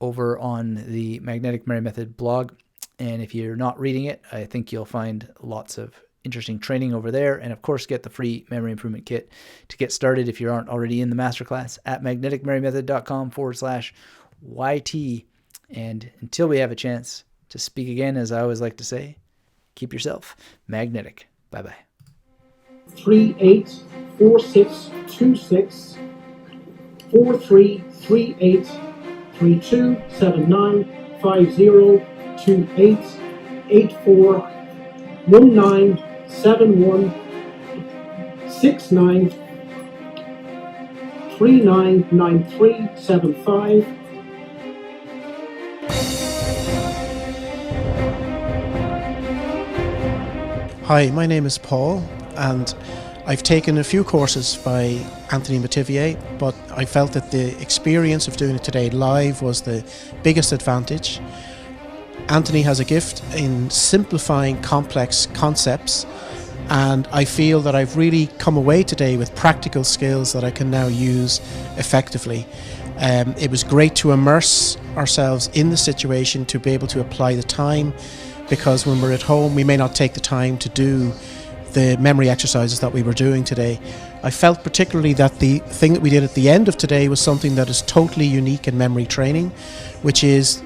over on the Magnetic Memory Method blog. And if you're not reading it, I think you'll find lots of interesting training over there. And of course, get the free memory improvement kit to get started if you aren't already in the masterclass at magneticmemorymethod.com/YT. And until we have a chance to speak again, as I always like to say, keep yourself magnetic. Bye-bye. 384626 4338 3279 5028 84 1971 69 399375. Hi, my name is Paul, and I've taken a few courses by Anthony Metivier, but I felt that the experience of doing it today live was the biggest advantage. Anthony has a gift in simplifying complex concepts, and I feel that I've really come away today with practical skills that I can now use effectively. It was great to immerse ourselves in the situation, to be able to apply the time, because when we're at home we may not take the time to do the memory exercises that we were doing today. I felt particularly that the thing that we did at the end of today was something that is totally unique in memory training, which is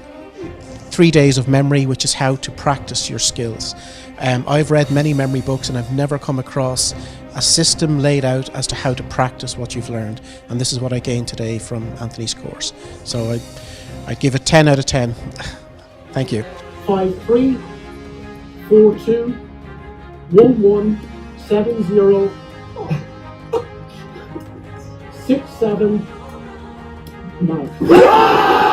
3 days of memory, which is how to practice your skills. I've read many memory books and I've never come across a system laid out as to how to practice what you've learned, and this is what I gained today from Anthony's course. So I give it 10 out of 10. Thank you. 5342 1170 679.